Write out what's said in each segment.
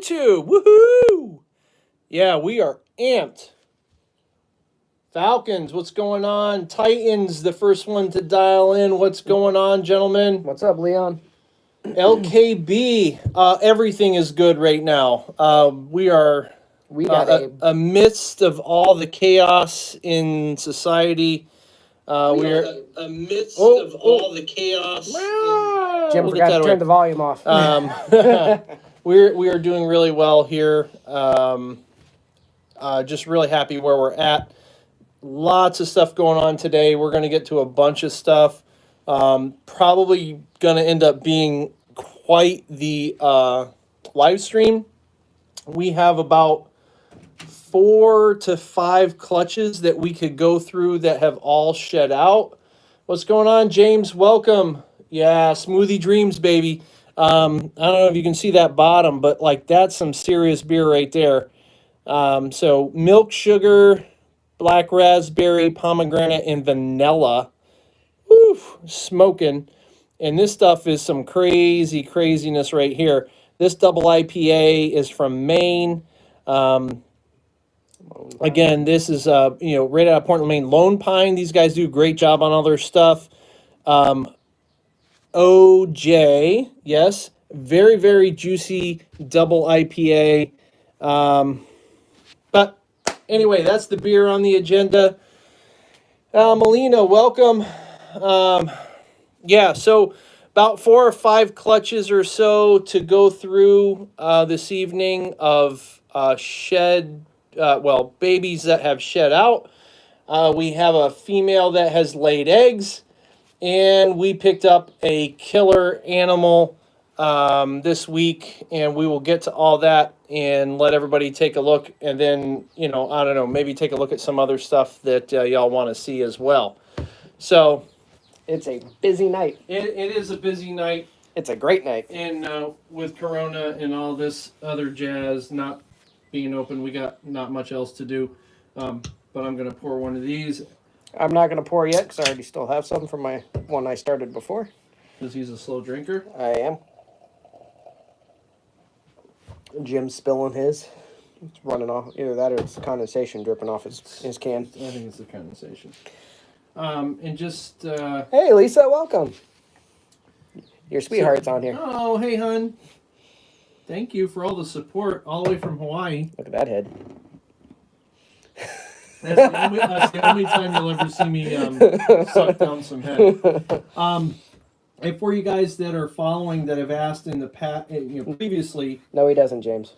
YouTube. Woohoo! Yeah, we are amped. Falcons, what's going on? Titans, the first one to dial in. What's going on, gentlemen? What's up, Leon? LKB, everything is good right now. We got amidst of all the chaos in society. We are amidst of all the chaos. Jim forgot to turn the volume off. We are doing really well here. Just really happy where we're at. Lots of stuff going on today. We're going to get to a bunch of stuff. Probably going to end up being quite the live stream. We have about 4 to 5 clutches that we could go through that have all shed out. What's going on, James? Welcome. Yeah, Smoothie Dreams, baby. I don't know if you can see that bottom, but like that's some serious beer right there. So milk sugar, black raspberry, pomegranate, and vanilla. Woo, smoking. And this stuff is some craziness right here. This double IPA is from Maine. Again, this is right out of Portland, Maine. Lone Pine. These guys do a great job on all their stuff. OJ, yes, very juicy double IPA. But anyway, that's the beer on the agenda. Melina, welcome. Yeah, so about 4 or 5 clutches or so to go through this evening of babies that have shed out. We have a female that has laid eggs, and we picked up a killer animal this week, and we will get to all that and let everybody take a look, and then, I don't know, maybe take a look at some other stuff that y'all want to see as well. So it's a busy night. It is a busy night. It's a great night. And with Corona and all this other jazz not being open, we got not much else to do. But I'm going to pour one of these. I'm not going to pour yet because I already still have some from my one I started before. Because he's a slow drinker? I am. Jim's spilling his. It's running off. Either that or it's the condensation dripping off his can. I think it's the condensation. And just... Hey, Lisa, welcome. Your sweetheart's on here. Oh, hey, hon. Thank you for all the support all the way from Hawaii. Look at that head. That's the only time you'll ever see me suck down some head. And for you guys that are following that have asked in the past, previously. No, he doesn't, James.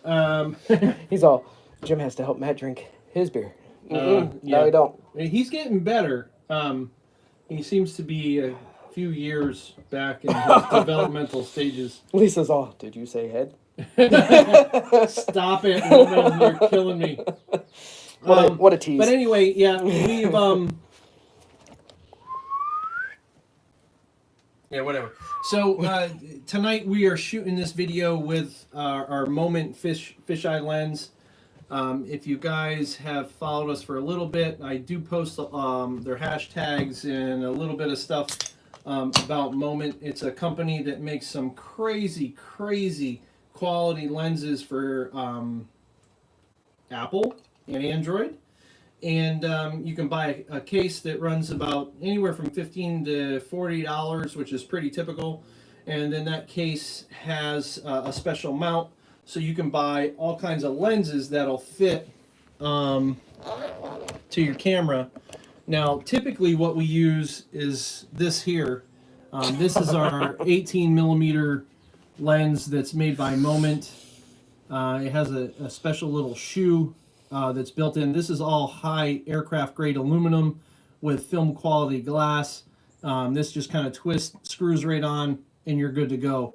He's all, Jim has to help Matt drink his beer. Yeah. No, he don't. He's getting better. He seems to be a few years back in his developmental stages. Lisa's all, did you say head? Stop it, woman, you're killing me. What a tease. But anyway, yeah, we've yeah, whatever. So tonight we are shooting this video with our Moment fisheye lens. If you guys have followed us for a little bit, I do post their hashtags and a little bit of stuff about Moment. It's a company that makes some crazy quality lenses for Apple and Android. And you can buy a case that runs about anywhere from $15 to $40, which is pretty typical. And then that case has a special mount, so you can buy all kinds of lenses that'll fit to your camera. Now, typically what we use is this here. This is our 18 millimeter lens that's made by Moment. It has a special little shoe that's built in. This is all high aircraft grade aluminum with film quality glass. This just kind of twists, screws right on, and you're good to go.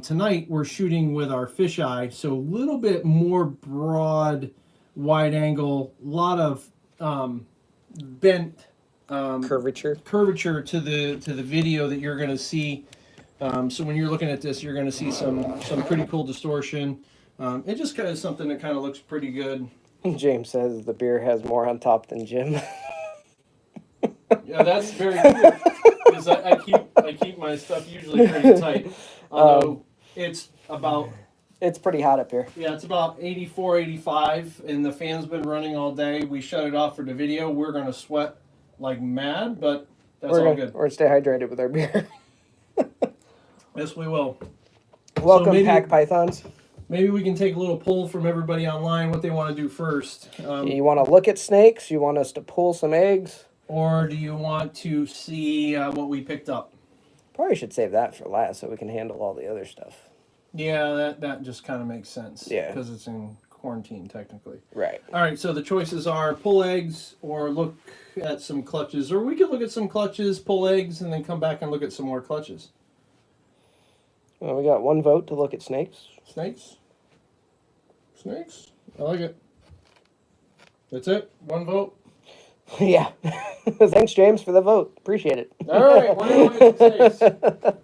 Tonight we're shooting with our fisheye, so a little bit more broad, wide angle, a lot of bent curvature to the video that you're going to see. So when you're looking at this, you're going to see some pretty cool distortion. It just kind of something that kind of looks pretty good. James says the beer has more on top than Jim. Yeah, that's very true. Because I keep my stuff usually pretty tight. Although it's about It's pretty hot up here. Yeah, it's about 84, 85, and the fan's been running all day. We shut it off for the video. We're going to sweat like mad, but that's all good. We're going to stay hydrated with our beer. Yes, we will. Welcome, maybe- Pack Pythons. Maybe we can take a little poll from everybody online what they want to do first. You want to look at snakes? You want us to pull some eggs? Or do you want to see what we picked up? Probably should save that for last so we can handle all the other stuff. Yeah, that just kind of makes sense. Yeah. Because it's in quarantine, technically. Right. All right, so the choices are pull eggs or look at some clutches. Or we could look at some clutches, pull eggs, and then come back and look at some more clutches. Well, we got one vote to look at snakes. Snakes? Snakes? I like it. That's it? One vote? Yeah. Thanks, James, for the vote. Appreciate it. All right, we're going to look at snakes.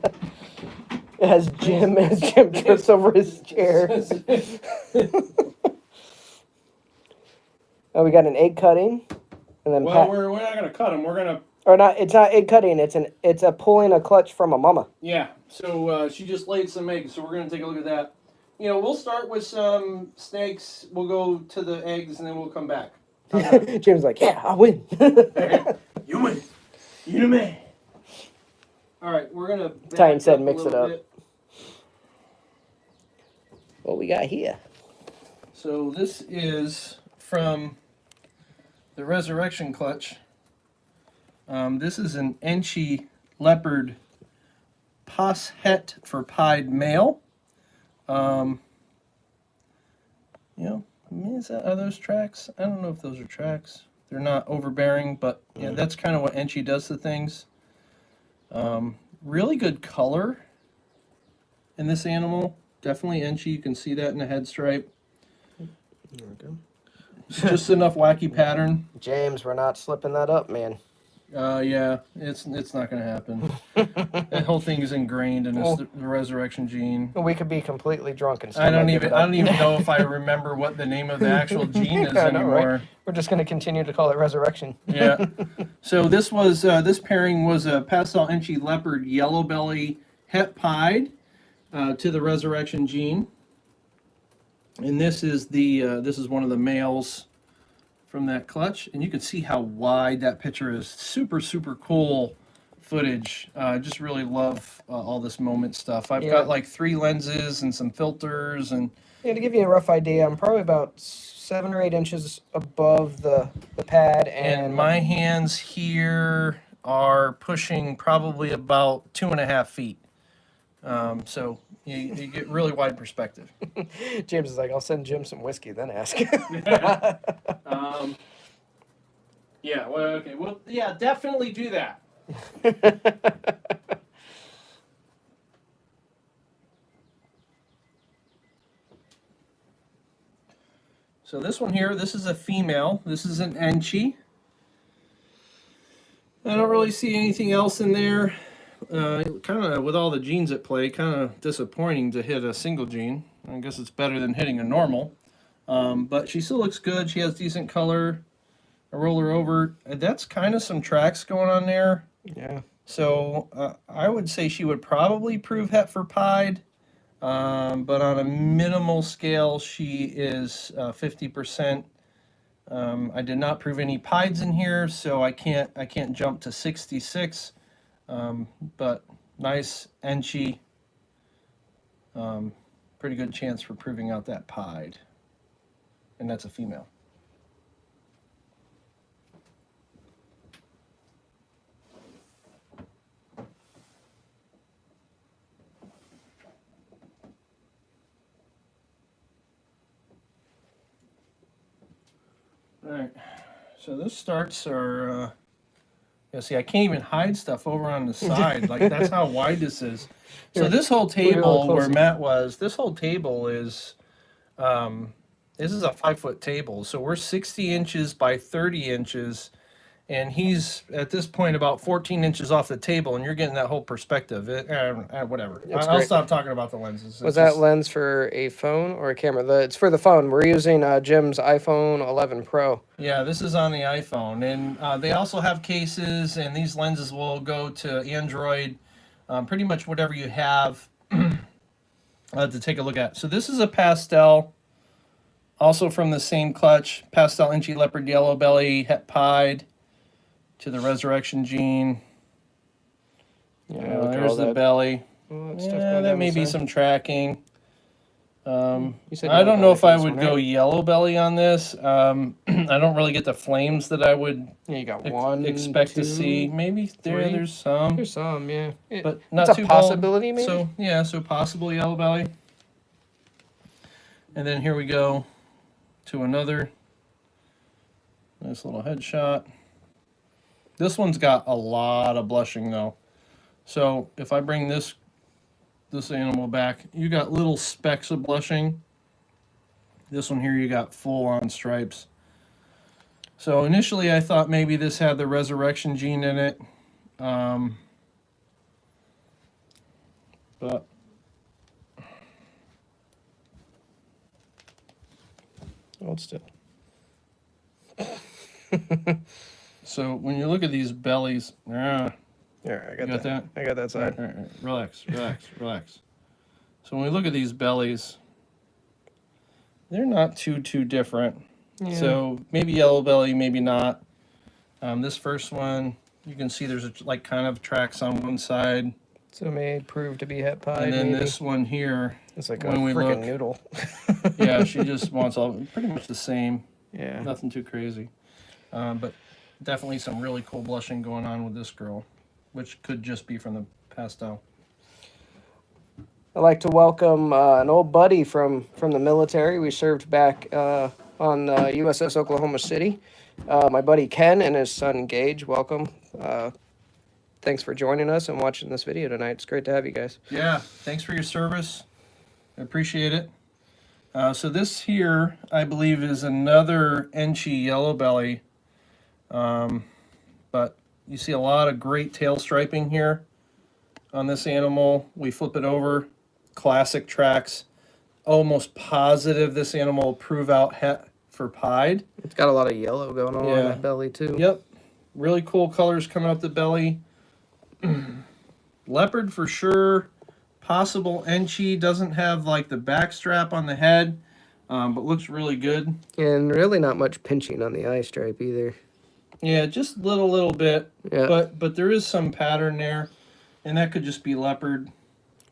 As Jim trips over his chair. Oh, we got an egg cutting, and then Well, we're not going to cut them. We're going to... or not. It's not egg cutting. It's a pulling a clutch from a mama. Yeah, so she just laid some eggs, so we're going to take a look at that. You know, we'll start with some snakes. We'll go to the eggs, and then we'll come back. Jim's like, yeah, I win. You win. You the man. All right, we're going to... Tyne said mix it up. What we got here? So this is from the Resurrection Clutch. This is an Enchi Leopard Poshet for pied male. You know, I mean, are those tracks? I don't know if those are tracks. They're not overbearing, but yeah, that's kind of what Enchi does to things. Really good color in this animal. Definitely Enchi. You can see that in the head stripe. There we go. Just enough wacky pattern. James, we're not slipping that up, man. Yeah, it's not gonna happen. That whole thing is ingrained in the resurrection gene. We could be completely drunk and still I don't not give even it up. know if I remember what the name of the actual gene is I know, anymore. right? We're just gonna continue to call it resurrection. Yeah. So this was this pairing was a pastel Enchi leopard yellow belly het pied to the resurrection gene, and this is one of the males from that clutch, and you can see how wide that picture is. Super cool footage. Just really love all this moment stuff. I've got like 3 lenses and some filters, and Yeah, to give you a rough idea, I'm probably about 7 or 8 inches above the pad, and my hands here are pushing probably about 2.5 feet. So you get really wide perspective. James is like, I'll send Jim some whiskey, then ask. Yeah, well, okay. Well, yeah, definitely do that. So this one here, this is a female. This is an Enchi. I don't really see anything else in there. Kind of, with all the genes at play, kind of disappointing to hit a single gene. I guess it's better than hitting a normal. But she still looks good. She has decent color. I roll her over. That's kind of some tracks going on there. Yeah. So I would say she would probably prove het for pied. But on a minimal scale, she is 50%. I did not prove any pieds in here, so I can't jump to 66. But nice Enchi. Pretty good chance for proving out that pied. And that's a female. All right, so those starts are, see, I can't even hide stuff over on the side. Like, that's how wide this is. So this whole table where Matt was, this whole table is, this is a 5-foot table. So we're 60 inches by 30 inches. And he's, at this point, about 14 inches off the table, and you're getting that whole perspective. Whatever. I'll stop talking about the lenses. Was that lens for a phone or a camera? It's for the phone. We're using Jim's iPhone 11 Pro. Yeah, this is on the iPhone. And they also have cases, and these lenses will go to Android, pretty much whatever you have. to take a look at. So this is a pastel, also from the same clutch, pastel inchy leopard yellow belly, het pied to the resurrection gene. Yeah, look at there's all the that. belly. All that stuff Yeah, going that down may the be side. some tracking. You said I yellow don't know belly if for I this would one, go right? yellow belly on this. I don't really get the flames that I would Yeah, you got one, expect to see. two, Maybe three. there's some, There's some, yeah. but not It's a too possibility, bold. maybe. So yeah, so possible yellow belly. And then here we go to another nice little headshot. This one's got a lot of blushing though. So if I bring this animal back, you got little specks of blushing. This one here, you got full on stripes. So initially I thought maybe this had the resurrection gene in it. But Hold still. so when you look at these bellies, Yeah, I you got that? I got that side. Right. Relax, relax, relax. So when we look at these bellies, they're not too different. Yeah. So maybe yellow belly, maybe not. This first one, you can see there's like kind of tracks on one side, So it may prove to be het pied. and then maybe. this one here, It's like a when we freaking look- noodle. yeah, she just wants all pretty much the same. Yeah. Nothing too crazy, but definitely some really cool blushing going on with this girl, which could just be from the pastel. I'd like to welcome an old buddy from the military. We served back on USS Oklahoma City. My buddy Ken and his son Gage. Welcome. Thanks for joining us and watching this video tonight. It's great to have you guys. Yeah, thanks for your service. I appreciate it. So this here, I believe, is another Enchi yellow belly. But you see a lot of great tail striping here on this animal. We flip it over, classic tracks. Almost positive this animal will prove out het for pied. It's got a lot of yellow going on Yeah. that belly too. Yep, really cool colors coming up the belly. Leopard for sure. Possible Enchi, doesn't have like the back strap on the head, but looks really good. And really not much pinching on the eye stripe either. Yeah, just little bit, Yeah. but there is some pattern there, and that could just be leopard.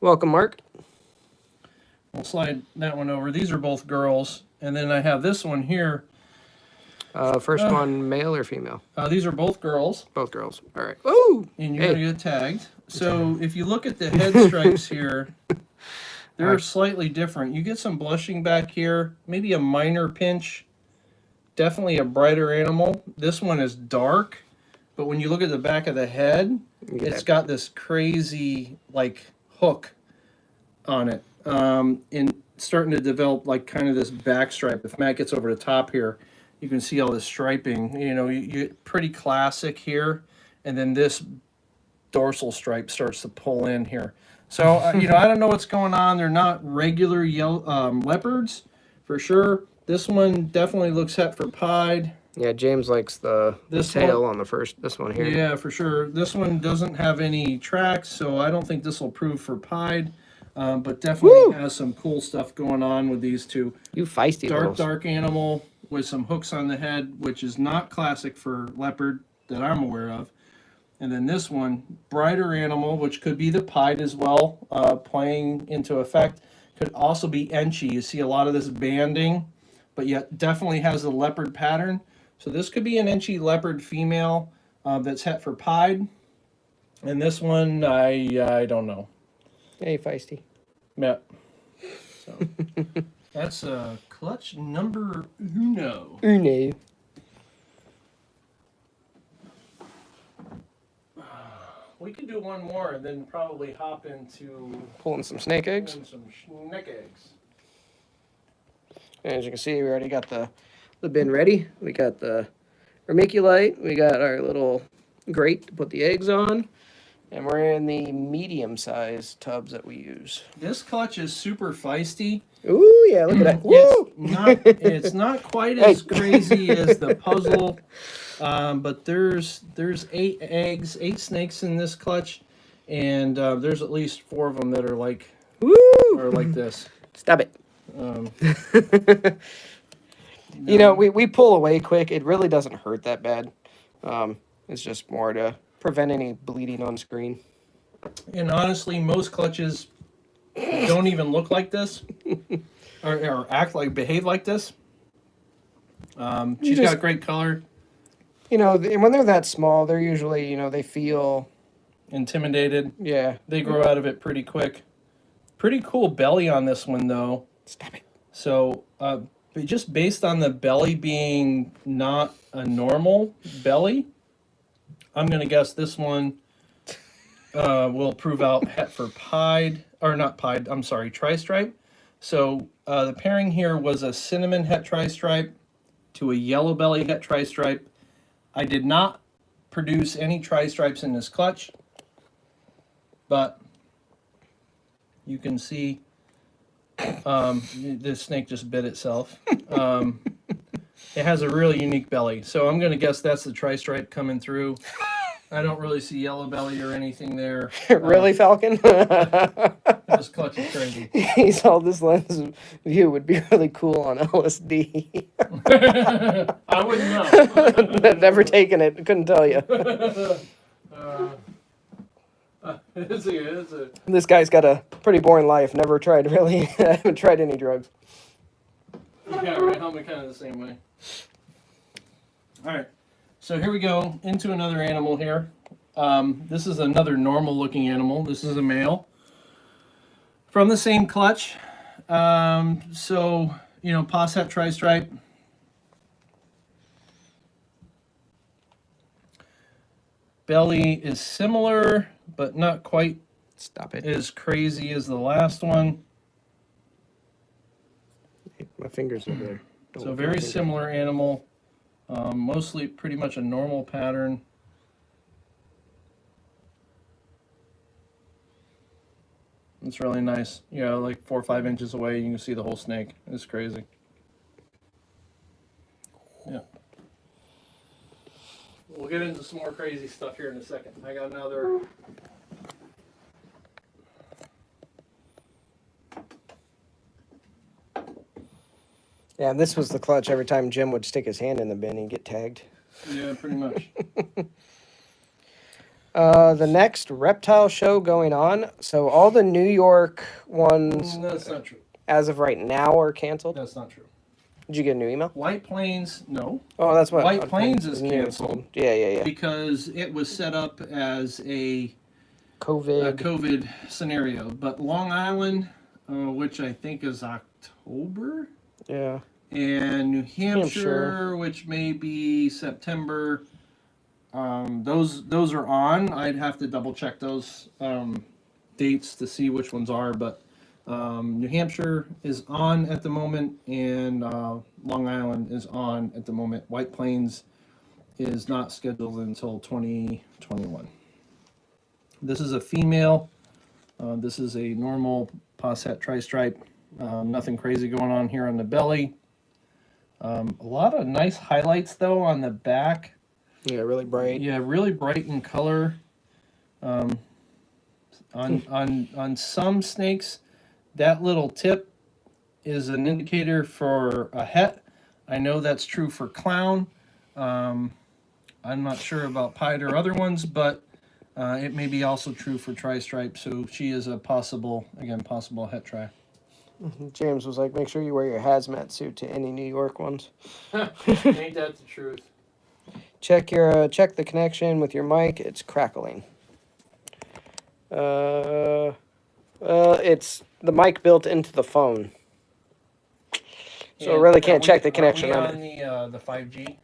Welcome, Mark. We'll slide that one over. These are both girls, and then I have this one here. First one, male or female? These are both girls, Both girls. All right. Ooh! and you're Hey. gonna get tagged. So if you look at the head stripes here, they're slightly different. You get some blushing back here, maybe a minor pinch. Definitely a brighter animal. This one is dark, but when you look at the back of the head, it's got this crazy like hook on it, and starting to develop like kind of this back stripe. If Matt gets over the top here, you can see all this striping. You know, you get pretty classic here, and then this dorsal stripe starts to pull in here. So you know, I don't know what's going on. They're not regular yellow leopards for sure. This one definitely looks het for pied. Yeah, James likes the This tail on the first. This one here. Yeah, for sure. This one doesn't have any tracks, so I don't think this will prove for pied. But definitely has some cool stuff going on with these two. You feisty littles. Dark animal with some hooks on the head, which is not classic for leopard that I'm aware of. And then this one, brighter animal, which could be the pied as well, playing into effect. Could also be Enchi. You see a lot of this banding, but yet definitely has a leopard pattern. So this could be an Enchi leopard female that's het for pied. And this one, I don't know. Hey, feisty. Yeah. So that's clutch number uno. Uno. We could do one more and then probably hop into Pulling some snake eggs. some snake eggs. And as you can see, we already got the bin ready. We got the vermiculite. We got our little grate to put the eggs on. And we're in the medium-sized tubs that we use. This clutch is super feisty. Ooh, yeah, look at that. Woo! It's not quite as crazy as the puzzle, but there's 8 eggs, 8 snakes in this clutch, and there's at least 4 of them that are like Woo! or like this. Stop it. Um, You know, we pull away quick. It really doesn't hurt that bad. It's just more to prevent any bleeding on screen. and honestly, most clutches don't even look like this, or act like behave like this. She's got great color. You know, when they're that small, they're usually, you know, they feel Intimidated. yeah. They grow out of it pretty quick. Pretty cool belly on this one though. Stop it. So, but just based on the belly being not a normal belly, I'm gonna guess this one will prove out het for pied, or not pied. I'm sorry, tri-stripe. So the pairing here was a cinnamon het tri-stripe to a yellow belly het tri-stripe. I did not produce any tri-stripes in this clutch, but you can see this snake just bit itself. It has a really unique belly, so I'm going to guess that's the tri-stripe coming through. I don't really see yellow belly or anything there. Really, Falcon? This clutch is crazy. He saw this lens view would be really cool on LSD. I wouldn't know. Never taken it. Couldn't tell you. It's a This guy's got a pretty boring life. Never tried really. Haven't tried any drugs. yeah, right. Helmet kind of the same way. All right, so here we go into another animal here. This is another normal-looking animal. This is a male from the same clutch. So you know, Posset tri-stripe. Belly is similar, but not quite Stop it. as crazy as the last one. My fingers are there. Don't So look at my very fingers. similar animal. Mostly pretty much a normal pattern. It's really nice. You know, like 4 or 5 inches away, you can see the whole snake. It's crazy. Yeah. We'll get into some more crazy stuff here in a second. I got another. Yeah, this was the clutch. Every time Jim would stick his hand in the bin, he'd get tagged. Yeah, pretty much. The next reptile show going on. So all the New York ones, No, that's not true. as of right now, are canceled. That's not true. Did you get a new email? White Plains, no. Oh, that's what. White Plains is New canceled. Yeah. Because it was set up as a COVID. COVID scenario. But Long Island, which I think is October, Yeah. and New Hampshire, Hampshire. which may be September, those are on. I'd have to double check those dates to see which ones are, but New Hampshire is on at the moment, and Long Island is on at the moment. White Plains is not scheduled until 2021. This is a female. This is a normal Posset tri-stripe. Nothing crazy going on here on the belly. A lot of nice highlights though on the back. Yeah, really bright. Yeah, really bright in color. On some snakes, that little tip is an indicator for a het. I know that's true for clown. I'm not sure about pied or other ones, but it may be also true for tri-stripe. So she is a possible het tri. James was like, make sure you wear your hazmat suit to any New York ones. Ain't that the truth? Check the connection with your mic. It's crackling. It's the mic built into the phone, so I really can't check the connection on on it. on the 5G.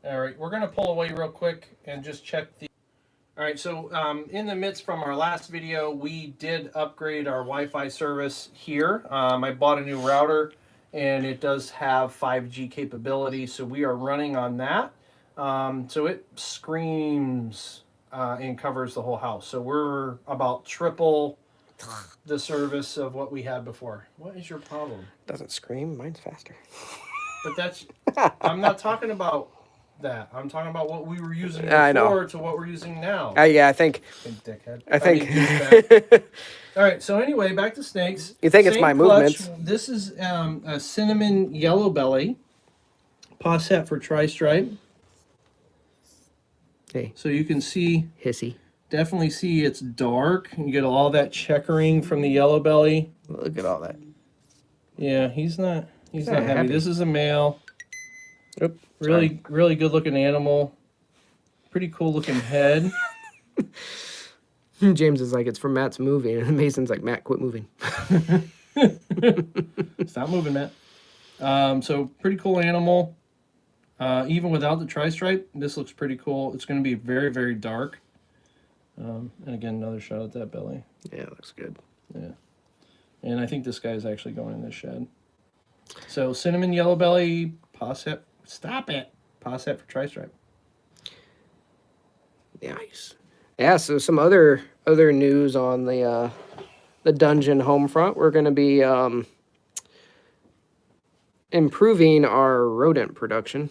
All right, we're gonna pull away real quick and just check the. All right, so in the midst from our last video, we did upgrade our Wi-Fi service here. I bought a new router, and it does have 5G capability, so we are running on that. So it screams and covers the whole house. So we're about triple the service of what we had before. What is your problem? Doesn't scream. Mine's faster. But that's, I'm not talking about that. I'm talking about what we were using I know. before to what we're using now. Yeah, I think. Big dickhead. I think. douchebag. All right. So anyway, back to snakes. You think it's Same my clutch. movements? This is a cinnamon yellow belly. Posset for tri-stripe. Hey. So you can see, Hissy. definitely see it's dark. You get all that checkering from the yellow belly. Look at all that. Yeah, he's not not heavy. happy. This is a male. Oop, Really good looking animal. Pretty cool looking head. James is like, it's from Matt's movie, and Mason's like, Matt, quit moving. Stop moving, Matt. So pretty cool animal. Even without the tri-stripe, this looks pretty cool. It's going to be very, very dark. And again, another shot at that belly. Yeah, looks good. Yeah. And I think this guy is actually going in this shed. So cinnamon yellow belly, posset. Stop it. Posset for tri-stripe. Nice. Yeah, so some other news on the dungeon home front. We're going to be improving our rodent production.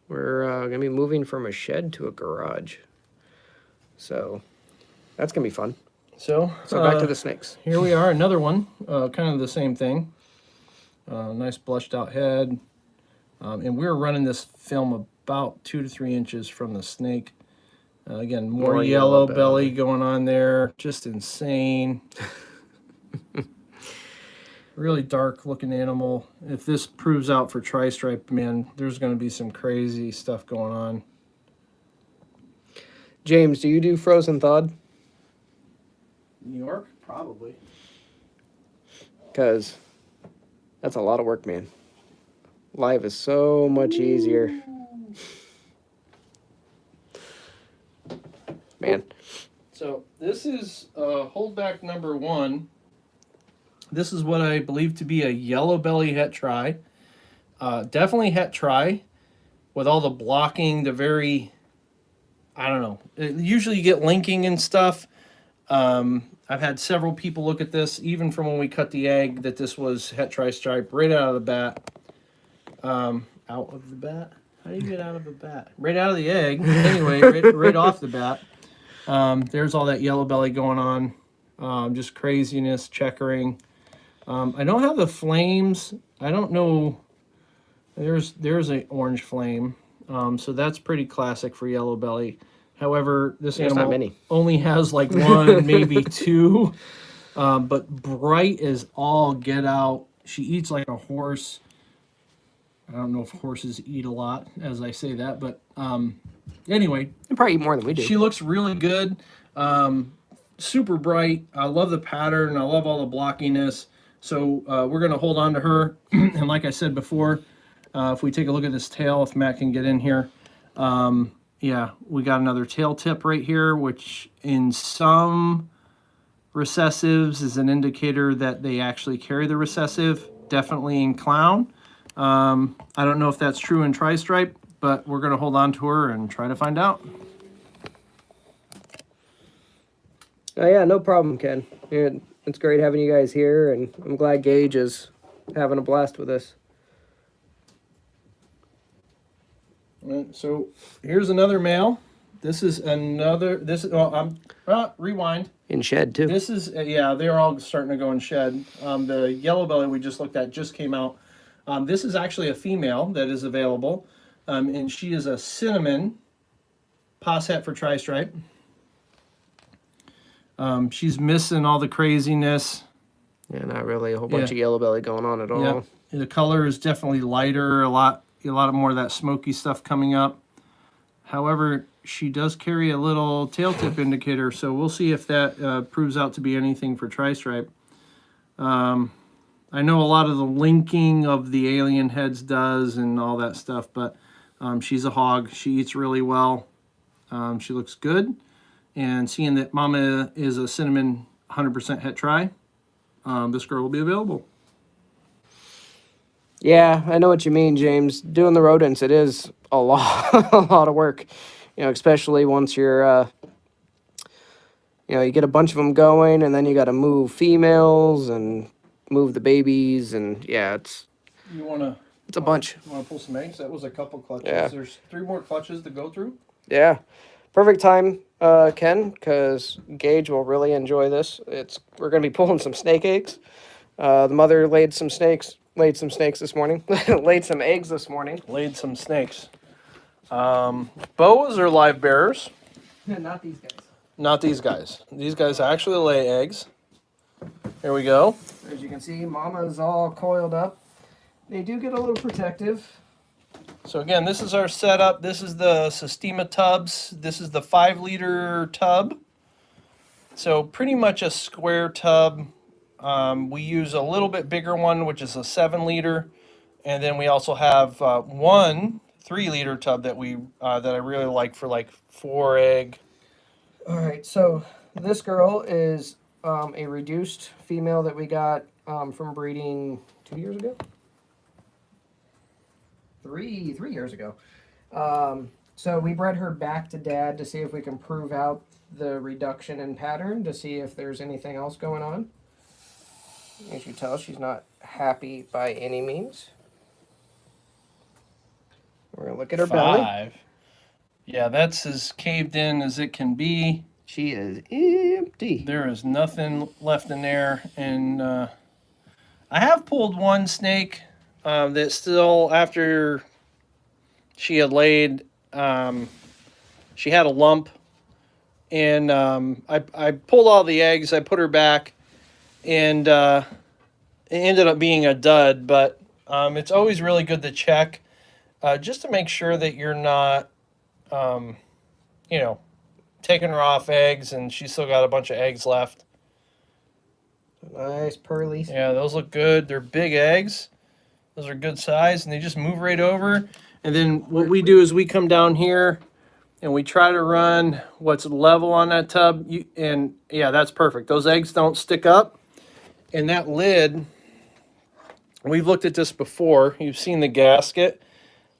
We're going to be moving from a shed to a garage. So that's going to be fun. So back to the snakes. Here we are, another one. Kind of the same thing. Nice blushed out head. And we're running this film about 2 to 3 inches from the snake. Again, more yellow belly going on there. Just insane. Really dark looking animal. If this proves out for tri-stripe, man, there's going to be some crazy stuff going on. James, do you do frozen thawed? New York? Probably. Because that's a lot of work, man. Live is so much easier. Man. So this is holdback number 1. This is what I believe to be a yellow belly het tri. Definitely het tri with all the blocking, the very, I don't know. Usually you get linking and stuff. I've had several people look at this, even from when we cut the egg, that this was het tri stripe right out of the bat. Out of the bat? How do you get out of a bat? Right out of the egg. Anyway, right off the bat. There's all that yellow belly going on. Just craziness, checkering. I don't have the flames. I don't know. There's an orange flame. So that's pretty classic for yellow belly. However, this animal only has like 1, maybe 2. But bright as all get out. She eats like a horse. I don't know if horses eat a lot as I say that, but anyway. You probably eat more than we do. She looks really good. Super bright. I love the pattern. I love all the blockiness. So we're going to hold on to her. And like I said before, if we take a look at this tail, if Matt can get in here, yeah, we got another tail tip right here, which in some recessives is an indicator that they actually carry the recessive, definitely in clown. I don't know if that's true in tri-stripe, but we're going to hold on to her and try to find out. Oh, yeah, no problem, Ken. Yeah, it's great having you guys here, and I'm glad Gage is having a blast with us. So here's another male. This is another. Rewind. In shed too. This is yeah. They're all starting to go in shed. The yellow belly we just looked at just came out. This is actually a female that is available, and she is a cinnamon posset for tri-stripe. She's missing all the craziness. Yeah, not really a whole bunch of yellow belly going on at all. Yeah. The color is definitely lighter. A lot more of that smoky stuff coming up. However, she does carry a little tail tip indicator, so we'll see if that proves out to be anything for tri-stripe. I know a lot of the linking of the alien heads does and all that stuff, but she's a hog. She eats really well. She looks good. And seeing that Mama is a cinnamon 100% het tri, this girl will be available. Yeah, I know what you mean, James. Doing the rodents, it is a lot, a lot of work. You know, especially once you're, you get a bunch of them going, and then you got to move females and move the babies, and yeah, it's. You wanna It's a bunch. You want to pull some eggs? That was a couple clutches. Yeah. There's 3 more clutches to go through. Yeah. Perfect time, Ken, because Gage will really enjoy this. We're going to be pulling some snake eggs. The mother laid some snakes this morning. Laid some eggs this morning. Laid some snakes. Boas are live bearers. Not these guys. Not these guys. These guys actually lay eggs. Here we go. As you can see, Mama's all coiled up. They do get a little protective. So again, this is our setup. This is the Sistema tubs. This is the 5-liter tub. So pretty much a square tub. We use a little bit bigger one, which is a 7-liter. And then we also have one 3-liter tub that I really like for like 4 egg. All right, so this girl is a reduced female that we got from breeding 2 years ago. 3 years ago. So we bred her back to dad to see if we can prove out the reduction in pattern, to see if there's anything else going on. As you tell, she's not happy by any means. We're gonna look at her belly. 5. Yeah, that's as caved in as it can be. She is empty. There is nothing left in there. And I have pulled one snake that still, after she had laid, she had a lump. And I pulled all the eggs. I put her back. And it ended up being a dud. But it's always really good to check just to make sure that you're not, taking her off eggs and she's still got a bunch of eggs left. Nice pearly. Yeah, those look good. They're big eggs. Those are good size, and they just move right over. And then what we do is we come down here and we try to run what's level on that tub. And yeah, that's perfect. Those eggs don't stick up. And that lid, we've looked at this before. You've seen the gasket.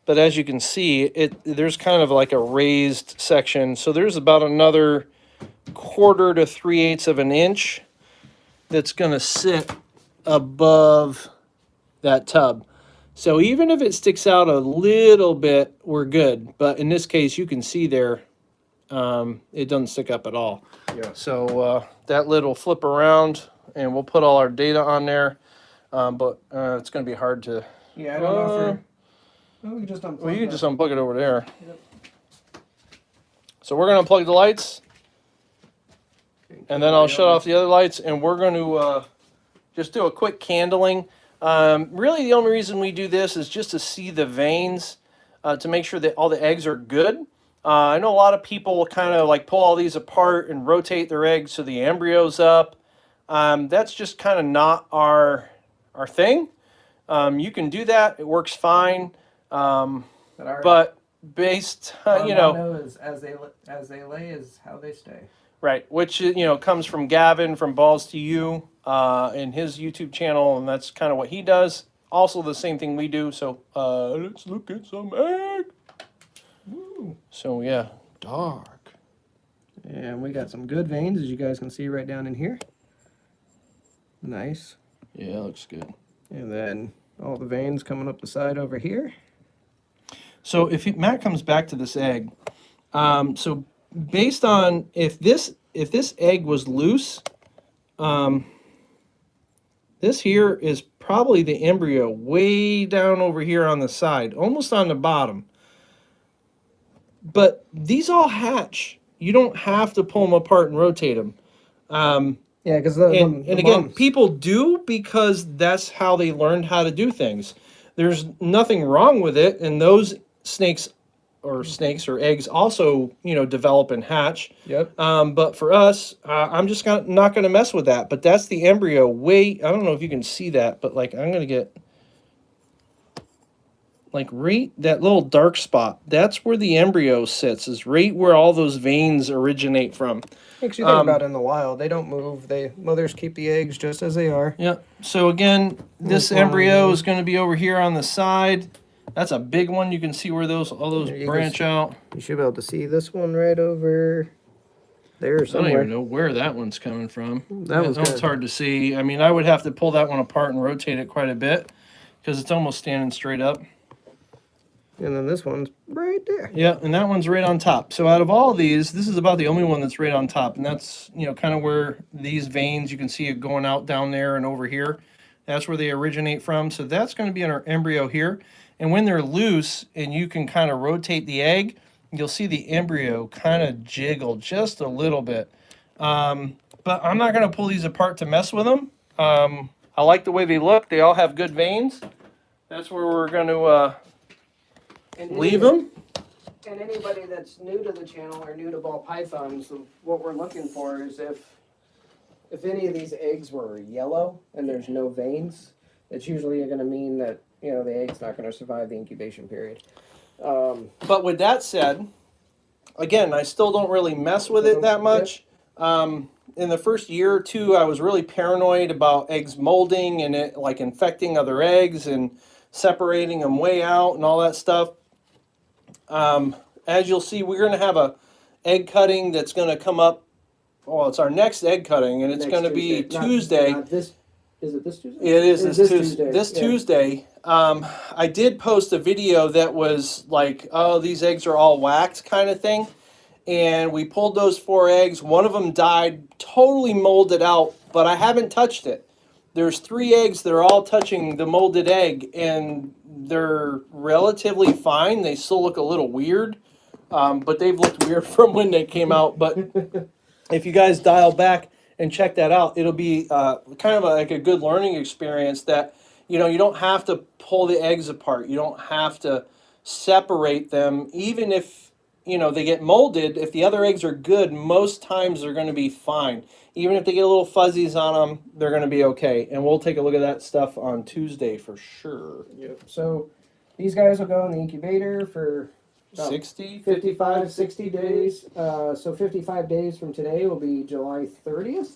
But as you can see, there's kind of like a raised section. So there's about another 1/4 to 3/8 of an inch that's going to sit above that tub. So even if it sticks out a little bit, we're good. But in this case, you can see there, it doesn't stick up at all. Yeah. So that lid will flip around, and we'll put all our data on there. But it's going to be hard to... Yeah, I don't know if we can just unplug Well, you can that. just unplug it over there. Yep. So we're going to unplug the lights, and then I'll shut off the other lights, and we're going to just do a quick candling. Really, the only reason we do this is just to see the veins, to make sure that all the eggs are good. I know a lot of people kind of like pull all these apart and rotate their eggs so the embryo's up. That's just kind of not our thing. You can do that. It works fine. But based, Our motto is as they lay is how they stay. right, which comes from Gavin from Balls to You in his YouTube channel, and that's kind of what he does. Also, the same thing we do. So let's look at some egg. Woo. So yeah, dark. And we got some good veins, as you guys can see right down in here. Nice. Yeah, it looks good. And then all the veins coming up the side over here. So if Matt comes back to this egg, so based on if this egg was loose, this here is probably the embryo way down over here on the side, almost on the bottom. But these all hatch. You don't have to pull them apart and rotate them. Yeah, because And again, people do because that's how they learned how to do things. There's nothing wrong with it, and those snakes or eggs also, develop and hatch. Yep. But for us, I'm just not going to mess with that. But that's the embryo I don't know if you can see that, but like I'm going to get like right that little dark spot. That's where the embryo sits, is right where all those veins originate from. Makes you think about it in the wild. They don't move. Mothers keep the eggs just as they are. Yeah. So again, this embryo is going to be over here on the side. That's a big one. You can see where all those branch out. You should be able to see this one right over there I somewhere. don't even know where that one's coming from. That one's hard to see. I mean, I would have to pull that one apart and rotate it quite a bit because it's almost standing straight up. And then this one's right there. Yeah, and that one's right on top. So out of all of these, this is about the only one that's right on top, and that's, you know, kind of where these veins, you can see it going out down there and over here. That's where they originate from. So that's going to be in our embryo here. And when they're loose and you can kind of rotate the egg, you'll see the embryo kind of jiggle just a little bit. But I'm not going to pull these apart to mess with them. I like the way they look. They all have good veins. That's where we're going to leave them. And anybody that's new to the channel or new to ball pythons, what we're looking for is if any of these eggs were yellow and there's no veins, it's usually going to mean that, you know, the egg's not going to survive the incubation period. But with that said, again, I still don't really mess with it that much. In the first year or two, I was really paranoid about eggs molding and it like infecting other eggs and separating them way out and all that stuff. As you'll see, we're going to have a egg cutting that's going to come up. Well, it's our next egg cutting, and it's going to be Tuesday. Is it this Tuesday? It is this Tuesday. This Tuesday. I did post a video that was like, oh, these eggs are all whacked kind of thing. And we pulled those 4 eggs. One of them died, totally molded out, but I haven't touched it. There's 3 eggs that are all touching the molded egg, and they're relatively fine. They still look a little weird, but they've looked weird from when they came out. But if you guys dial back and check that out, it'll be kind of like a good learning experience that, you know, you don't have to pull the eggs apart. You don't have to separate them. Even if, you know, they get molded, if the other eggs are good, most times they're going to be fine. Even if they get a little fuzzies on them, they're going to be okay. And we'll take a look at that stuff on Tuesday for sure. Yep. So these guys will go in the incubator for 55 to 60 days. So 55 days from today will be July 30th.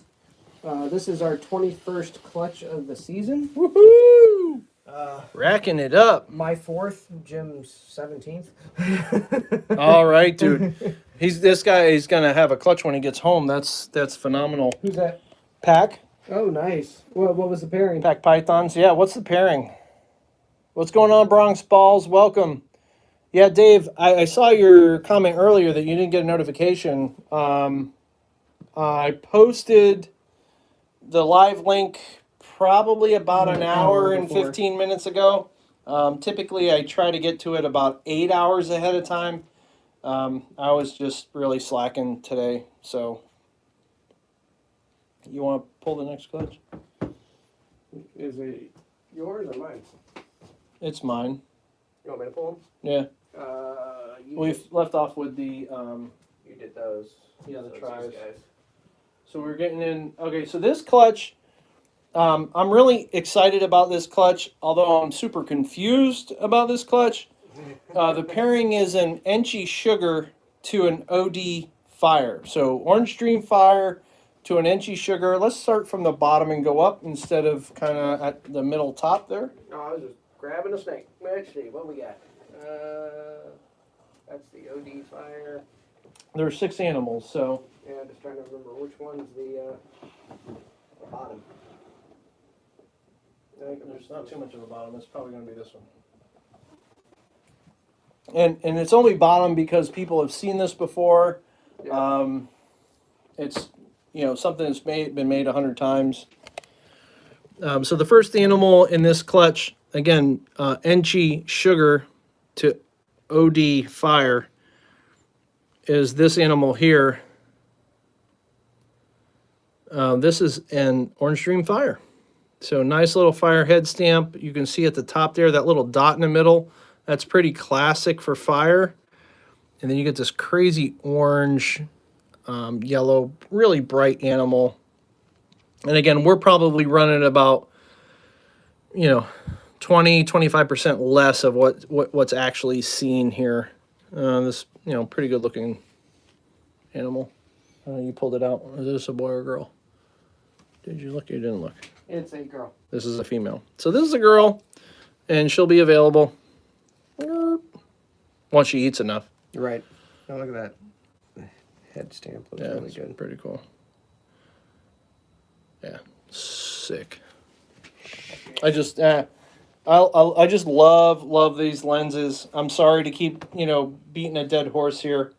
This is our 21st clutch of the season. Woohoo! Racking it up. My 4th, Jim's 17th. All right, dude. This guy is gonna have a clutch when he gets home. That's phenomenal. Who's that? Pack Oh, nice. What was the pairing? Pack Pythons. Yeah, what's the pairing? What's going on, Bronx Balls? Welcome. Yeah, Dave, I saw your comment earlier that you didn't get a notification. I posted the live link probably about an hour and 15 minutes ago. Typically, I try to get to it about 8 hours ahead of time. I was just really slacking today, so you want to pull the next clutch? Is it yours or mine? It's mine. You want me to pull them? Yeah. We've Just, left off with the you did those. yeah, the Those tries. guys. So we're getting in. Okay, so this clutch, I'm really excited about this clutch, although I'm super confused about this clutch. The pairing is an Enchi Sugar to an OD Fire. So Orange Dream Fire to an Enchi Sugar. Let's start from the bottom and go up instead of kind of at the middle top there. No, I was just grabbing a snake. Let's see, what we got? That's the OD Fire. There are 6 animals, so Yeah, I'm just trying to remember which one's the bottom. I think there's not too much of a bottom. It's probably going to be this one. And it's only bottom because people have seen this before. Yeah. It's, you know, something that's been made 100 times. So the first animal in this clutch, again, Enchi Sugar to OD Fire, is this animal here. This is an Orange Dream Fire. So nice little fire head stamp. You can see at the top there, that little dot in the middle. That's pretty classic for fire. And then you get this crazy orange, yellow, really bright animal. And again, we're probably running about, you know, 20-25% less of what's actually seen here. This, you know, pretty good looking animal. You pulled it out. Is this a boy or a girl? Did you look? You didn't look. It's a girl. This is a female. So this is a girl, and she'll be available once she eats enough. Right. Oh, look at that. The head stamp looks really it's good. Pretty cool. Yeah, sick. I just I just love these lenses. I'm sorry to keep beating a dead horse here.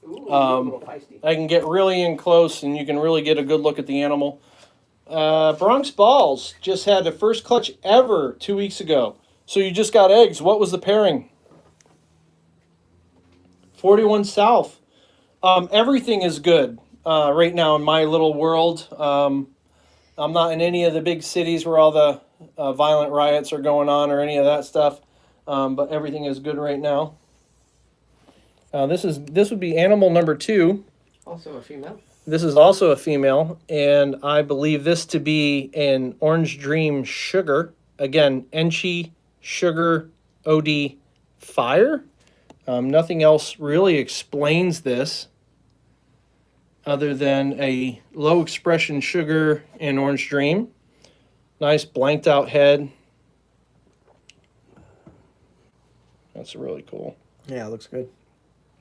Ooh, a little feisty. I can get really in close, and you can really get a good look at the animal. Bronx Balls just had the first clutch ever 2 weeks ago. So you just got eggs. What was the pairing? 41 South. Everything is good right now in my little world. I'm not in any of the big cities where all the violent riots are going on or any of that stuff, but everything is good right now. This would be animal number 2. Also a female. This is also a female, and I believe this to be an Orange Dream Sugar. Again, Enchi Sugar OD Fire. Nothing else really explains this other than a low expression sugar in Orange Dream. Nice blanked out head. That's really cool. Yeah, it looks good.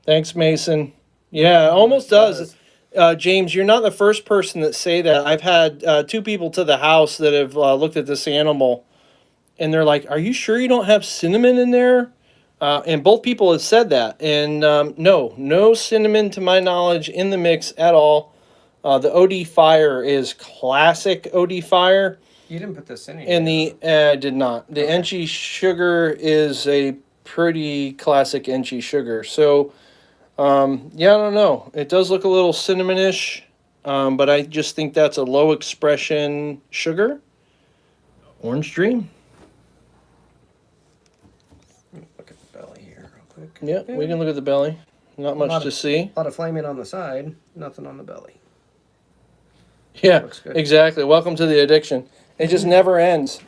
Thanks, Mason. Yeah, it almost does. James, you're not the first person that say that. I've had 2 people to the house that have looked at this animal, and they're like, "Are you sure you don't have cinnamon in there?" And both people have said that. And no cinnamon to my knowledge in the mix at all. The OD Fire is classic OD Fire. You didn't put this in here. And I did not. The Enchi Sugar is a pretty classic Enchi Sugar. So, yeah, I don't know. It does look a little cinnamonish, but I just think that's a low expression sugar. Orange Dream. Look at the belly here real quick. Yeah, we can look at the belly. Not much to see. A lot of flaming on the side, nothing on the belly. Yeah, Looks good. exactly. Welcome to the addiction. It just never ends.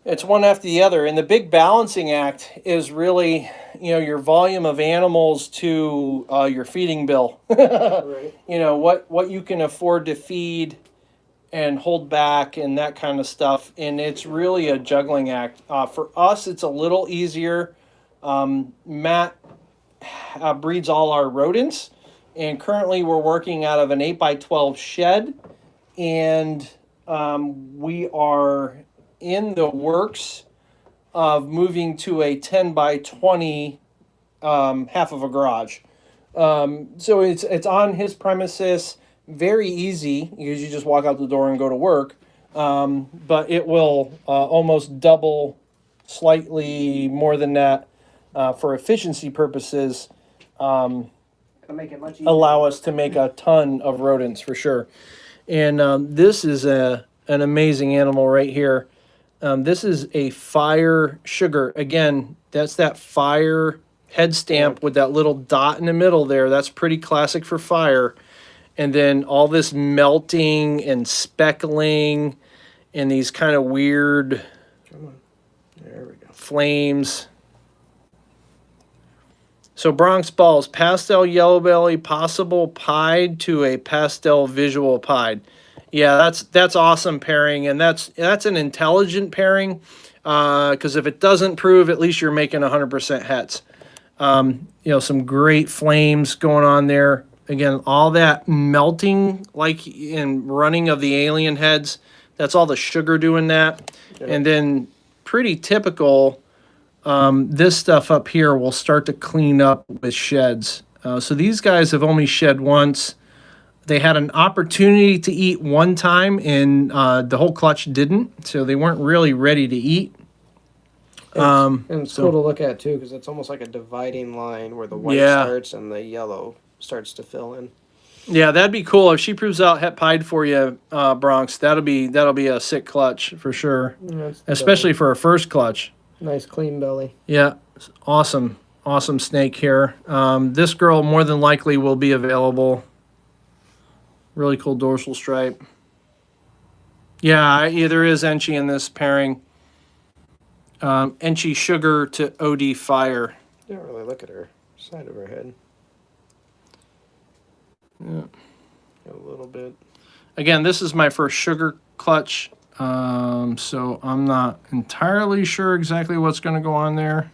It's one after the other. And the big balancing act is really, your volume of animals to your feeding bill. Right. What you can afford to feed and hold back and that kind of stuff. And it's really a juggling act. For us, it's a little easier. Matt breeds all our rodents. And currently we're working out of an 8x12 shed. And we are in the works of moving to a 10x20 half of a garage. So it's on his premises, very easy because you just walk out the door and go to work. But it will almost double, slightly more than that, for efficiency purposes. Make it much easier. Allow us to make a ton of rodents for sure. And this is an amazing animal right here. This is a Fire Sugar. Again, that's that Fire head stamp with that little dot in the middle there. That's pretty classic for Fire. And then all this melting and speckling and these kind of weird There we go. flames. So Bronx Balls, pastel yellow belly, possible pied to a pastel visual pied. Yeah, that's awesome pairing, and that's an intelligent pairing, because if it doesn't prove, at least you're making 100% hets. Some great flames going on there. Again, all that melting, like in running of the alien heads, that's all the sugar doing that. Yep. And then pretty typical. This stuff up here will start to clean up with sheds. So these guys have only shed once. They had an opportunity to eat one time, and the whole clutch didn't. So they weren't really ready to eat. And it's cool to look at, too, because it's almost like a dividing line where the white starts and the yellow starts to fill in. Yeah, that'd be cool. If she proves out het pied for you, Bronx, that'll be a sick clutch for sure. Especially for a first clutch. Nice clean belly. Yeah, awesome snake here. This girl more than likely will be available. Really cool dorsal stripe. Yeah, there is Enchi in this pairing. Enchi Sugar to OD Fire. You don't really look at her side of her head. Yeah. A little bit. Again, this is my first sugar clutch. So I'm not entirely sure exactly what's going to go on there.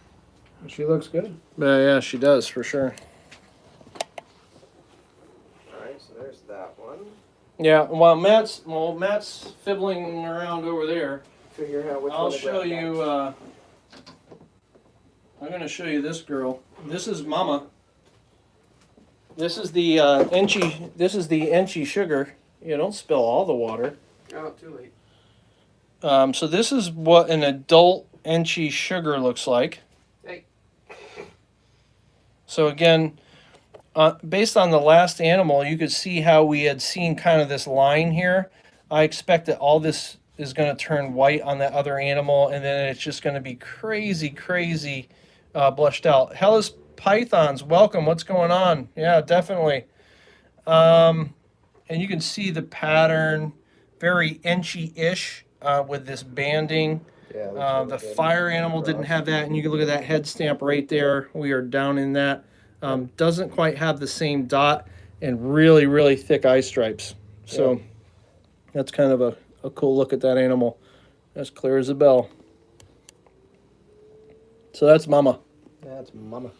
She looks good. But yeah, she does for sure. All right, so there's that one. Yeah, while Matt's fiddling around over there, Figure out which I'll one to show grab you. I'm going to show you this girl. This is Mama. This is the Enchi. This is the Enchi sugar. You don't spill all the water. next. Oh, too late. So this is what an adult Enchi sugar looks like. Hey. So again, based on the last animal, you could see how we had seen kind of this line here. I expect that all this is going to turn white on that other animal, and then it's just going to be crazy, crazy blushed out. Hellas pythons, welcome. What's going on? Yeah, definitely. And you can see the pattern, very Enchi-ish with this banding. Yeah, The fire animal didn't have that, and you can look at that head stamp right there. We are down in that. Doesn't quite have the same dot and really, really thick eye stripes. So that's kind of a cool look at that animal. As clear as a bell. So that's Mama. That's Mama.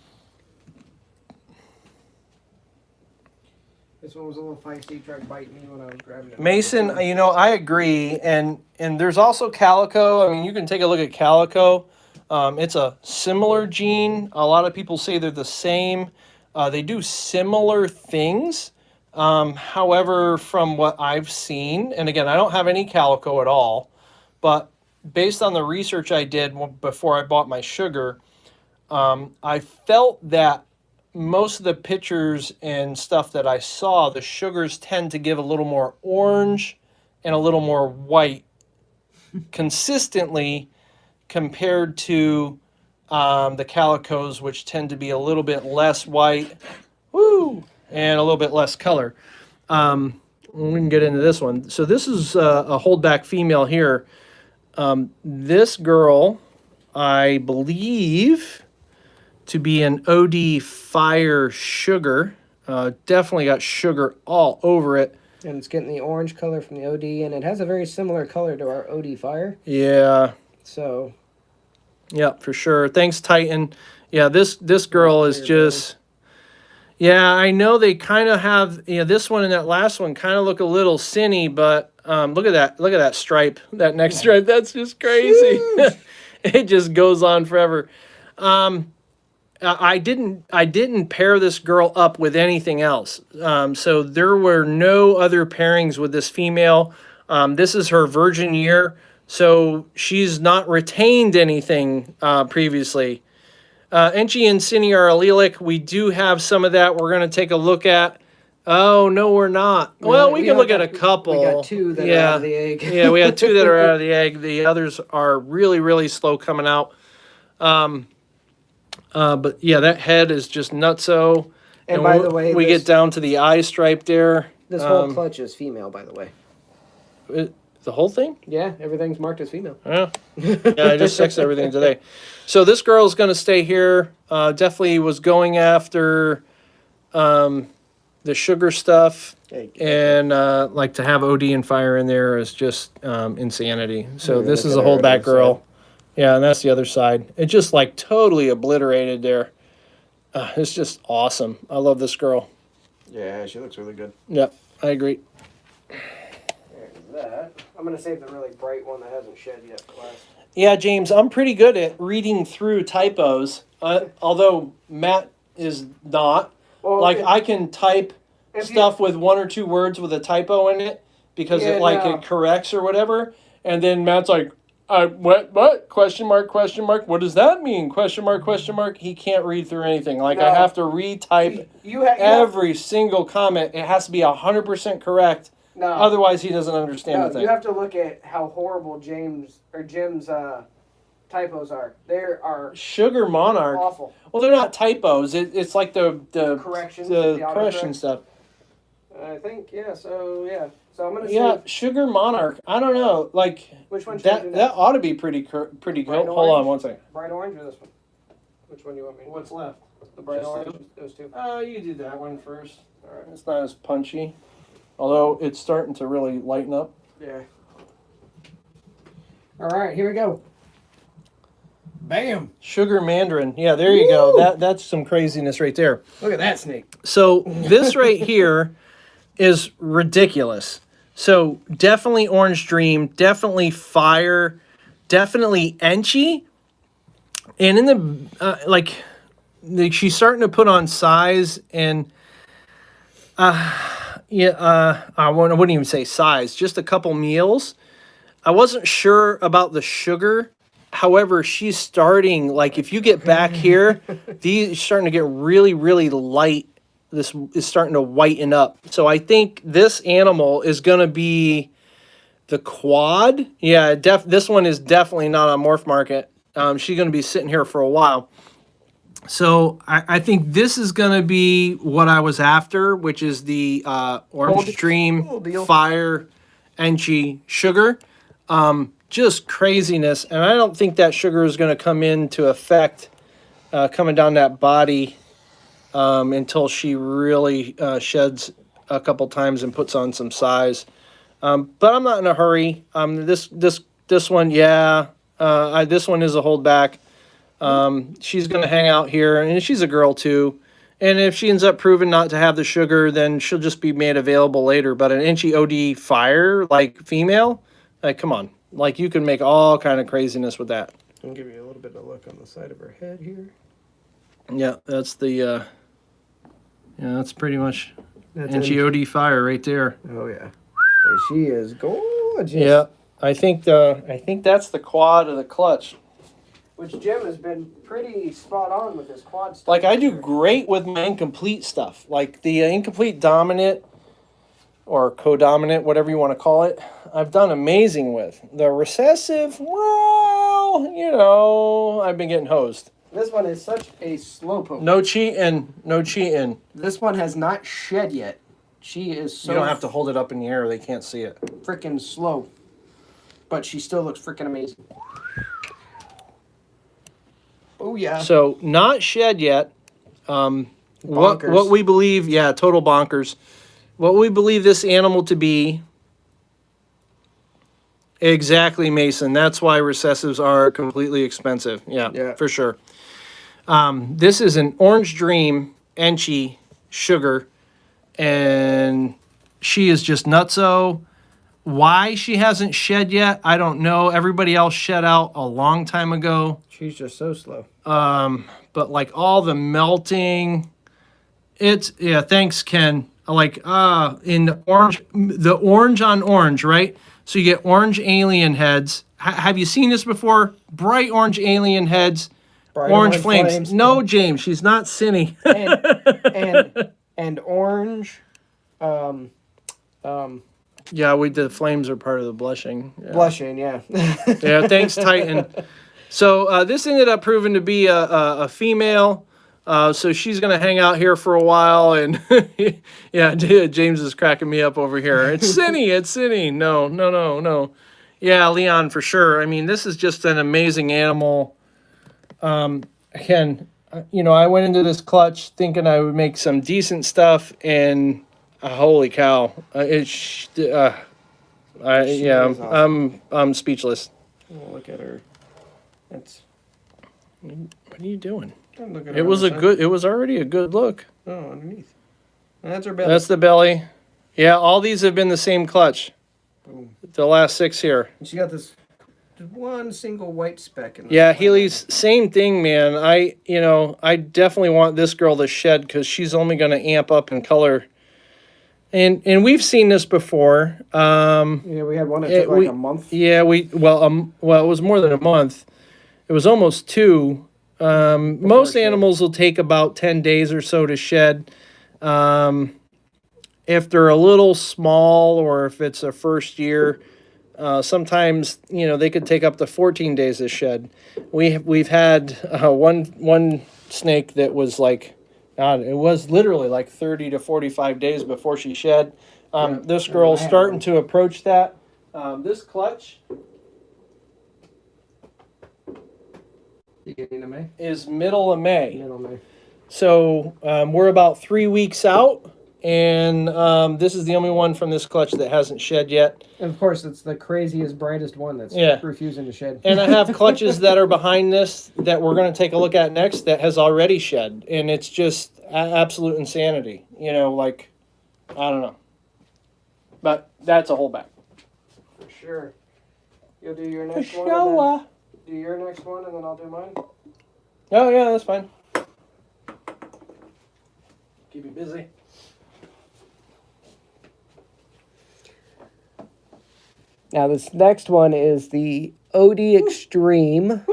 This one was a little feisty, tried to bite me when I was grabbing it. Mason, I agree. And there's also Calico. I mean, you can take a look at Calico. It's a similar gene. A lot of people say they're the same. They do similar things. However, from what I've seen, and again, I don't have any Calico at all, but based on the research I did before I bought my sugar, I felt that most of the pictures and stuff that I saw, the sugars tend to give a little more orange and a little more white consistently compared to the Calicos, which tend to be a little bit less white, and a little bit less color. We can get into this one. So this is a holdback female here. This girl, I believe, to be an OD Fire sugar. Definitely got sugar all over it. And it's getting the orange color from the OD, and it has a very similar color to our OD Fire. Yeah. So. Yeah, for sure. Thanks, Titan. Yeah, this girl is just... Yeah, I know they kind of have... this one and that last one kind of look a little cinny, but look at that. Look at that stripe. That next stripe. That's just crazy. It just goes on forever. I didn't pair this girl up with anything else. So there were no other pairings with this female. This is her virgin year, so she's not retained anything previously. Enchi and Cine are allelic. We do have some of that we're going to take a look at. Oh, no, we're not. Well, we can look at a couple. We got two that are out of the egg. Yeah, we had two that are out of the egg. The others are really, really slow coming out. But yeah, that head is just nutso. And by the way, we get down to the eye stripe there. This whole clutch is female, by the way. The whole thing? Yeah, everything's marked as female. Yeah, I just sexed everything today. So this girl's going to stay here. Definitely was going after the sugar stuff. And like to have OD and Fire in there is just insanity. So this is a holdback girl. Yeah, and that's the other side. It just like totally obliterated there. It's just awesome. I love this girl. Yeah, she looks really good. Yep, I agree. There's that. I'm going to save the really bright one that hasn't shed yet for last. Yeah, James, I'm pretty good at reading through typos, although Matt is not. Well, I can type stuff with one or two words with a typo in it because it corrects or whatever, and then Matt's like, what? Question mark, question mark. What does that mean? Question mark, question mark. He can't read through anything. I have to retype every single comment. It has to be 100% correct. No. Otherwise, he doesn't understand the thing. You have to look at how horrible Jim's typos are. They are Sugar Monarch. Awful. Well, they're not typos. It's like the corrections, the correction stuff. I think So yeah. So I'm gonna say Sugar Monarch. I don't know. Like which one? That ought to be pretty good. Hold on one second. Bright orange or this one? Which one do you want me? What's left? The bright orange. Those two. You do that one first. All right. It's not as punchy, although it's starting to really lighten up. Yeah. All right, here we go. Bam! Sugar Mandarin. Yeah, there you go. That's some craziness right there. Look at that snake. So this right here is ridiculous. So definitely Orange Dream, definitely Fire, definitely Enchy. And in the, she's starting to put on size and, I wouldn't even say size, just a couple meals. I wasn't sure about the sugar. However, she's starting, like, if you get back here, these are starting to get really, really light. This is starting to whiten up. So I think this animal is going to be the quad. Yeah, this one is definitely not on Morph Market. She's going to be sitting here for a while. So I think this is going to be what I was after, which is the Orange Dream Fire Enchy Sugar. Just craziness. And I don't think that sugar is going to come into effect coming down that body until she really sheds a couple times and puts on some size. But I'm not in a hurry. This one, yeah. This one is a holdback. She's going to hang out here, and she's a girl too. And if she ends up proving not to have the sugar, then she'll just be made available later. But an Enchy OD Fire, like female, like, come on. Like, you can make all kind of craziness with that. I'll give you a little bit of look on the side of her head here. Yeah, that's the, that's pretty much Enchy OD Fire right there. Oh, yeah. She is gorgeous. Yeah, I think that's the quad of the clutch. Which Jim has been pretty spot on with his quad stuff. Like, I do great with my incomplete stuff. Like the incomplete dominant or co-dominant, whatever you want to call it, I've done amazing with. The recessive, well, I've been getting hosed. This one is such a slowpoke. No cheating. This one has not shed yet. She is so... You don't have to hold it up in the air. They can't see it. Freaking slow. But she still looks freaking amazing. Oh, yeah. So, not shed yet. What we believe, total bonkers. What we believe this animal to be. Exactly, Mason. That's why recessives are completely expensive. Yeah. For sure. This is an Orange Dream Enchy Sugar. And she is just nutso. Why she hasn't shed yet, I don't know. Everybody else shed out a long time ago. She's just so slow. But like all the melting, thanks, Ken. Like in the orange on orange, right? So you get orange alien heads. Have you seen this before? Bright orange alien heads, orange flames. No, James, she's not Cinny. and orange. Yeah, the flames are part of the blushing. Yeah. Blushing, yeah. Yeah, thanks, Titan. So this ended up proving to be a female. So she's going to hang out here for a while. And yeah, James is cracking me up over here. It's Cinny. No. Yeah, Leon, for sure. I mean, this is just an amazing animal. Again, I went into this clutch thinking I would make some decent stuff, and holy cow. Awesome. I'm speechless. Oh, look at her. What are you doing? It was already a good look. Oh, underneath. That's her belly. That's the belly. Yeah, all these have been the same clutch. Boom. The last 6 here. And she got this one single white speck in Yeah, Healy's same thing, man. I definitely want this girl to shed because she's only going to amp up in color. And we've seen this before. Yeah, we had one that took like a month. Yeah, it was more than a month. It was almost 2. Most animals will take about 10 days or so to shed. If they're a little small or if it's a first year, sometimes they could take up to 14 days to shed. We've had one snake that was like, God, it was literally like 30 to 45 days before she shed. This girl's starting to approach that. This clutch is middle of May. So we're about 3 weeks out, and this is the only one from this clutch that hasn't shed yet. And of course, it's the craziest, brightest one that's refusing to shed. And I have clutches that are behind this that we're going to take a look at next that has already shed, and it's just absolute insanity. I don't know. But that's a holdback. For sure. You'll do your next one. Do your next one, and then I'll do mine. Oh yeah, that's fine. Keep you busy. Now this next one is the OD Extreme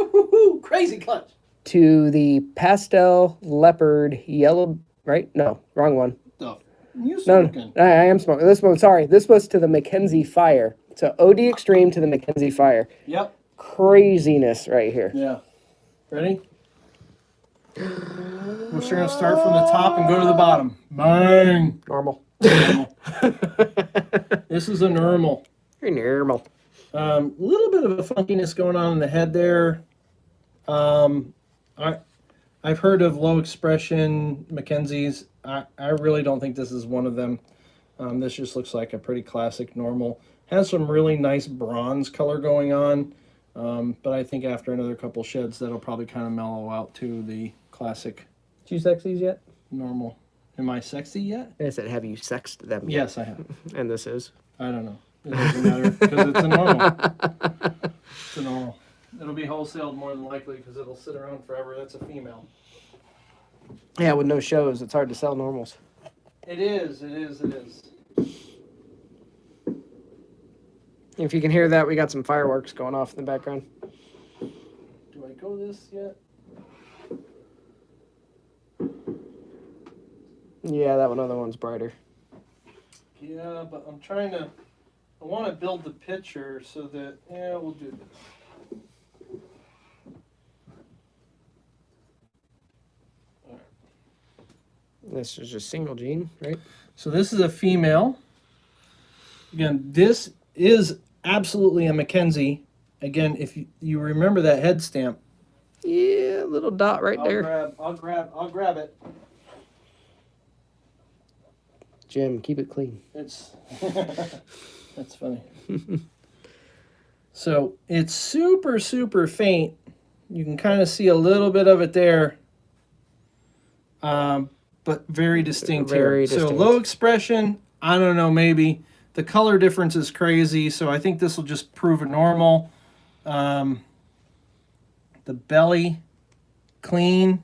Crazy clutch. to the Pastel Leopard Yellow. Right? No, wrong one. You No, smoking? I am smoking. This one, sorry. This was to the Mackenzie Fire. So OD Extreme to the Mackenzie Fire. Yep. Craziness right here. Yeah. Ready? We're just gonna start from the top and go to the bottom. Bang. Normal. Normal. This is a normal. Very normal. Little bit of a funkiness going on in the head there. I've heard of low expression Mackenzies. I really don't think this is one of them. This just looks like a pretty classic normal. Has some really nice bronze color going on. But I think after another couple sheds, that'll probably kind of mellow out to the classic Did you sex these yet? normal. Am I sexy yet? I said, have you sexed them yet? Yes, I have. And this is? I don't know. It doesn't matter because it's a normal. It's a normal. It'll be wholesaled more than likely because it'll sit around forever. That's a female. Yeah, with no shows, it's hard to sell normals. It is. It is. It is. If you can hear that, we got some fireworks going off in the background. Do I go this yet? Yeah, that other one's brighter. Yeah, but I'm trying to. I want to build the picture so that we'll do this. This is just single gene, right? So this is a female. Again, this is absolutely a Mackenzie. Again, if you remember that head stamp. Yeah, little dot right there. I'll grab it. Jim, keep it clean. It's that's funny. So it's super, super faint. You can kind of see a little bit of it there. But very distinct Very here. distinct. So low expression, I don't know, maybe. The color difference is crazy, so I think this will just prove a normal. The belly, clean,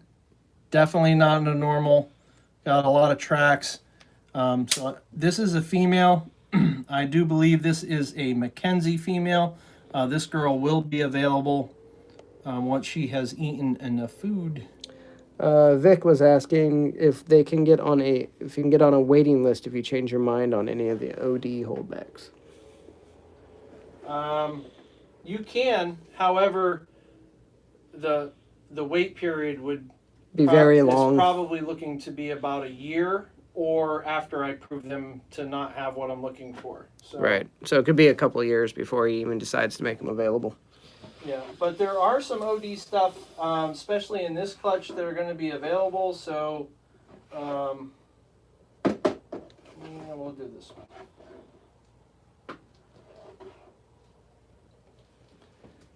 definitely not a normal. Got a lot of tracks. So this is a female. I do believe this is a Mackenzie female. This girl will be available once she has eaten enough food. Vic was asking if you can get on a waiting list if you change your mind on any of the OD holdbacks. You can, however, the wait period would Be very long. It's probably looking to be about a year, or after I prove them to not have what I'm looking for. So, Right. So it could be a couple of years before he even decides to make them available. yeah, but there are some OD stuff, especially in this clutch, that are going to be available. So, yeah, we'll do this one.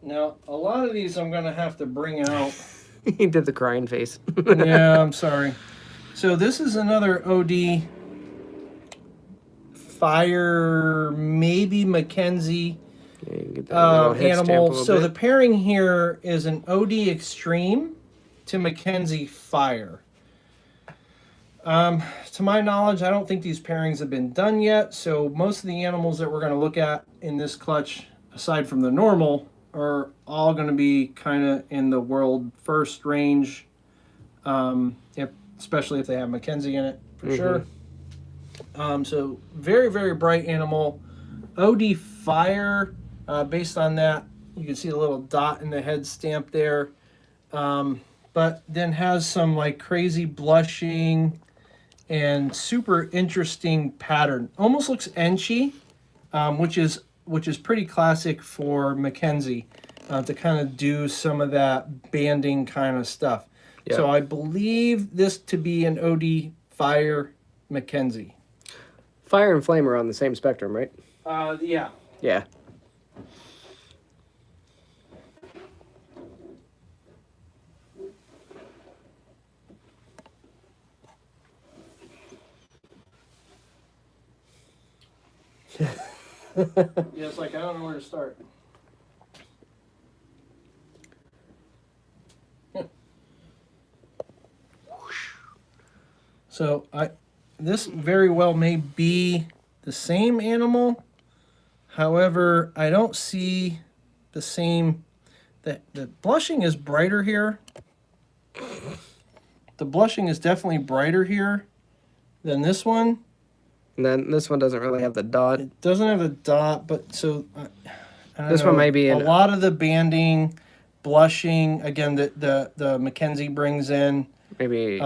Now, a lot of these I'm going to have to bring out. He did the crying face. Yeah, I'm sorry. So this is another OD Fire, maybe Mackenzie Yeah, you can get that little head stamp a animal. little So bit. the pairing here is an OD Extreme to Mackenzie Fire. To my knowledge, I don't think these pairings have been done yet. So most of the animals that we're going to look at in this clutch, aside from the normal, are all going to be kind of in the world first range, especially if they have Mackenzie in it, for sure. So very, very bright animal. OD Fire, based on that, you can see a little dot in the head stamp there. But then has some like crazy blushing and super interesting pattern. Almost looks enchy, which is pretty classic for Mackenzie to kind of do some of that banding kind of stuff. Yeah. So I believe this to be an OD Fire Mackenzie. Fire and Flame are on the same spectrum, right? Yeah. Yeah. Yeah, it's like I don't know where to start. So this very well may be the same animal. However, I don't see the same. The blushing is brighter here. The blushing is definitely brighter here than this one. And then this one doesn't really have the dot. It doesn't have a dot, but so I don't This know, one may be a in- lot of the banding, blushing. Again, the Mackenzie brings in. Maybe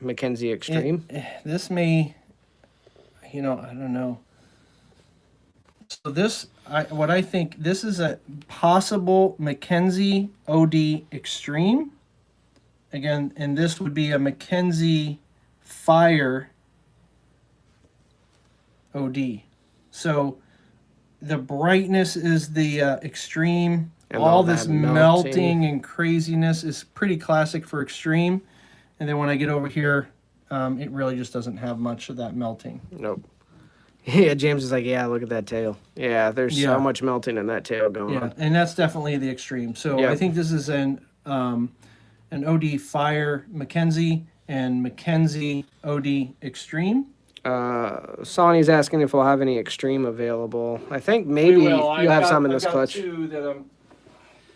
Mackenzie Extreme. This may, I don't know. So this, what I think, this is a possible Mackenzie OD Extreme. Again, and this would be a Mackenzie Fire OD. So the brightness is the extreme. And all all this that melting and craziness is pretty classic for extreme. And then when I get over here, it really just doesn't have much of that melting. Nope. Yeah, James is like, yeah, look at that tail. Yeah, there's Yeah. so much melting in that tail going Yeah, on. and that's definitely the extreme. So Yeah. I think this is an OD Fire Mackenzie and Mackenzie OD Extreme. Sonny's asking if we'll have any Extreme available. I think maybe you'll have some in this clutch. I've got 2 that I'm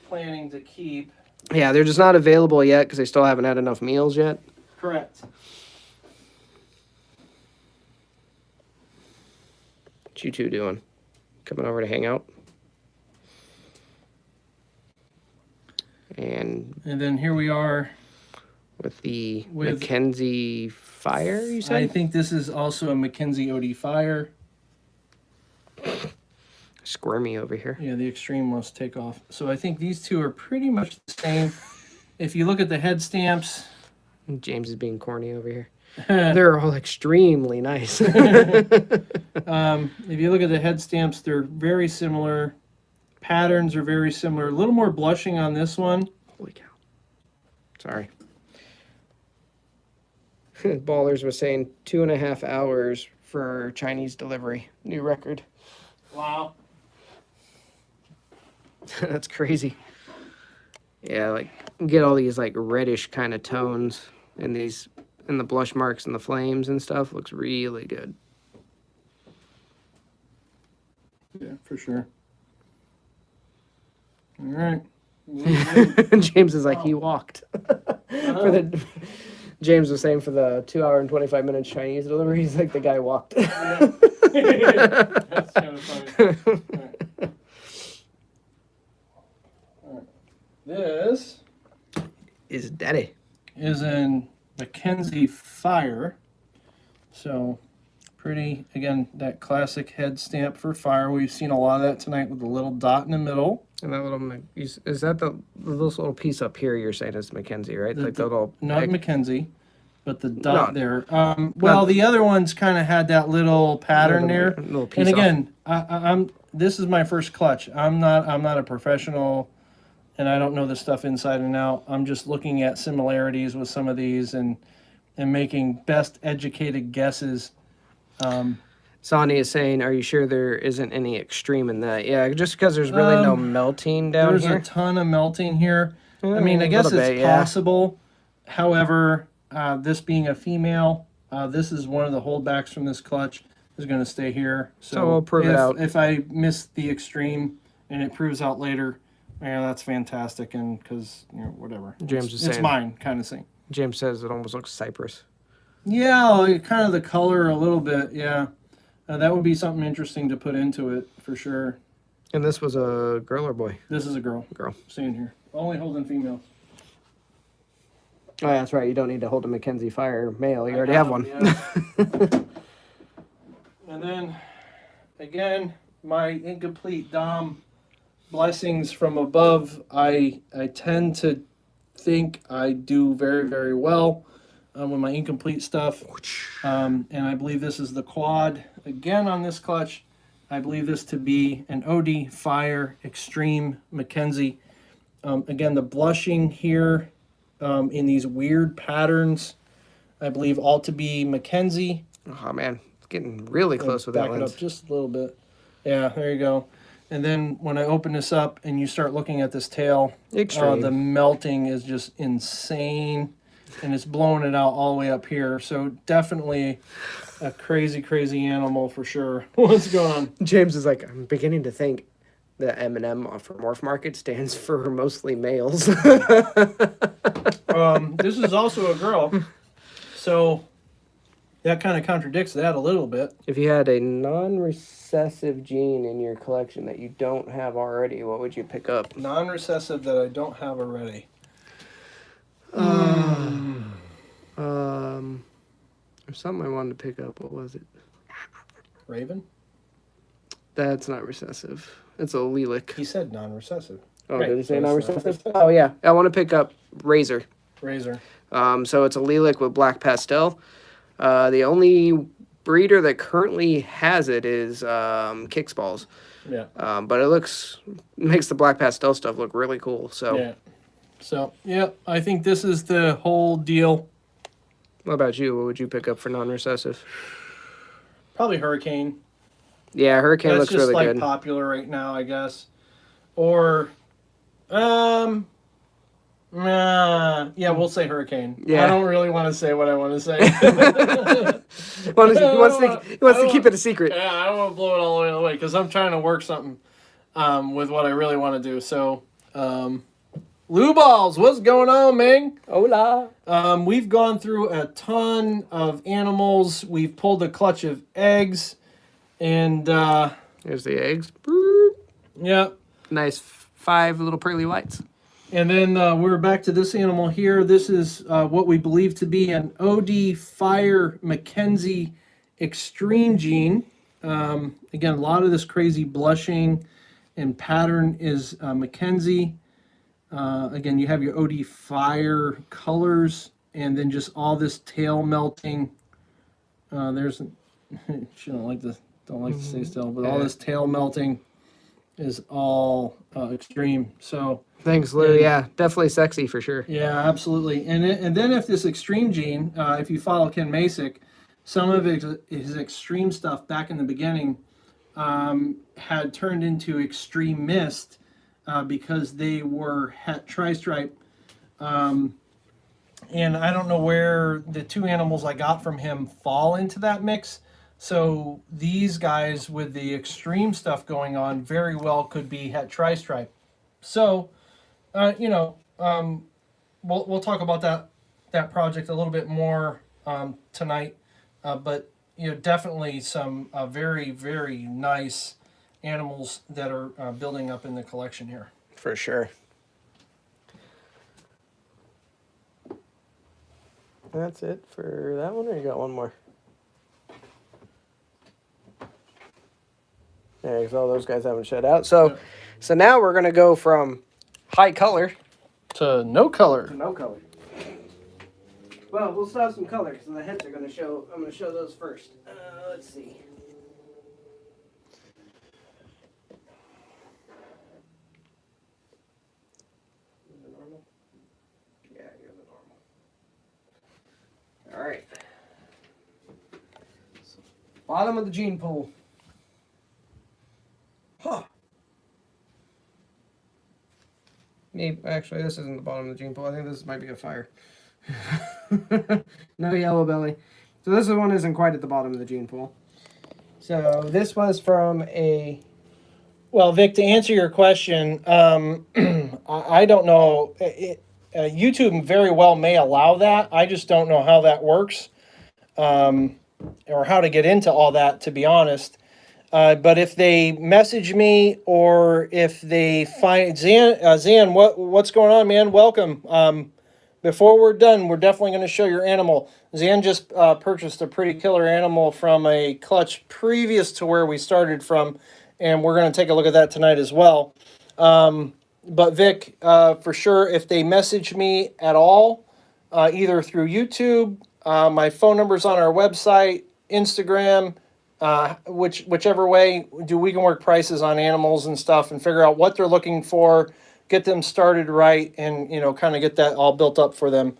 planning to keep. Yeah, they're just not available yet because they still haven't had enough meals yet. Correct. What you two doing? Coming over to hang out? And And then here we are. with the With- Mackenzie Fire, you I said? think this is also a Mackenzie OD Fire. Squirmy over here. Yeah, the extreme must take off. So I think these two are pretty much the same. If you look at the head stamps, James is being corny over here. They're all extremely nice. if you look at the head stamps, they're very similar. Patterns are very similar. A little more blushing on this one. Holy cow. Sorry. Ballers was saying 2.5 hours for Chinese delivery. New record. Wow. That's crazy. Yeah, like get all these like reddish kind of tones in these in the blush marks and the flames and stuff. Looks really good. Yeah, for sure. All right. James is like he walked. For the James was saying for the 2 hour and 25 minutes Chinese delivery, he's like the guy walked. Yeah. That's kind of funny. All right. All right. This Is daddy. is in Mackenzie Fire. So pretty, again, that classic head stamp for Fire. We've seen a lot of that tonight with the little dot in the middle. And that little is that the little piece up here you're saying is Mackenzie, right? Like the little Not egg- Mackenzie, but the dot No. there. Well, the other ones kind of had that little pattern there. little piece And off. again, I'm this is my first clutch. I'm not a professional, and I don't know this stuff inside and out. I'm just looking at similarities with some of these and making best educated guesses. Sonny is saying, "Are you sure there isn't any extreme in that?" Yeah, just because there's really no melting down There's here. a ton of melting here. I mean, I A guess little it's bit, yeah. possible. However, this being a female, this is one of the holdbacks from this clutch is going to stay here. So we'll prove it out. If I miss the extreme and it proves out later, yeah, that's fantastic. And because whatever, James is it's saying- mine kind of thing. James says it almost looks cypress. Yeah, like, kind of the color a little bit. Yeah, that would be something interesting to put into it for sure. And this was a girl or boy? This is a girl. Girl. Staying here. Only holding females. Oh, yeah, that's right. You don't need to hold a Mackenzie Fire male. You already have one. Yeah. And then, again, my incomplete Dom blessings from above. I tend to think I do very, very well with my incomplete stuff. And I believe this is the quad. Again, on this clutch, I believe this to be an OD Fire Extreme Mackenzie. Again, the blushing here in these weird patterns, I believe all to be Mackenzie. Oh man, it's getting really close with that Back it lens. up just a little bit. Yeah, there you go. And then when I open this up and you start looking at this tail, Extreme. the melting is just insane, and it's blowing it out all the way up here. So definitely a crazy, crazy animal for sure. What's going on? James is like, I'm beginning to think the M&M for Morph Market stands for mostly males. This is also a girl, so that kind of contradicts that a little bit. If you had a non-recessive gene in your collection that you don't have already, what would you pick up? Non-recessive that I don't have already. There's something I wanted to pick up. What was it? Raven? That's not recessive. It's a lilac. He said non-recessive. Oh, Right, did he say so it's non-recessive? not Oh, yeah. I want to pick up Razor. Razor. So it's a lilac with black pastel. The only breeder that currently has it is Kicksballs. Yeah. But it makes the black pastel stuff look really cool. So, Yeah. So, yeah, I think this is the whole deal. what about you? What would you pick up for non-recessive? Probably Hurricane. Yeah, Hurricane That's looks just really like good. popular right now, I guess. Or, yeah, we'll say Hurricane. Yeah. I don't really want to say what I want to say. He wants to keep it a secret. Yeah, I don't want to blow it all the way away because I'm trying to work something with what I really want to do. So, Lou Balls, what's going on, man? Hola. We've gone through a ton of animals. We've pulled a clutch of eggs, and Here's the eggs. yeah. Nice 5 little pearly whites. And then we're back to this animal here. This is what we believe to be an OD Fire Mackenzie Extreme gene. Again, a lot of this crazy blushing and pattern is Mackenzie. Again, you have your OD Fire colors, and then just all this tail melting. She don't like to stay still, but all this tail melting is all extreme. So. Thanks, Lou. Yeah, definitely sexy for sure. Yeah, absolutely. And then if this extreme gene, if you follow Ken Masick, some of his extreme stuff back in the beginning had turned into extreme mist because they were tri-stripe. And I don't know where the two animals I got from him fall into that mix. So these guys with the extreme stuff going on very well could be het tri-stripe. So we'll talk about that project a little bit more tonight, but definitely some very, very nice animals that are building up in the collection here. For sure. That's it for that one, or you got one more? Yeah, because all those guys haven't shed out. So now we're gonna go from high color To no color. to no color. Well, we'll still have some color, so the heads are gonna show. I'm gonna show those first. Let's see. Is it normal? Yeah, here's a normal. All right. Bottom of the gene pool. Huh. Maybe, actually, this isn't the bottom of the gene pool. I think this might be a fire. No yellow belly. So this one isn't quite at the bottom of the gene pool. So this was from a... Well, Vic, to answer your question, I don't know. YouTube very well may allow that. I just don't know how that works or how to get into all that, to be honest. But if they message me or if they find Zan, what's going on, man? Welcome. Before we're done, we're definitely going to show your animal. Zan just purchased a pretty killer animal from a clutch previous to where we started from, and we're going to take a look at that tonight as well. But Vic, for sure, if they message me at all, either through YouTube, my phone number's on our website, Instagram, whichever way, we can work prices on animals and stuff and figure out what they're looking for, get them started right, and kind of get that all built up for them.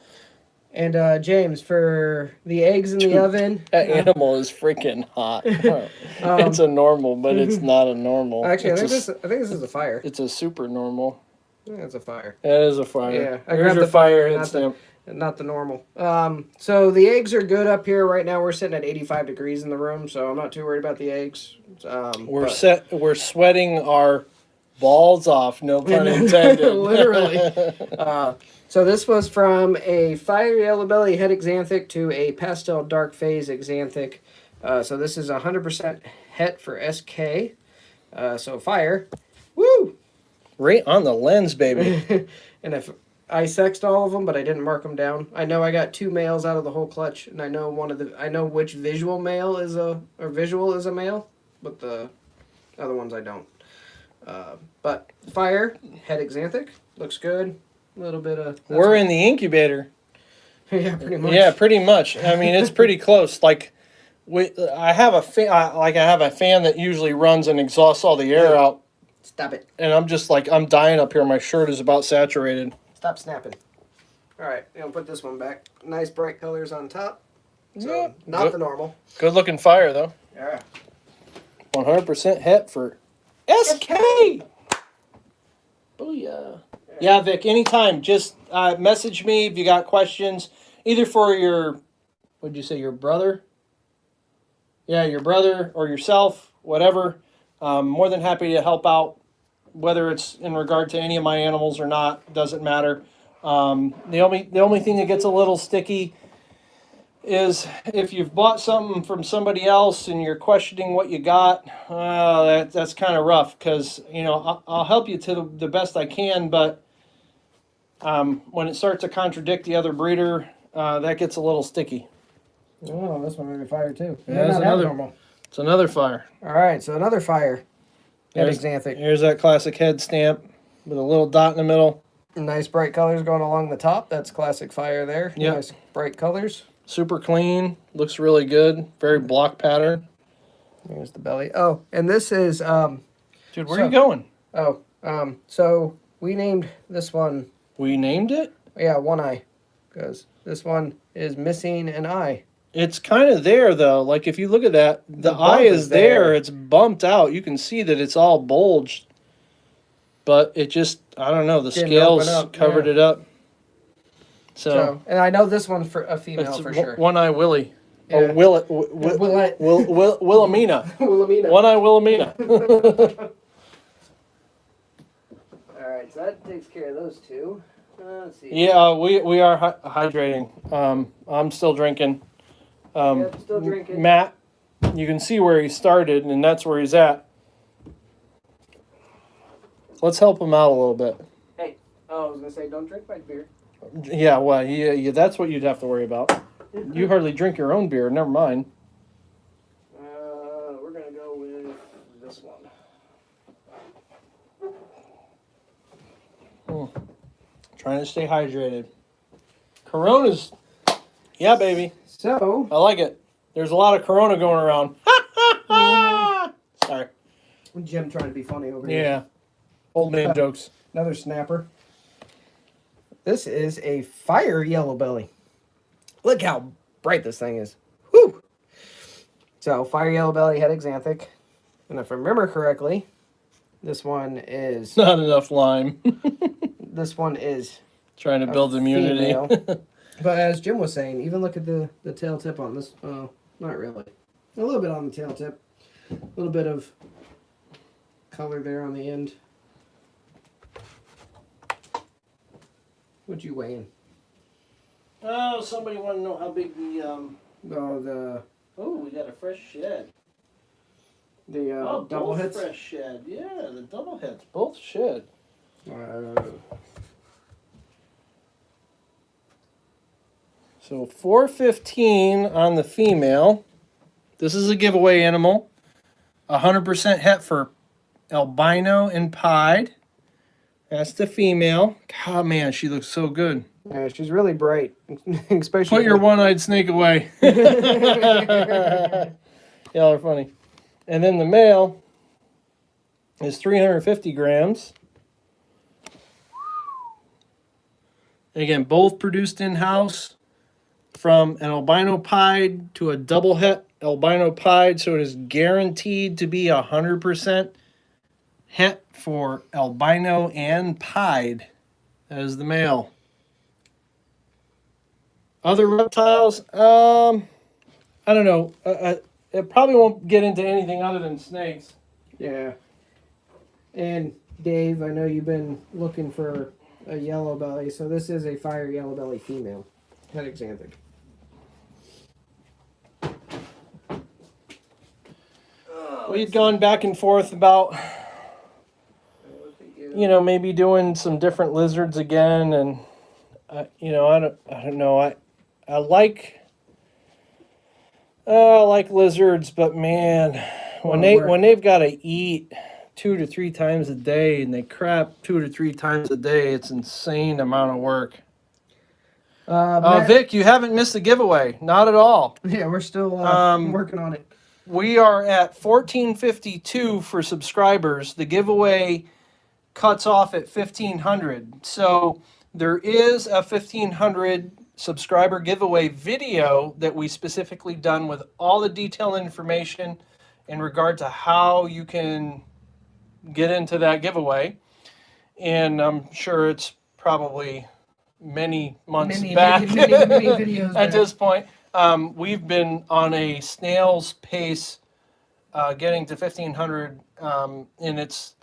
And James, for the eggs in the Dude, oven. That animal is freaking hot. It's a normal, but it's not a normal. Actually, I It's think this is a fire. it's a super normal. I think it's a fire. That is a fire. Yeah, I There's grabbed your the fire, head stamp. not the normal. So the eggs are good up here right now. We're sitting at 85 degrees in the room, so I'm not too worried about the eggs. We're sweating our balls off. No pun intended. Literally. So this was from a fire yellow belly het xanthic to a pastel dark phase xanthic. So this is 100% het for SK. So fire. Woo! Right on the lens, baby. And if I sexed all of them, but I didn't mark them down. I know I got 2 males out of the whole clutch, and I know which visual is a male, but the other ones I don't. But fire het xanthic looks good. A little bit of. We're in the incubator. Yeah, pretty much. Yeah, pretty much. I mean, it's pretty close. Like, I have a fan that usually runs and exhausts all the air out, Stop it. and I'm just like I'm dying up here. My shirt is about saturated. Stop snapping. All right, I'm gonna put this one back. Nice bright colors on top. So not the normal. Good looking fire though. Yeah. 100% het for SK. Booyah. Yeah, Vic, anytime. Just message me if you got questions, either for your, what'd you say, your brother? Yeah, your brother or yourself, whatever. More than happy to help out, whether it's in regard to any of my animals or not, doesn't matter. The only thing that gets a little sticky is if you've bought something from somebody else and you're questioning what you got. That's kind of rough because I'll help you to the best I can, but when it starts to contradict the other breeder, that gets a little sticky. Oh, this one may be fire too. Yeah, that's another normal. It's another fire. All right, so another fire. There's xanthic. Here's that classic head stamp with a little dot in the middle. Nice bright colors going along the top. That's classic fire there. Yep. Nice bright colors. Super clean. Looks really good. Very block pattern. Here's the belly. Oh, and this is Dude, where are you going? So we named this one. We named it? Yeah, one eye, because this one is missing an eye. It's kind of there, though. Like, if you look at that, the eye is there. It's bumped out. You can see that it's all bulged. But it just, I don't know, the scales covered it up. So, and I know this one's for a female for sure. One eye Willie. Yeah. Oh, Wilhelmina. Wilhelmina. One eye Wilhelmina. All right, so that takes care of those two. Let's see. Yeah, we are hydrating. I'm still drinking. Still drinking. Matt, you can see where he started, and that's where he's at. Let's help him out a little bit. Hey, I was gonna say, don't drink my beer. Yeah, well, yeah, that's what you'd have to worry about. You hardly drink your own beer. Never mind. We're gonna go with this one. Trying to stay hydrated. Corona's, yeah, baby. So I like it. There's a lot of Corona going around. Sorry. Jim trying to be funny over here. Yeah. Old man jokes. Another snapper. This is a fire yellow belly. Look how bright this thing is. Whew. So fire yellow belly het xanthic. And if I remember correctly, this one is Not enough lime. this one is Trying to build immunity. But as Jim was saying, even look at the tail tip on this. Oh, not really. A little bit on the tail tip. A little bit of color there on the end. What'd you weigh in? Oh, somebody want to know how big the Oh, we got a fresh shed. The double both hits. fresh shed. Yeah, the double hits, both shed. So 415 on the female. This is a giveaway animal. 100% het for albino and pied. That's the female. God, man, she looks so good. Yeah, she's really bright, especially. Put your one-eyed snake away. Y'all are funny. And then the male is 350 grams. Again, both produced in-house. from an albino pied to a double het albino pied, so it is guaranteed to be 100% het for albino and pied. That is the male. Other reptiles, I don't know. It probably won't get into anything other than snakes. Yeah. And Dave, I know you've been looking for a yellow belly, so this is a fire yellow belly female, Hexanthic. We'd gone back and forth about, maybe doing some different lizards again, and I don't know. I like lizards, but man, when they've got to eat 2 to 3 times a day and they crap 2 to 3 times a day, it's insane amount of work. Vic, you haven't missed the giveaway. Not at all. Yeah, we're still working on it. We are at 1452 for subscribers. The giveaway cuts off at 1500. So there is a 1500 subscriber giveaway video that we specifically done with all the detailed information in regard to how you can get into that giveaway. And I'm sure it's probably many months back many videos at this point. We've been on a snail's pace getting to 1500, and it's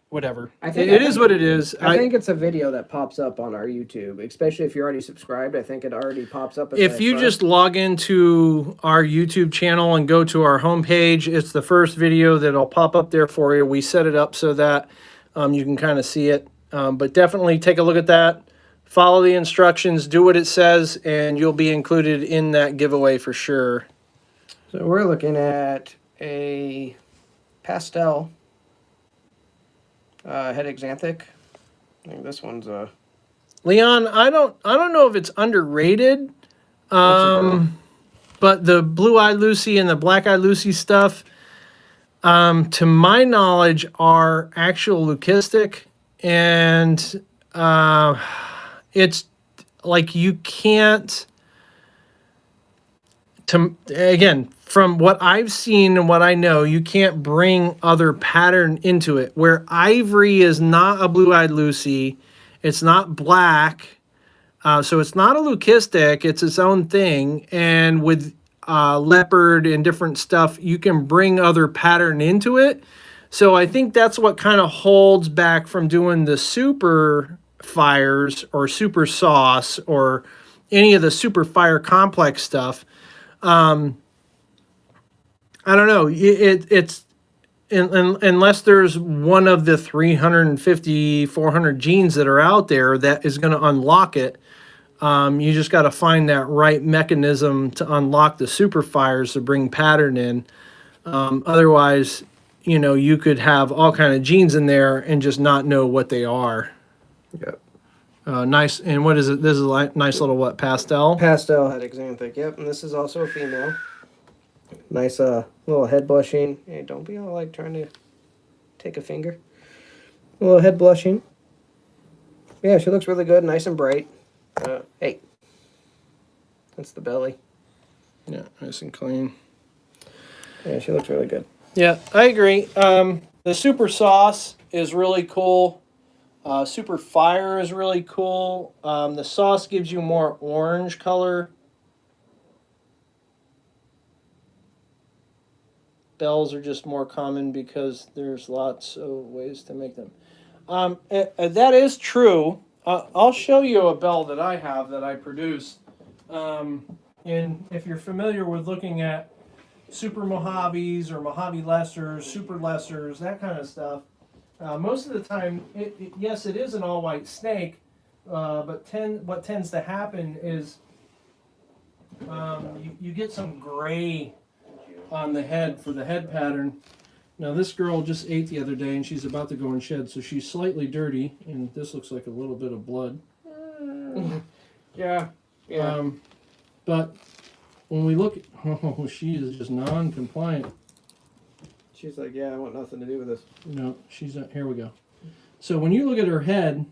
whatever. It is what it is. I think it's a video that pops up on our YouTube, especially if you're already subscribed. I think it already pops up. If you just log into our YouTube channel and go to our homepage, it's the first video that'll pop up there for you. We set it up so that you can kind of see it. But definitely take a look at that. Follow the instructions, do what it says, and you'll be included in that giveaway for sure. So we're looking at a pastel head Xanthic. I think this one's a Leon. I don't know if it's underrated, but the blue-eyed Lucy and the black-eyed Lucy stuff, to my knowledge, are actual leucistic, and it's like you can't. Again, from what I've seen and what I know, you can't bring other pattern into it. Where ivory is not a blue-eyed Lucy, it's not black, so it's not a leucistic. It's its own thing. And with leopard and different stuff, you can bring other pattern into it. So I think that's what kind of holds back from doing the super fires or super sauce or any of the super fire complex stuff. I don't know. It's unless there's one of the 350, 400 genes that are out there that is going to unlock it. You just got to find that right mechanism to unlock the super fires to bring pattern in. Otherwise, you could have all kind of genes in there and just not know what they are. Yep. Nice. And what is it? This is a nice little what? Pastel? Pastel head Xanthic. Yep. And this is also a female. Nice little head blushing. Hey, don't be all like trying to take a finger. A little head blushing. Yeah, she looks really good. Nice and bright. Hey. That's the belly. Yeah, nice and clean. Yeah, she looks really good. Yeah, I agree. The super sauce is really cool. Super fire is really cool. The sauce gives you more orange color. Bells are just more common because there's lots of ways to make them. That is true. I'll show you a bell that I have that I produced. And if you're familiar with looking at super Mojaves or Mojave lessers, super lessers, that kind of stuff, most of the time, yes, it is an all-white snake, but what tends to happen is you get some gray on the head for the head pattern. Now this girl just ate the other day and she's about to go and shed, so she's slightly dirty, and this looks like a little bit of blood. Yeah. But when we look at, she is just non-compliant. She's like, yeah, I want nothing to do with this. No, she's not. Here we go. So when you look at her head,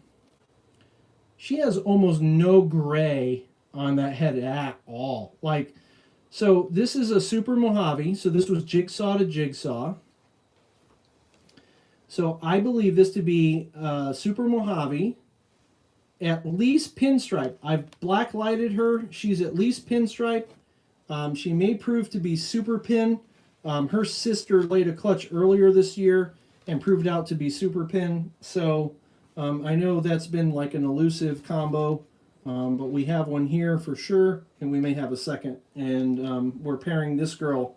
she has almost no gray on that head at all. Like, so this is a Super Mojave. So this was jigsaw to jigsaw. So I believe this to be Super Mojave, at least pinstripe. I've black lighted her. She's at least pinstripe. She may prove to be super pin. Her sister laid a clutch earlier this year and proved out to be super pin. So I know that's been like an elusive combo, but we have one here for sure, and we may have a second. And we're pairing this girl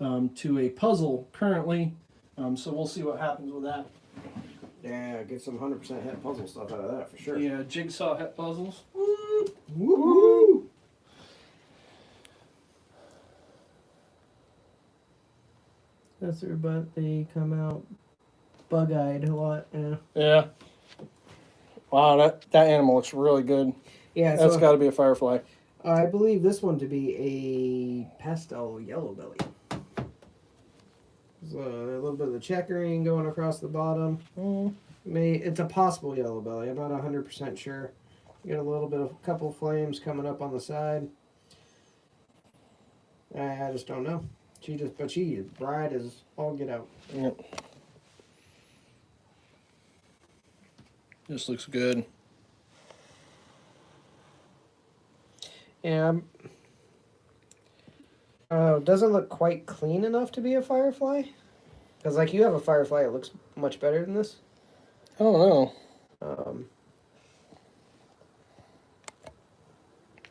to a puzzle currently, so we'll see what happens with that. Yeah, get some 100% het puzzle stuff out of that for sure. Yeah, jigsaw het puzzles. Woo! Woo! That's their butt. They come out bug-eyed a lot. Yeah. Yeah. Wow, that animal looks really good. Yeah, That's got to be a firefly. I believe this one to be a pastel yellow belly. There's a little bit of the checkering going across the bottom. It's a possible yellow belly. I'm not 100% sure. You got a little bit of a couple flames coming up on the side. I just don't know. She is bright as all get out. Yep. This looks good. Yeah. It doesn't look quite clean enough to be a firefly. Because, like, you have a firefly that looks much better than this. I don't know.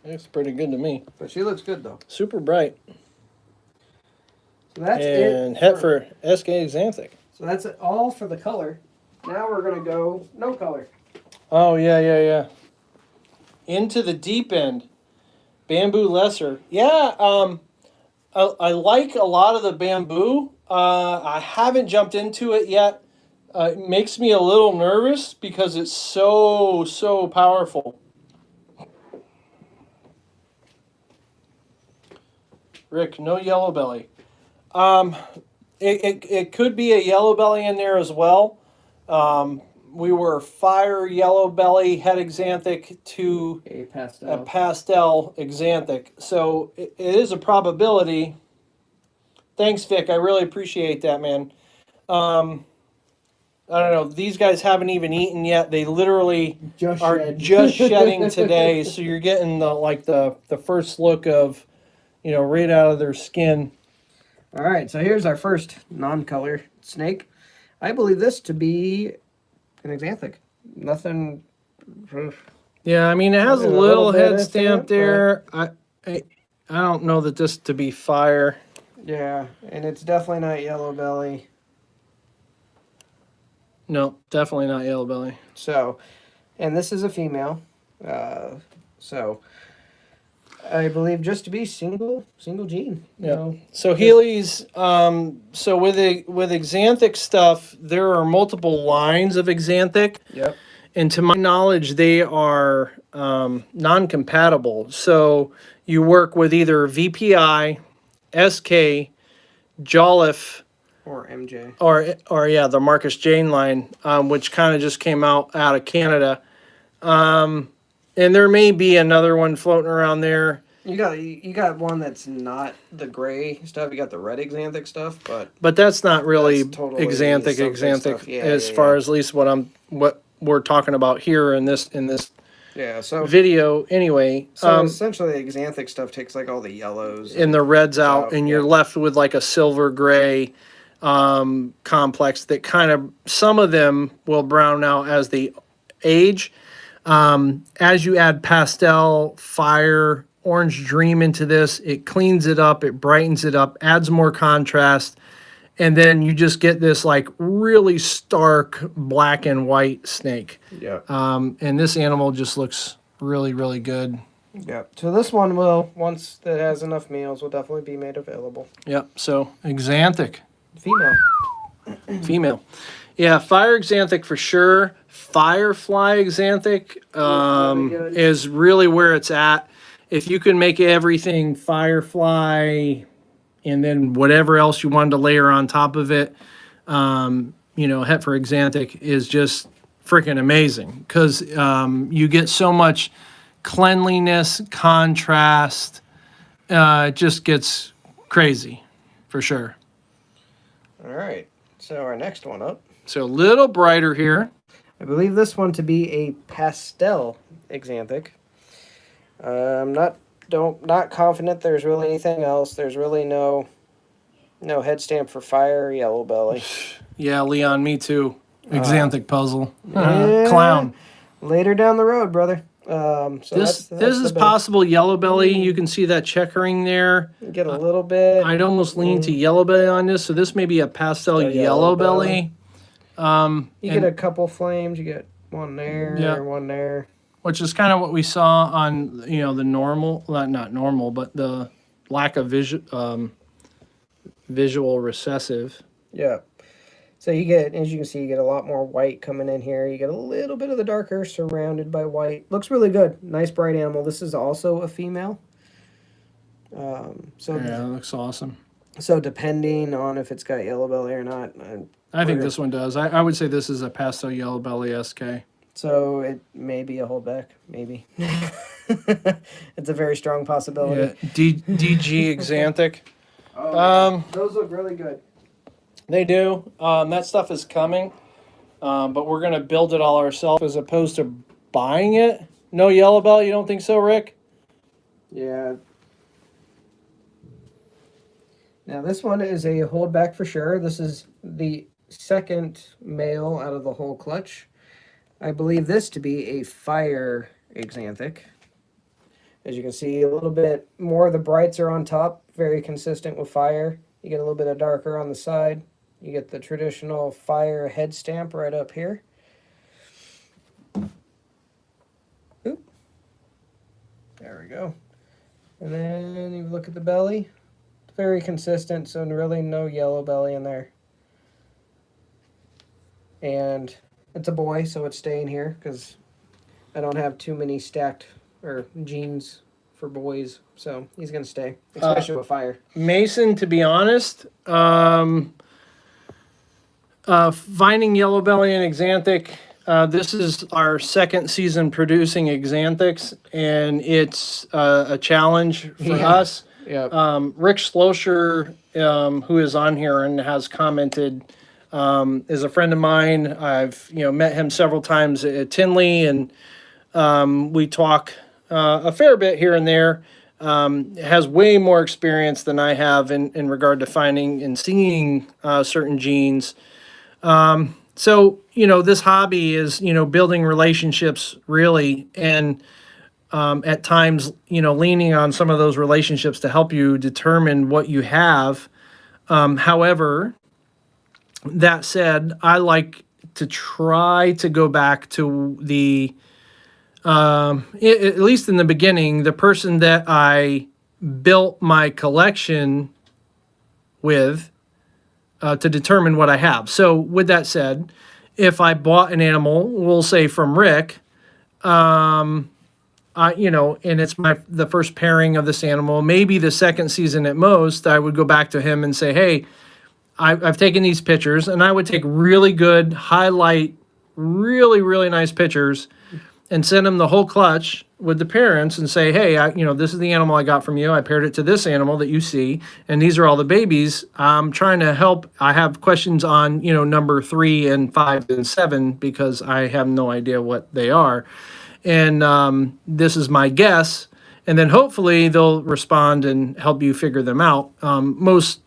It's pretty good to me. But she looks good, though. Super bright. So that's and it. het for SK Xanthic. So that's it all for the color. Now we're going to go no color. Oh, yeah. Into the deep end. Bamboo lesser. Yeah, I like a lot of the bamboo. I haven't jumped into it yet. It makes me a little nervous because it's so powerful. Rick, no yellow belly. It could be a yellow belly in there as well. We were fire yellow belly het Xanthic to A pastel Xanthic. So it is a probability. Thanks, Vic. I really appreciate that, man. I don't know. These guys haven't even eaten yet. They literally just shedding today. So you're getting the first look of, right out of their skin. All right, so here's our first non-color snake. I believe this to be an Xanthic. Nothing. Yeah, I mean, it has a little head stamp there. I don't know that this to be fire. Yeah, and it's definitely not yellow belly. No, definitely not yellow belly. So, and this is a female. So I believe just to be single gene. Yeah. So Healy's. So with Xanthic stuff, there are multiple lines of Xanthic. Yep. And to my knowledge, they are non-compatible. So you work with either VPI, SK, Jolliffe, or MJ. Or yeah, the Marcus Jane line, which kind of just came out of Canada. And there may be another one floating around there. You got one that's not the gray stuff. You got the red Xanthic stuff, but that's not really totally Xanthic yeah, as far as at least what we're talking about here in this so video anyway. So essentially, the Xanthic stuff takes like all the yellows and the reds out, and you're left with like a silver gray complex that kind of, some of them will brown out as they age. As you add pastel, fire, orange dream into this, it cleans it up, it brightens it up, adds more contrast, and then you just get this like really stark black and white snake. Yeah. And this animal just looks really, really good. Yeah. So this one will, once it has enough meals, will definitely be made available. Yep. So Xanthic. Female. Yeah, fire Xanthic for sure. Firefly Xanthic is really where it's at. If you can make everything firefly and then whatever else you wanted to layer on top of it, het for Xanthic is just freaking amazing because you get so much cleanliness, contrast, it just gets crazy, for sure. All right. So our next one up. So a little brighter here. I believe this one to be a pastel axanthic. I'm not confident there's really anything else. There's really no head stamp for fire or yellow belly. Yeah, Leon, me too. Axanthic puzzle. Yeah, Clown. Later down the road, brother. So This is possible yellow belly. You can see that checkering there. Get a little bit. I'd almost lean to yellow belly on this. So this may be a pastel yellow belly. You get a couple flames. You get one there, one there. Which is kind of what we saw on, the normal, not normal, but the lack of visual recessive. Yeah. So you get, as you can see, you get a lot more white coming in here. You get a little bit of the darker surrounded by white. Looks really good. Nice bright animal. This is also a female. Yeah, that looks awesome. So depending on if it's got yellow belly or not. I think this one does. I would say this is a pastel yellow belly SK. So it may be a holdback, maybe. It's a very strong possibility. Yeah, DG Axanthic. Those look really good. They do. That stuff is coming, but we're going to build it all ourselves as opposed to buying it. No yellow belly, you don't think so, Rick? Yeah. Now this one is a holdback for sure. This is the second male out of the whole clutch. I believe this to be a fire axanthic. As you can see, a little bit more of the brights are on top, very consistent with fire. You get a little bit of darker on the side. You get the traditional fire head stamp right up here. Oop. There we go. And then you look at the belly. It's very consistent, so really no yellow belly in there. And it's a boy, so it's staying here because I don't have too many stacked or genes for boys, so he's going to stay, especially with fire. Mason, to be honest, finding yellow belly and axanthic, this is our second season producing axanthics, and it's a challenge for us. Yeah. Rick Schlosser, who is on here and has commented, is a friend of mine. I've met him several times at Tinley, and we talk a fair bit here and there. Has way more experience than I have in regard to finding and seeing certain genes. So this hobby is building relationships really, and at times leaning on some of those relationships to help you determine what you have. However, that said, I like to try to go back to the at least in the beginning, the person that I built my collection with to determine what I have. So with that said, if I bought an animal, we'll say from Rick, and it's the first pairing of this animal, maybe the second season at most, I would go back to him and say, hey, I've taken these pictures, and I would take really good, highlight, really, really nice pictures and send him the whole clutch with the parents and say, hey, this is the animal I got from you. I paired it to this animal that you see, and these are all the babies. I'm trying to help. I have questions on, number 3 and 5 and 7 because I have no idea what they are. And this is my guess. And then hopefully they'll respond and help you figure them out. Most,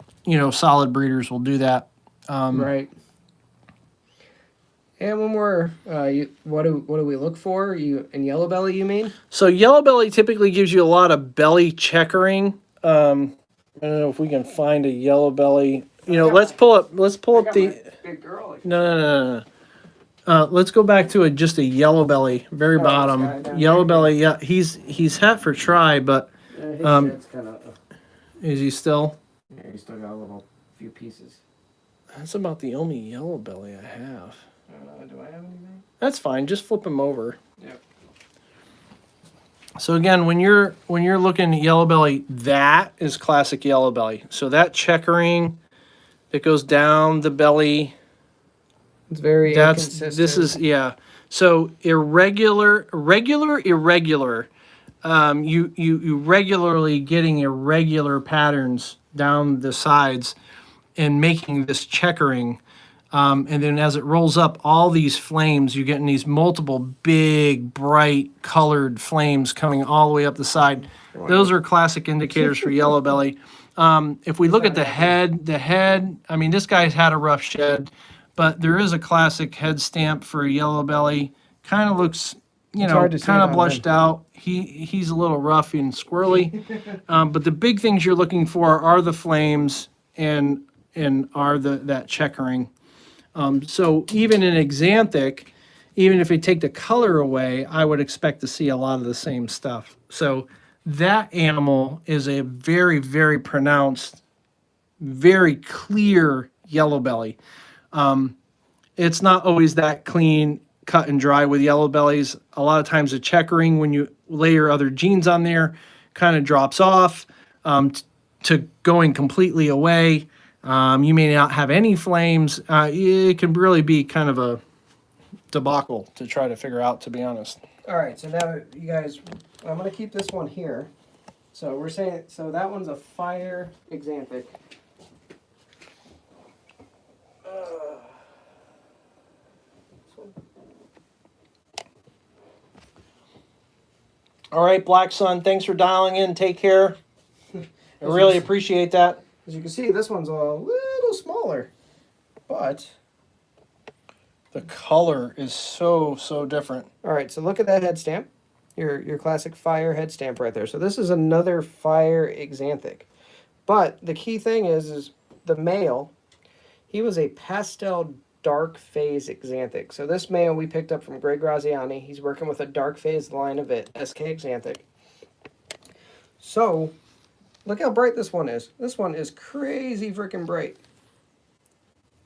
solid breeders will do that. Right. And one more, what do we look for? In yellow belly, you mean? So yellow belly typically gives you a lot of belly checkering. I don't know if we can find a yellow belly. Let's pull up the big girl. No. Let's go back to just a yellow belly, very bottom. Yellow belly, yeah. He's hat for try, but his head's kind of. Is he still? Yeah, he's still got a few pieces. That's about the only yellow belly I have. Do I have anything? That's fine. Just flip him over. Yep. So again, when you're looking at yellow belly, that is classic yellow belly. So that checkering that goes down the belly. It's very inconsistent. This is, yeah. So irregular you regularly getting irregular patterns down the sides and making this checkering. And then as it rolls up, all these flames, you're getting these multiple big, bright, colored flames coming all the way up the side. Those are classic indicators for yellow belly. If we look at the head, I mean, this guy's had a rough shed, but there is a classic head stamp for a yellow belly. Kind of looks, hard to see kind it of on blushed out. He's a little rough and squirrely. But the big things you're looking for are the flames and are that checkering. So even in Xanthic, even if you take the color away, I would expect to see a lot of the same stuff. So that animal is a very, very pronounced, very clear yellow belly. It's not always that clean, cut and dry with yellow bellies. A lot of times the checkering, when you layer other genes on there, kind of drops off to going completely away. You may not have any flames. It can really be kind of a debacle to try to figure out, to be honest. All right, so now you guys, I'm going to keep this one here. So we're saying, so that one's a fire Xanthic. All right, Black Sun, thanks for dialing in. Take care. I really appreciate that. As you can see, this one's a little smaller, but the color is so different. All right, so look at that head stamp, your classic fire head stamp right there. So this is another fire Xanthic, but the key thing is the male. He was a pastel dark phase Xanthic. So this male we picked up from Greg Graziani. He's working with a dark phase line of it, SK Xanthic. So look how bright this one is. This one is crazy freaking bright.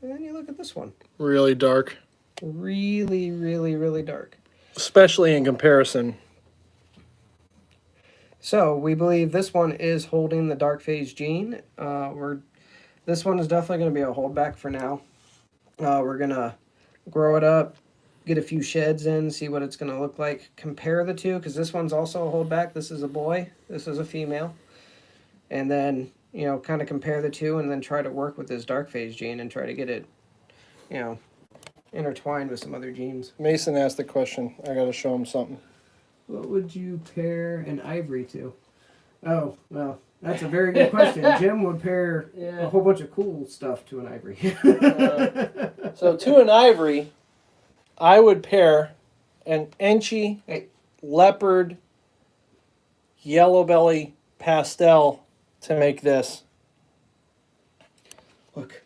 And then you look at this one. Really dark. Really, really, really dark. Especially in comparison. So we believe this one is holding the dark phase gene. This one is definitely going to be a holdback for now. We're going to grow it up, get a few sheds in, see what it's going to look like. Compare the two, because this one's also a holdback. This is a boy. This is a female. And then, kind of compare the two and then try to work with this dark phase gene and try to get it, intertwined with some other genes. Mason asked the question. I got to show him something. What would you pair an ivory to? Oh, well, that's a very good question. Jim would pair a whole bunch of cool stuff to an ivory. So to an ivory, I would pair an Enchi leopard yellow belly pastel to make this. Look,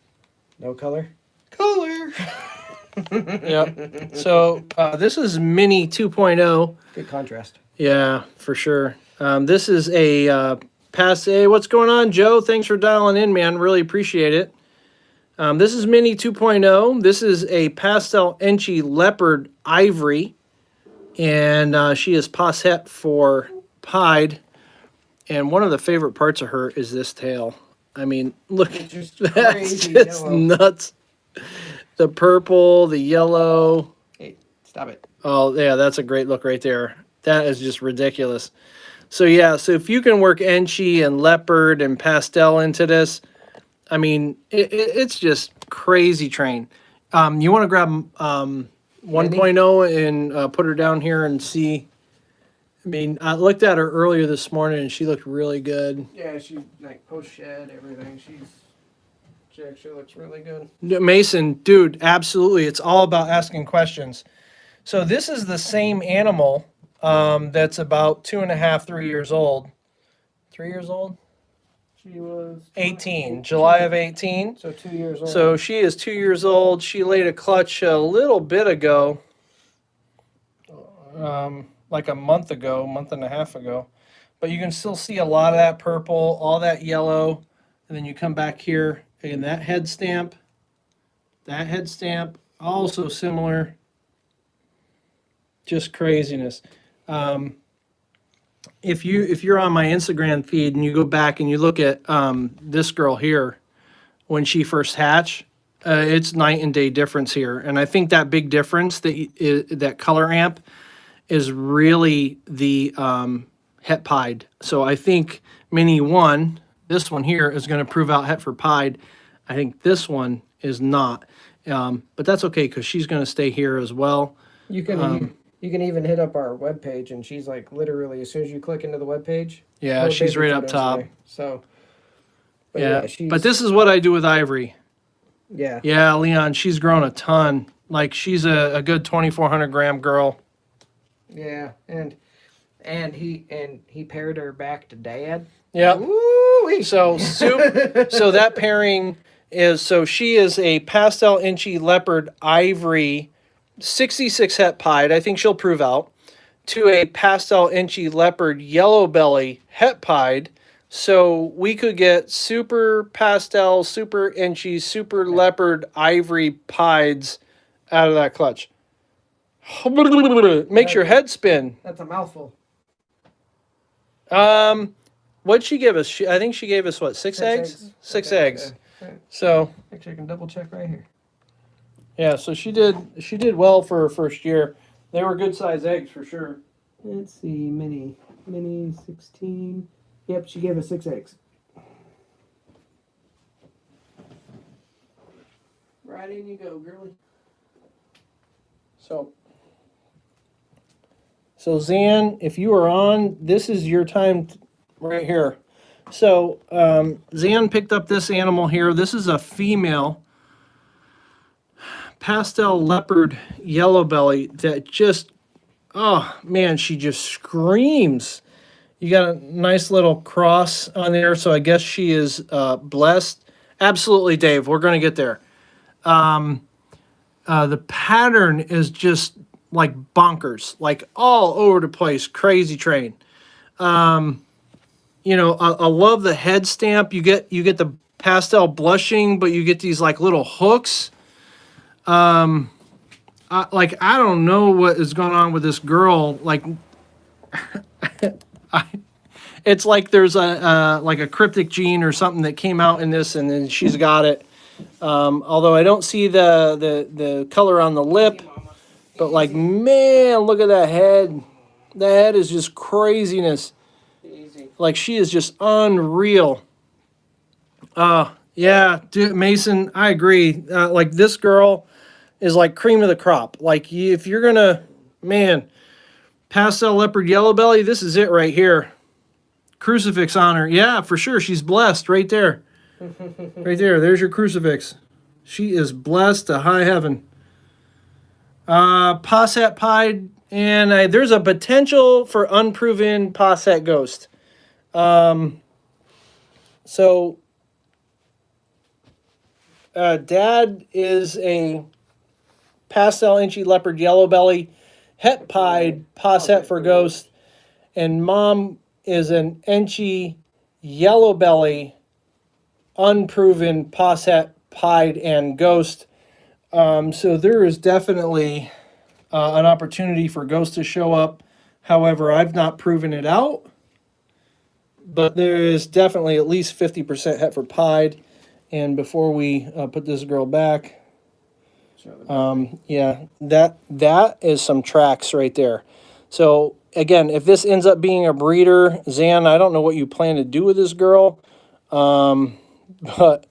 no color. Color. Yep. So this is Mini 2.0. Good contrast. Yeah, for sure. This is a Hey, what's going on, Joe? Thanks for dialing in, man. Really appreciate it. This is Mini 2.0. This is a pastel Enchi leopard ivory, and she is Posset for Pied. And one of the favorite parts of her is this tail. I mean, look, that's just nuts. The purple, the yellow. Hey, stop it. Oh, yeah, that's a great look right there. That is just ridiculous. So, yeah, so if you can work Enchi and leopard and pastel into this, I mean, it's just crazy train. You want to grab 1.0 and put her down here and see. I mean, I looked at her earlier this morning and she looked really good. Yeah, she like post shed everything. She actually looks really good. Mason, dude, absolutely. It's all about asking questions. So this is the same animal that's about 2.5, 3 years old. 3 years old? She was 18, July of 18. So 2 years old. So she is 2 years old. She laid a clutch a little bit ago, like a month and a half ago. But you can still see a lot of that purple, all that yellow. And then you come back here, and that head stamp, also similar. Just craziness. If you're on my Instagram feed and you go back and you look at this girl here, when she first hatched, it's night and day difference here. And I think that big difference, that color amp, is really the het pied. So I think Mini 1, this one here, is going to prove out het for pied. I think this one is not. But that's okay because she's going to stay here as well. You can even hit up our webpage, and she's like literally as soon as you click into the webpage. Yeah, she's right up top. So, yeah, but this is what I do with Ivory. Yeah. Yeah, Leon, she's grown a ton. Like she's a good 2,400 gram girl. Yeah, and he paired her back to Dad. Yeah. Woo-wee. So so that pairing is, so she is a pastel inchy leopard ivory 66 het pied. I think she'll prove out, to a pastel inchy leopard yellow belly het pied. So we could get super pastel, super inchy, super leopard ivory pieds out of that clutch. Makes your head spin. That's a mouthful. What'd she give us? I think she gave us what, six eggs? Six eggs. Okay. So Actually, I can double check right here. yeah, so she did well for her first year. They were good size eggs for sure. Let's see, mini 16. Yep, she gave us 6 eggs. Right in you go, girly. So Zan, if you are on, this is your time right here. So Zan picked up this animal here. This is a female pastel leopard yellow belly that just, oh man, she just screams. You got a nice little cross on there, so I guess she is blessed. Absolutely, Dave. We're going to get there. The pattern is just like bonkers, like all over the place, crazy train. You know, I love the head stamp. You get the pastel blushing, but you get these like little hooks. I don't know what is going on with this girl. Like, it's like there's a cryptic gene or something that came out in this, and then she's got it. Although I don't see the color on the lip, but like, man, look at that head. That head is just craziness. Like, she is just unreal. Yeah, dude, Mason, I agree. Like, this girl is like cream of the crop. Like, if you're gonna, man, pastel leopard yellow belly, this is it right here. Crucifix on her. Yeah, for sure. She's blessed right there. Right there. There's your crucifix. She is blessed to high heaven. Posset pied, and there's a potential for unproven Posset ghost. So Dad is a pastel inchy leopard yellow belly, het pied Posset for ghost, and Mom is an inchy yellow belly, unproven Posset pied and ghost. So there is definitely an opportunity for ghost to show up. However, I've not proven it out, but there is definitely at least 50% het for pied. And before we put this girl back, yeah, that is some tracks right there. So again, if this ends up being a breeder, Zan, I don't know what you plan to do with this girl, but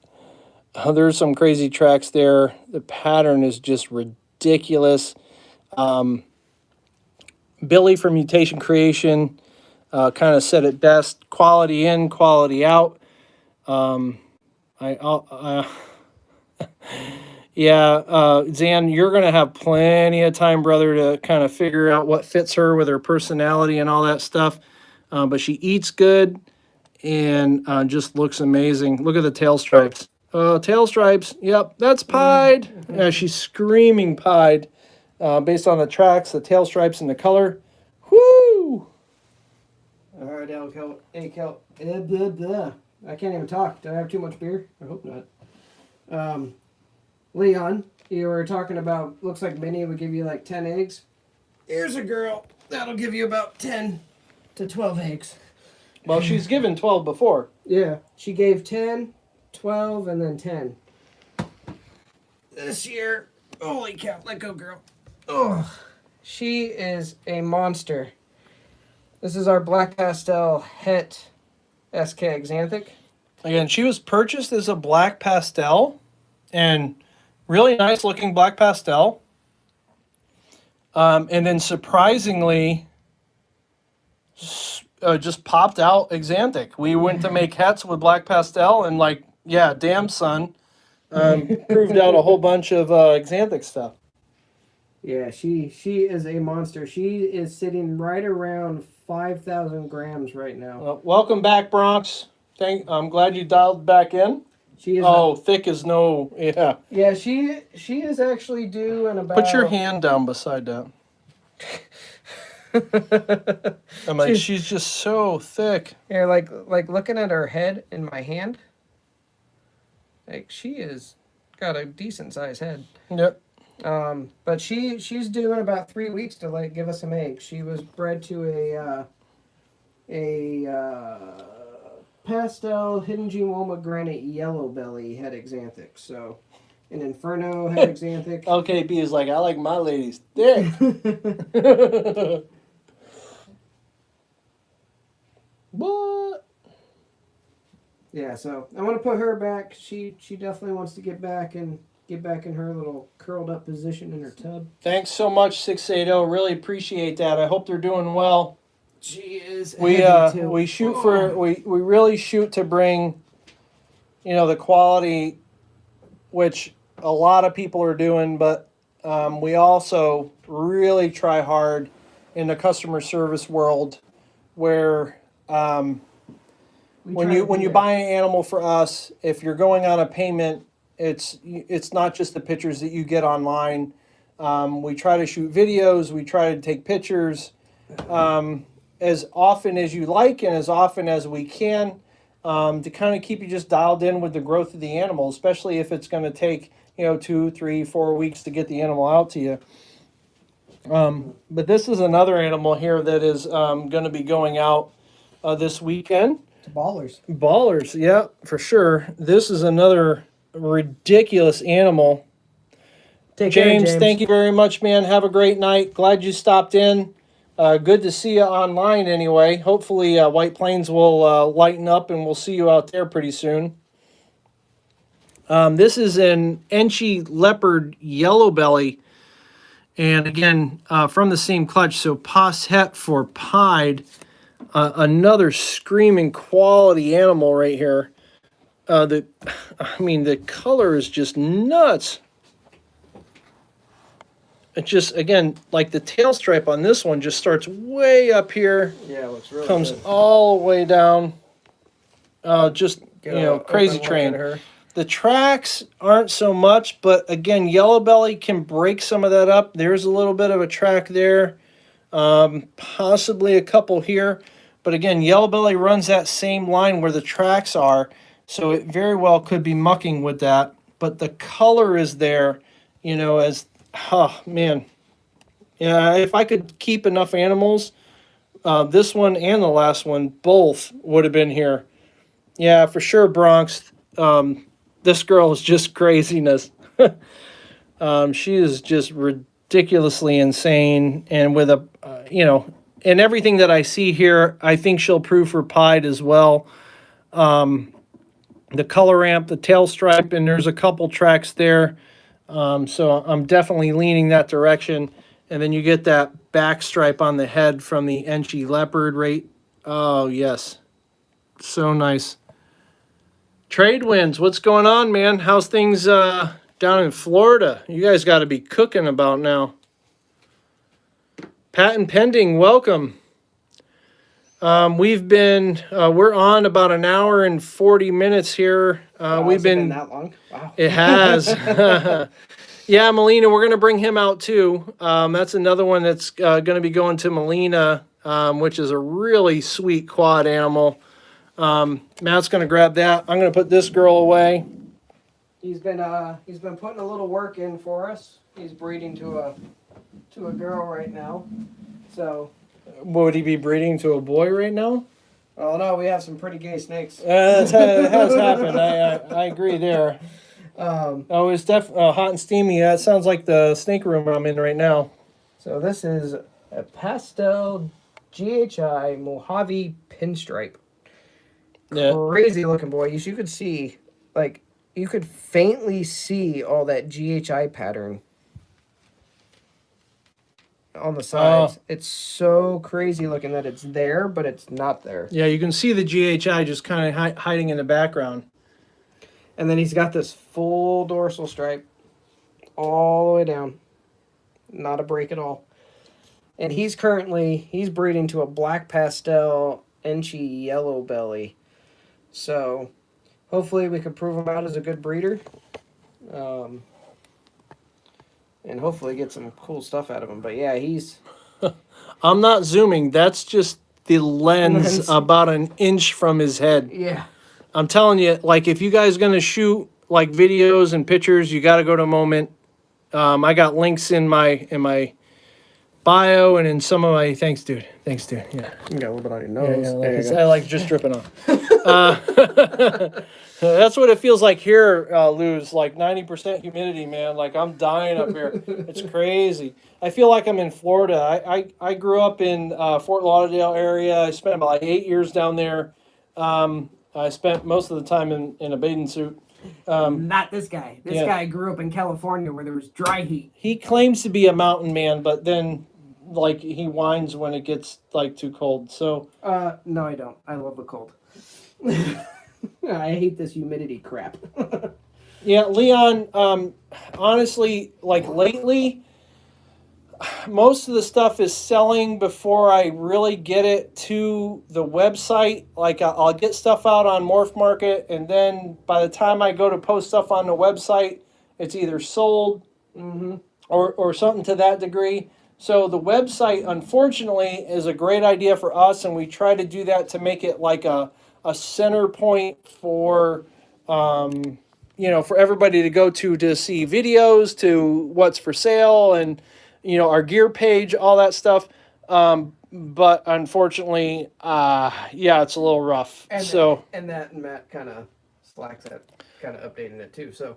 there's some crazy tracks there. The pattern is just ridiculous. Billy from Mutation Creation kind of said it best: quality in, quality out. Yeah, Zan, you're going to have plenty of time, brother, to kind of figure out what fits her with her personality and all that stuff. But she eats good and just looks amazing. Look at the tail stripes. Tail stripes. Yep, that's pied. Yeah, she's screaming pied based on the tracks, the tail stripes, and the color. Whoo! All right, I can't even talk. Did I have too much beer? I hope not. Leon, you were talking about, looks like Minnie would give you like 10 eggs. Here's a girl. That'll give you about 10 to 12 eggs. Well, she's given 12 before. Yeah, she gave 10, 12, and then 10. This year, holy cow, let go, girl. Oh, she is a monster. This is our black pastel het SK Xanthic. Again, she was purchased as a black pastel, and really nice looking black pastel. And then surprisingly, just popped out Xanthic. We went to make hets with black pastel, and like, yeah, damn son, proved out a whole bunch of Xanthic stuff. Yeah, she is a monster. She is sitting right around 5,000 grams right now. Well, welcome back, Bronx. I'm glad you dialed back in. She is. Oh, thick as no. Yeah. Yeah, she is actually due in about. Put your hand down beside that. I'm like, she's just so thick. Yeah, like looking at her head in my hand. Like she is got a decent sized head. Yep. But she's due in about 3 weeks to like give us some eggs. She was bred to a pastel hidden Geomoma granite yellow belly het Xanthic. So an Inferno het Xanthic. Okay, B is like, I like my ladies thick. What? Yeah, so I want to put her back. She definitely wants to get back in her little curled up position in her tub. Thanks so much, 680. Really appreciate that. I hope they're doing well. She is. We shoot for we really shoot to bring, the quality, which a lot of people are doing, but we also really try hard in the customer service world, where when you buy an animal for us, if you're going on a payment, it's not just the pictures that you get online. We try to shoot videos. We try to take pictures as often as you like and as often as we can, to kind of keep you just dialed in with the growth of the animal, especially if it's going to take 2, 3, 4 weeks to get the animal out to you. But this is another animal here that is going to be going out this weekend. To Ballers. Ballers, yeah, for sure. This is another ridiculous animal. James, thank you very much, man. Have a great night. Glad you stopped in. Good to see you online anyway. Hopefully White Plains will lighten up and we'll see you out there pretty soon. This is an Enchi Leopard Yellow Belly. And again, from the same clutch, so Pas Het for Pied. Another screaming quality animal right here. The color is just nuts. It just, again, like the tail stripe on this one just starts way up here. Yeah, it looks really comes good. all the way down. Crazy train. Her. The tracks aren't so much, but again, yellow belly can break some of that up. There's a little bit of a track there, possibly a couple here. But again, yellow belly runs that same line where the tracks are, so it very well could be mucking with that. But the color is there, oh man. Yeah, if I could keep enough animals, this one and the last one both would have been here. Yeah, for sure, Bronx. This girl is just craziness. She is just ridiculously insane, and with and everything that I see here, I think she'll prove for pied as well. The color ramp, the tail stripe, and there's a couple tracks there. So I'm definitely leaning that direction. And then you get that back stripe on the head from the Enchi Leopard rate. Oh, yes. So nice. Trade winds, what's going on, man? How's things down in Florida? You guys got to be cooking about now. Patent pending, welcome. We're on about an hour and 40 minutes here. Wow, we've been that long. Wow. It has. Yeah, Molina, we're going to bring him out too. That's another one that's going to be going to Molina, which is a really sweet quad animal. Matt's going to grab that. I'm going to put this girl away. He's been putting a little work in for us. He's breeding to a girl right now. So. Would he be breeding to a boy right now? Oh no, we have some pretty gay snakes. That has happened. I agree there. It's definitely hot and steamy. That sounds like the snake room I'm in right now. So this is a pastel GHI Mojave Pinstripe. Yeah. Crazy looking boy. You could see, like, you could faintly see all that GHI pattern on the sides. It's so crazy looking that it's there, but it's not there. Yeah, you can see the GHI just kind of hiding in the background. And then he's got this full dorsal stripe all the way down. Not a break at all. And he's breeding to a black pastel Enchi yellow belly. So hopefully we can prove him out as a good breeder. And hopefully get some cool stuff out of him. But yeah, he's... I'm not zooming. That's just the lens about an inch from his head. Yeah. I'm telling you, like, if you guys going to shoot, like, videos and pictures, you got to go to Moment. I got links in my bio and in some of my... Thanks, dude. Yeah. You got a little bit on your nose. I like just dripping off. That's what it feels like here, Lou's. Like 90% humidity, man. Like I'm dying up here. It's crazy. I feel like I'm in Florida. I grew up in Fort Lauderdale area. I spent about 8 years down there. I spent most of the time in a bathing suit. Not this guy. This Yeah. guy grew up in California where there was dry heat. He claims to be a mountain man, but then like he whines when it gets like too cold. So No, I don't. I love the cold. I hate this humidity crap. yeah, Leon, honestly, like lately, most of the stuff is selling before I really get it to the website. Like I'll get stuff out on Morph Market, and then by the time I go to post stuff on the website, it's either sold or something to that degree. So the website, unfortunately, is a great idea for us, and we try to do that to make it like a center point for for everybody to go to see videos, to what's for sale, and our gear page, all that stuff. But unfortunately, it's a little rough. And Matt kind of slacks at kind of updating it too. So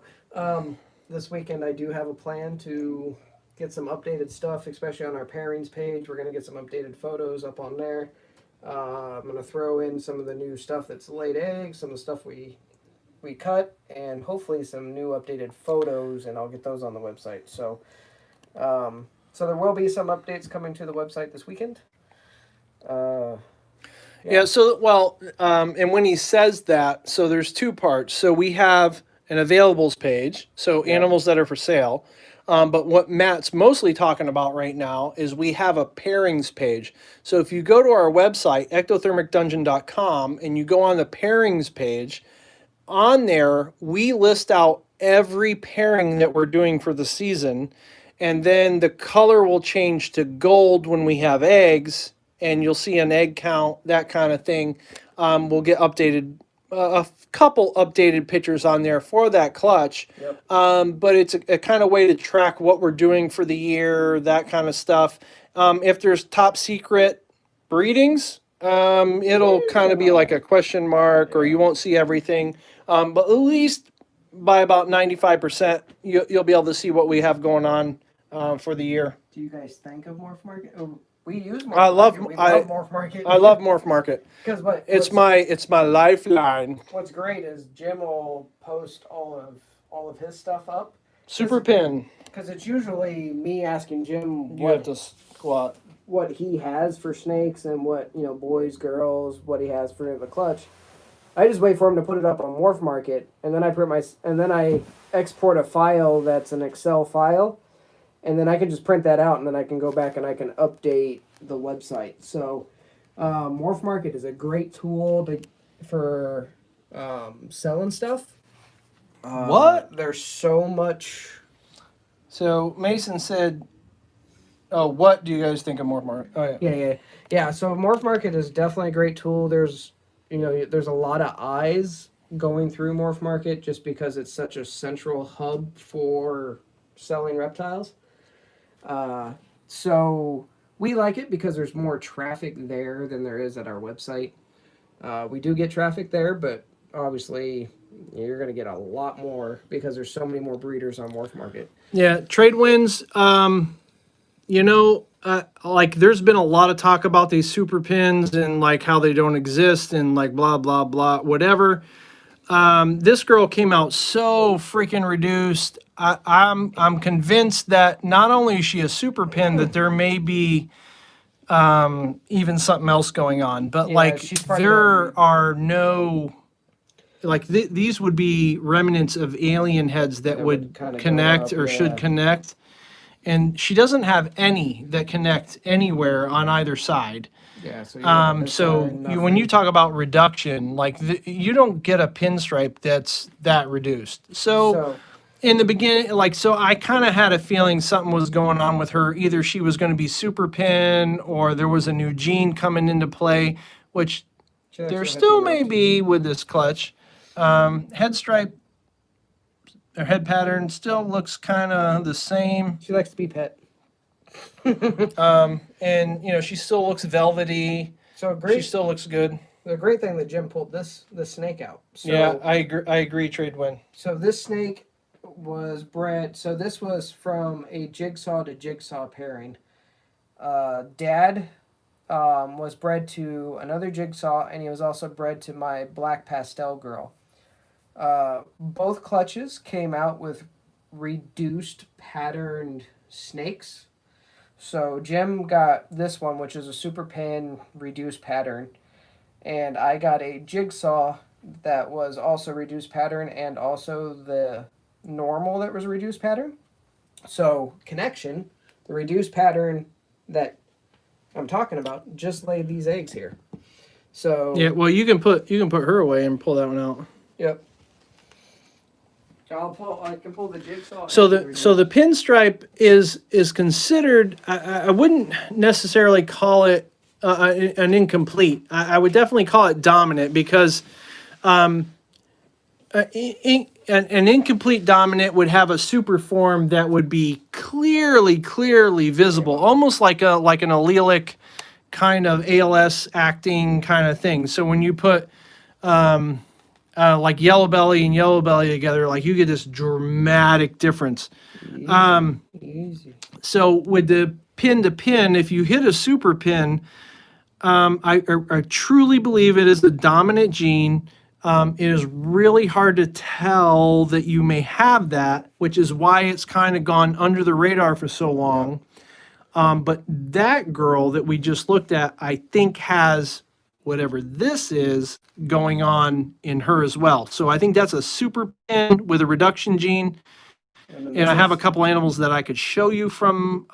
this weekend I do have a plan to get some updated stuff, especially on our pairings page. We're going to get some updated photos up on there. I'm going to throw in some of the new stuff that's laid eggs, some of the stuff we cut, and hopefully some new updated photos, and I'll get those on the website. So so there will be some updates coming to the website this weekend. and when he says that, so there's two parts. So we have an availables page, so animals that are for sale. But what Matt's mostly talking about right now is we have a pairings page. So if you go to our website, ectothermicdungeon.com, and you go on the pairings page, on there, we list out every pairing that we're doing for the season. And then the color will change to gold when we have eggs, and you'll see an egg count, that kind of thing. We'll get updated, a couple updated pictures on there for that clutch. Yep. But it's a kind of way to track what we're doing for the year, that kind of stuff. If there's top secret breedings, it'll kind of be like a question mark, or you won't see everything. But at least by about 95%, you'll be able to see what we have going on for the year. Do you guys think of Morph Market? Oh, we use Morph I love Market. We love Morph Market. I love Morph Market. Because It's my lifeline. what's great is Jim will post all of his stuff up. Super pin. Because it's usually me asking Jim You have to squat. what he has for snakes and what, boys, girls, what he has for the clutch. I just wait for him to put it up on Morph Market, and then I export a file that's an Excel file, and then I can just print that out, and then I can go back and I can update the website. So Morph Market is a great tool for selling stuff. What? There's so much. So Mason said, "Oh, what do you guys think of Morph Market?" Oh yeah. Yeah. So Morph Market is definitely a great tool. There's a lot of eyes going through Morph Market just because it's such a central hub for selling reptiles. So we like it because there's more traffic there than there is at our website. We do get traffic there, but obviously you're going to get a lot more because there's so many more breeders on Morph Market. Yeah, trade winds. like there's been a lot of talk about these super pins and like how they don't exist and like blah blah blah whatever. This girl came out so freaking reduced. I'm convinced that not only is she a super pin, that there may be even something else going on. But Yeah, like she's probably there are no like these would be remnants of alien heads that would kinda go connect up, or should yeah. connect. And she doesn't have any that connect anywhere on either side. Yeah. So you look at this So side, when you nothing. talk about reduction, like you don't get a pinstripe that's that reduced. So in the beginning, like, so I kind of had a feeling something was going on with her. Either she was going to be super pin or there was a new gene coming into play, which She likes there her still head may to go be with this clutch. Head stripe or head pattern still looks kind of the same. She likes to be pet. And, you know, she still looks velvety. So She great. still looks good. The great thing that Jim pulled this snake out. So, Yeah, I agree. I agree. Trade win. So this snake was bred. So this was from a jigsaw to jigsaw pairing. Dad was bred to another jigsaw, and he was also bred to my black pastel girl. Both clutches came out with reduced patterned snakes. So Jim got this one, which is a super pin reduced pattern, and I got a jigsaw that was also reduced pattern and also the normal that was reduced pattern. So connection, the reduced pattern that I'm talking about just laid these eggs here. So Yeah. Well, you can put her away and pull that one out. Yep. I can pull the jigsaw. So the pinstripe is considered. I wouldn't necessarily call it an incomplete. I would definitely call it dominant because an incomplete dominant would have a super form that would be clearly visible, almost like an allelic kind of ALS acting kind of thing. So when you put like yellow belly and yellow belly together, like you get this dramatic difference. Easy. So with the pin to pin, if you hit a super pin, I truly believe it is the dominant gene. It is really hard to tell that you may have that, which is why it's kind of gone under the radar for so long. But that girl that we just looked at, I think has whatever this is going on in her as well. So I think that's a super pin with a reduction gene. And I have a couple animals that I could show you from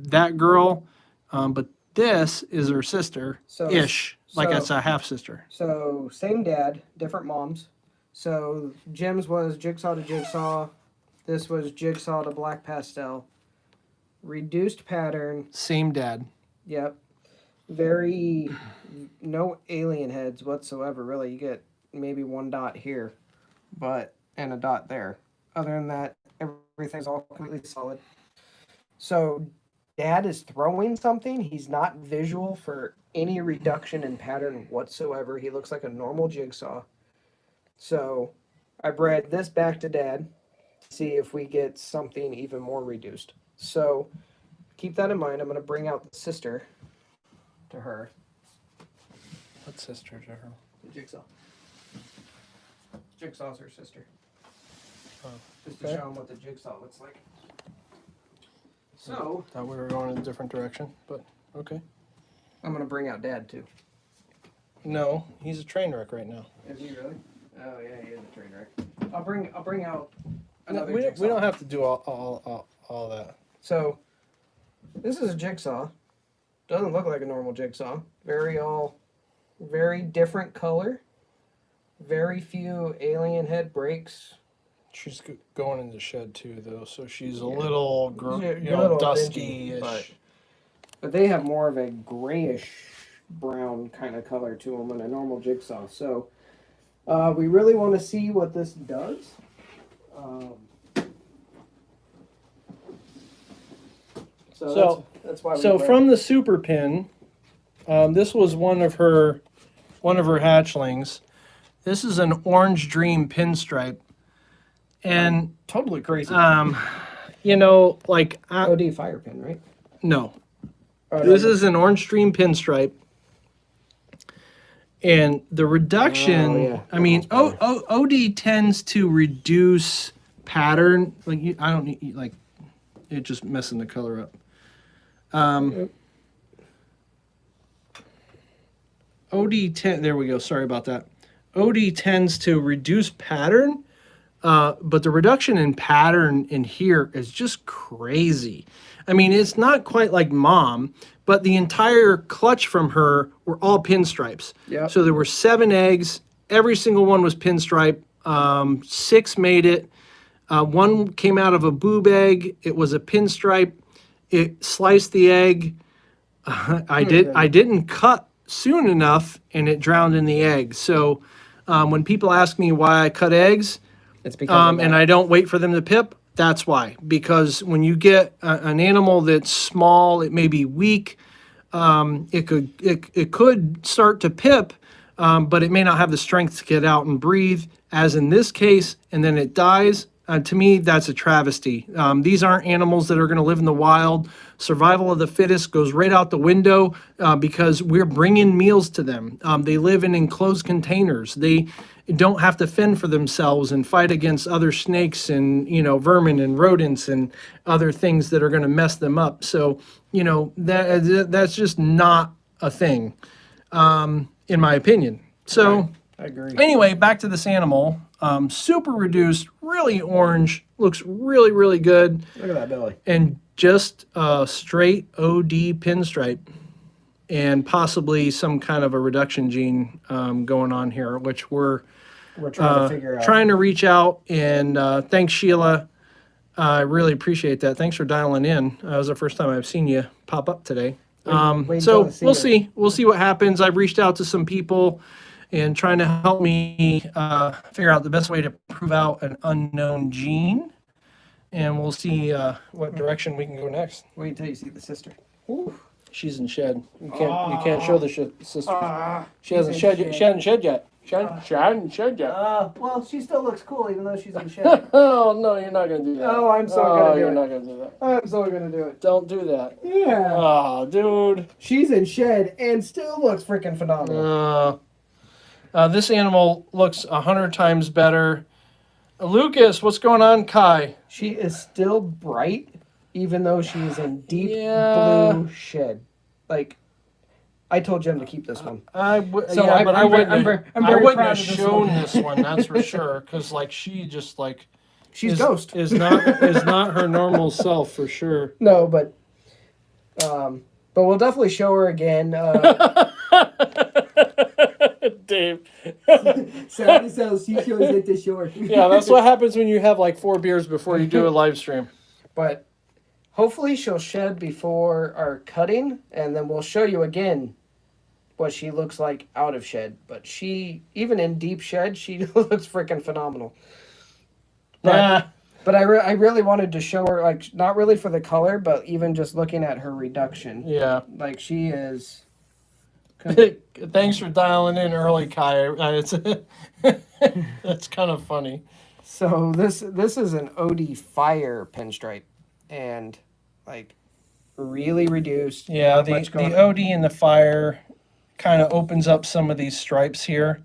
that girl. But this is her sister-ish, like it's a half-sister. So same dad, different moms. So Jim's was jigsaw to jigsaw. This was jigsaw to black pastel. Reduced pattern. Same dad. Yep. Very no alien heads whatsoever, really. You get maybe one dot here, and a dot there. Other than that, everything's all completely solid. So Dad is throwing something. He's not visual for any reduction in pattern whatsoever. He looks like a normal jigsaw. So I bred this back to Dad to see if we get something even more reduced. So keep that in mind. I'm going to bring out the sister to her. What sister to her? The jigsaw. Jigsaw's her sister. Oh, Just to okay. show him what the jigsaw looks like. So Thought we were going in a different direction, but okay. I'm going to bring out Dad too. No, he's a train wreck right now. Is he really? Oh yeah, he is a train wreck. I'll bring out another We jigsaw. don't have to do all that. So this is a jigsaw. Doesn't look like a normal jigsaw. Very different color. Very few alien head breaks. She's going in the shed too, though, so she's a little, Little dusty-ish. dingy, but they have more of a grayish brown kind of color to them than a normal jigsaw. So we really want to see what this does. So that's why. So from the super pin, this was one of her hatchlings. This is an orange dream pinstripe, and totally crazy. you know, like OD fire pin, right? no, This is an orange stream pinstripe. And the reduction, Oh, yeah. I mean, OD tends to reduce pattern. Like, I don't need, like, it just messing the color up. OD10, there we go. Sorry about that. OD tends to reduce pattern, but the reduction in pattern in here is just crazy. I mean, it's not quite like Mom, but the entire clutch from her were all pinstripes. Yep. So there were 7 eggs. Every single one was pinstripe. 6 made it. 1 came out of a boob egg. It was a pinstripe. It sliced the egg. I didn't cut soon enough, and it drowned in the egg. So when people ask me why I cut eggs, It's because and I don't wait for them to pip, that's why. Because when you get an animal that's small, it may be weak. It could start to pip, but it may not have the strength to get out and breathe, as in this case, and then it dies. To me, that's a travesty. These aren't animals that are going to live in the wild. Survival of the fittest goes right out the window because we're bringing meals to them. They live in enclosed containers. They don't have to fend for themselves and fight against other snakes and, vermin and rodents and other things that are going to mess them up. So, that's just not a thing, in my opinion. So, I agree. anyway, back to this animal. Super reduced, really orange, looks really, really good. Look at that belly. And just a straight OD pinstripe and possibly some kind of a reduction gene going on here, which we're trying to figure out. trying to reach out. And thanks, Sheila. I really appreciate that. Thanks for dialing in. That was the first time I've seen you pop up today. wait So until I see we'll her. see. We'll see what happens. I've reached out to some people and trying to help me figure out the best way to prove out an unknown gene. And we'll see what direction we can go next. Wait until you see the sister. She's in shed. You can't show the sister. She hasn't in shed. shed. She hasn't shed yet. She hasn't shed yet. Well, she still looks cool even though she's in shed. Oh no, you're not gonna do that. Oh, I'm so gonna do you're it. not gonna do that. I'm so gonna do it. Don't do that. Yeah. Oh, dude. She's in shed and still looks freaking phenomenal. This animal looks 100 times better. Lucas, what's going on, Kai? She is still bright, even though she is in deep Yeah. blue shed. Like, I told Jim to keep this one. So I'm I wouldn't very- have, I'm I very wouldn't proud have of this shown one. this one, that's for sure. Because she just She's is, ghost. is not her normal self for sure. No, but we'll definitely show her again. Dave. Sadly, so she shows it to shore. Yeah, that's what happens when you have 4 beers before you do a live stream. But hopefully she'll shed before our cutting, and then we'll show you again what she looks like out of shed. But she, even in deep shed, she looks freaking phenomenal. But, but I really wanted to show her, not really for the color, but even just looking at her reduction. Yeah. She is... Thanks for dialing in early, Kai. It's that's kind of funny. So this is an OD Fire pinstripe, and really reduced. Yeah, Not the much going- OD in the fire kind of opens up some of these stripes here.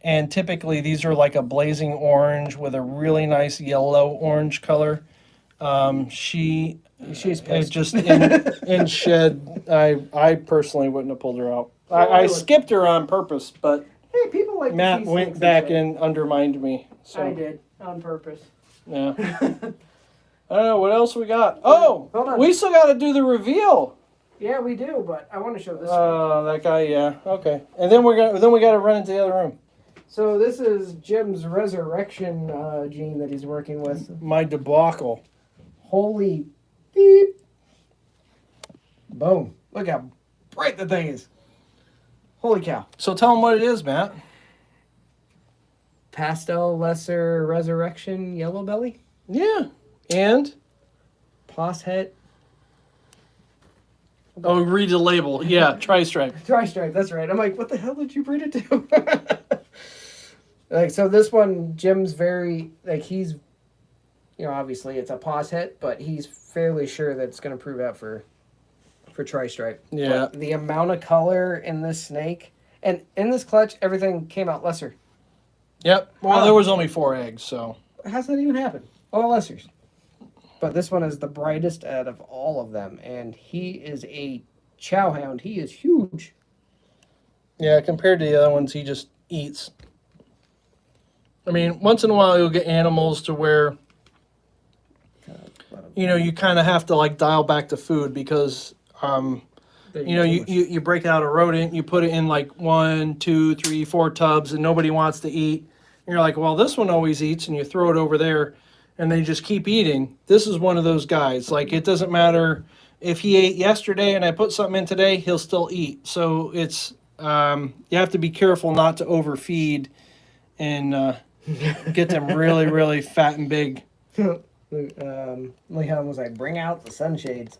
And typically these are like a blazing orange with a really nice yellow orange color. She's pissed. just in shed. I personally wouldn't have pulled her out. I skipped her on purpose, but Hey, people like to Matt see went snakes back in shed. and undermined me. So I did on purpose. yeah. I don't know what else we got. Oh, Hold on. we still got to do the reveal. Yeah, we do, but I want to show this. That guy, yeah, okay. And then we got to run into the other room. So this is Jim's resurrection gene that he's working with. My debacle. Holy beep. Boom. Look how bright the thing is. Holy cow. So tell him what it is, Matt. Pastel lesser resurrection yellow belly. Yeah. And Pos het. oh, read the label. Yeah, tri-stripe. Tri-stripe, that's right. I'm like, what the hell did you breed it to? So this one, Jim's very, he's, obviously it's a pos het, but he's fairly sure that it's going to prove out for for tri-stripe. Yeah. But the amount of color in this snake, and in this clutch, everything came out lesser. Yep. Well, there was only 4 eggs, so. How's that even happen? All lessers. But this one is the brightest out of all of them, and he is a chow hound. He is huge. Yeah, compared to the other ones, he just eats. I mean, once in a while you'll get animals to where, you kind of have to like dial back the food because, you break out a rodent, you put it in like 1, 2, 3, 4 tubs, and nobody wants to eat. And you're like, well, this one always eats, and you throw it over there, and they just keep eating. This is one of those guys. Like, it doesn't matter if he ate yesterday and I put something in today, he'll still eat. So it's you have to be careful not to overfeed and get them really, really fat and big. Leon was like, bring out the sunshades.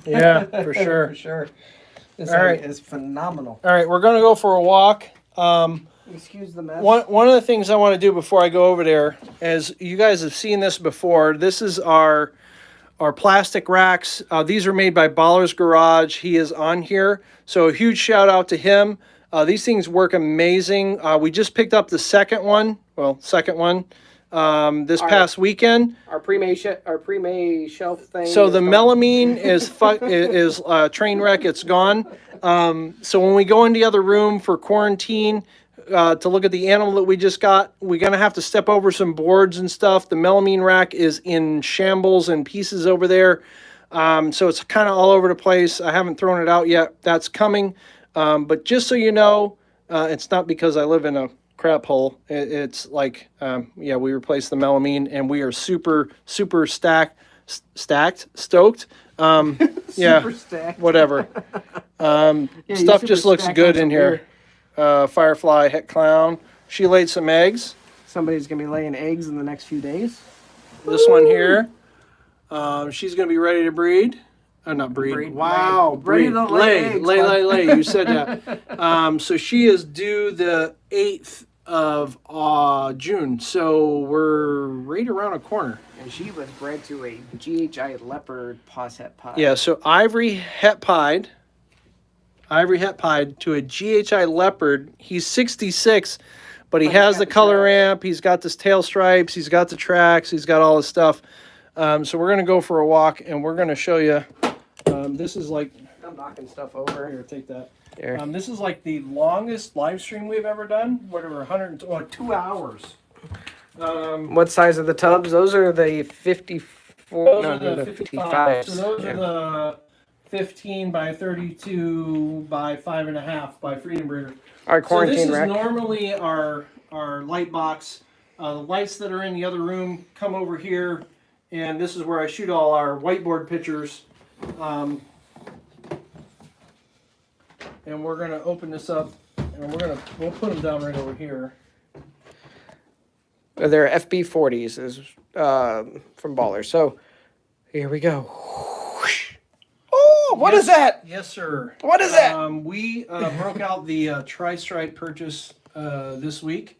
Yeah, for sure. For sure. This All thing right. is phenomenal. All right, we're going to go for a walk. Excuse the mess. One of the things I want to do before I go over there, as you guys have seen this before, this is our plastic racks. These are made by Baller's Garage. He is on here, so a huge shout out to him. These things work amazing. We just picked up the second one this past weekend. Our pre-May shelf thing. So the melamine is train wreck. It's gone. So when we go in the other room for quarantine to look at the animal that we just got, we're gonna have to step over some boards and stuff. The melamine rack is in shambles and pieces over there. So it's kind of all over the place. I haven't thrown it out yet. That's coming. But just so you know, it's not because I live in a crap hole. It's like, we replaced the melamine, and we are super, super stoked. Super stacked. Whatever. Stuff just looks good in here. Firefly, het clown. She laid some eggs. Somebody's gonna be laying eggs in the next few days. This one here. She's gonna be ready to breed. Not breed. Wow. Ready to lay eggs, Lay. You said that. So she is due the 8th of June. So we're right around a corner. And she was bred to a GHI leopard posset pied. Yeah, so ivory het pied to a GHI leopard. He's 66, but he has the color ramp. He's got this tail stripes. He's got the tracks. He's got all this stuff. So we're going to go for a walk, and we're going to show you. This is like... I'm knocking stuff over. Here, take that. Here. This is like the longest live stream we've ever done. Whatever, 2 hours. What size are the tubs? Those are the 54. Those No, are no, the the 55. 55s. So those are the 15 by 32 by 5.5 by Freedom Breeder. Our quarantine so this rack. is normally our light box. The lights that are in the other room come over here, and this is where I shoot all our whiteboard pictures. And we're gonna open this up, and we'll put them down right over here. They're FB40s is from Baller. So here we go. Oh, what is that? Yes, sir. What is that? We broke out the tri-stripe purchase this week,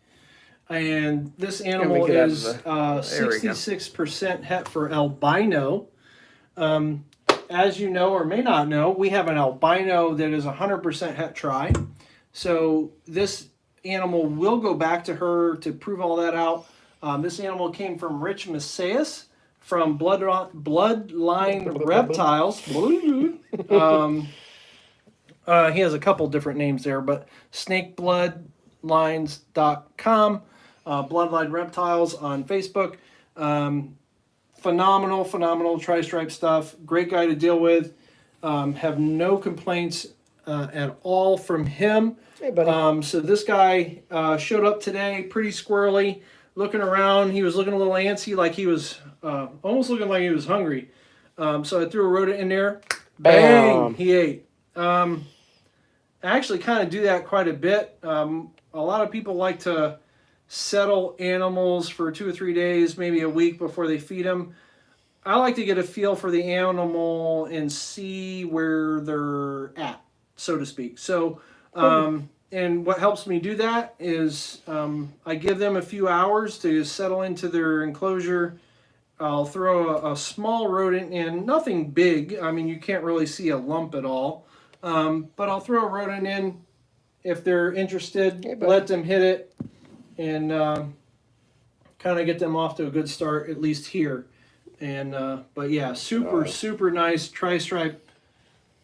and this animal is 66% het for albino. As you know or may not know, we have an albino that is 100% het tri. So this animal will go back to her to prove all that out. This animal came from Rich Macias from Bloodline Reptiles. He has a couple different names there, but snakebloodlines.com, Bloodline Reptiles on Facebook. Phenomenal tri-stripe stuff. Great guy to deal with. Have no complaints at all from him. Hey, buddy. So this guy showed up today, pretty squirrely, looking around. He was looking a little antsy, like he was almost looking like he was hungry. So I threw a rodent in there. Bang! He ate. I actually kind of do that quite a bit. A lot of people like to settle animals for 2 or 3 days, maybe a week before they feed them. I like to get a feel for the animal and see where they're at, so to speak. So, and what helps me do that is I give them a few hours to settle into their enclosure, I'll throw a small rodent in, nothing big. I mean, you can't really see a lump at all. But I'll throw a rodent in if they're interested. Hey, let them hit it and kind of get them off to a good start, at least here. And but yeah, super nice tri-stripe.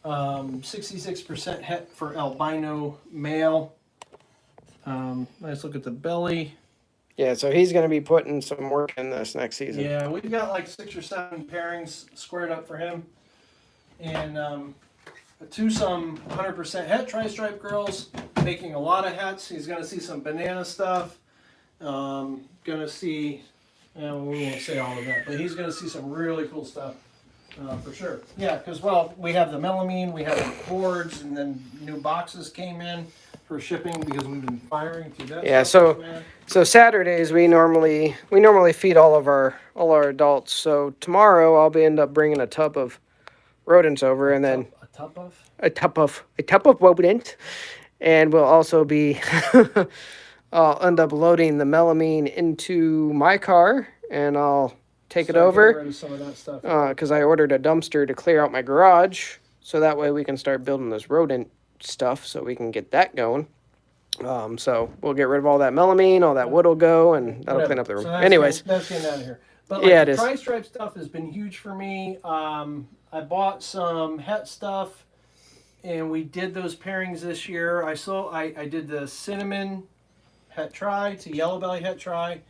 66% het for albino male. Nice look at the belly. Yeah, so he's going to be putting some work in this next season. Yeah, we've got like 6 or 7 pairings squared up for him. And to some 100% het tri-stripe girls, making a lot of hets. He's going to see some banana stuff. Going to see, we won't say all of that, but he's going to see some really cool stuff. For sure. Yeah, because, well, we have the melamine, we have the boards, and then new boxes came in for shipping because we've been firing through that. Yeah, stuff, so Saturdays we normally feed all our adults. So tomorrow I'll end up bringing a tub of rodents over, and then a tub of rodents, and we'll also be I'll end up loading the melamine into my car, and I'll take it over because I ordered a dumpster to clear out my garage, so that way we can start building this rodent stuff, so we can get that going. So we'll get rid of all that melamine, all that wood will go, and that'll clean up the room. So Anyways, that's getting out of here. But yeah, it the is. tri-stripe stuff has been huge for me. I bought some het stuff, and we did those pairings this year. I did the cinnamon het tri to yellow belly het tri.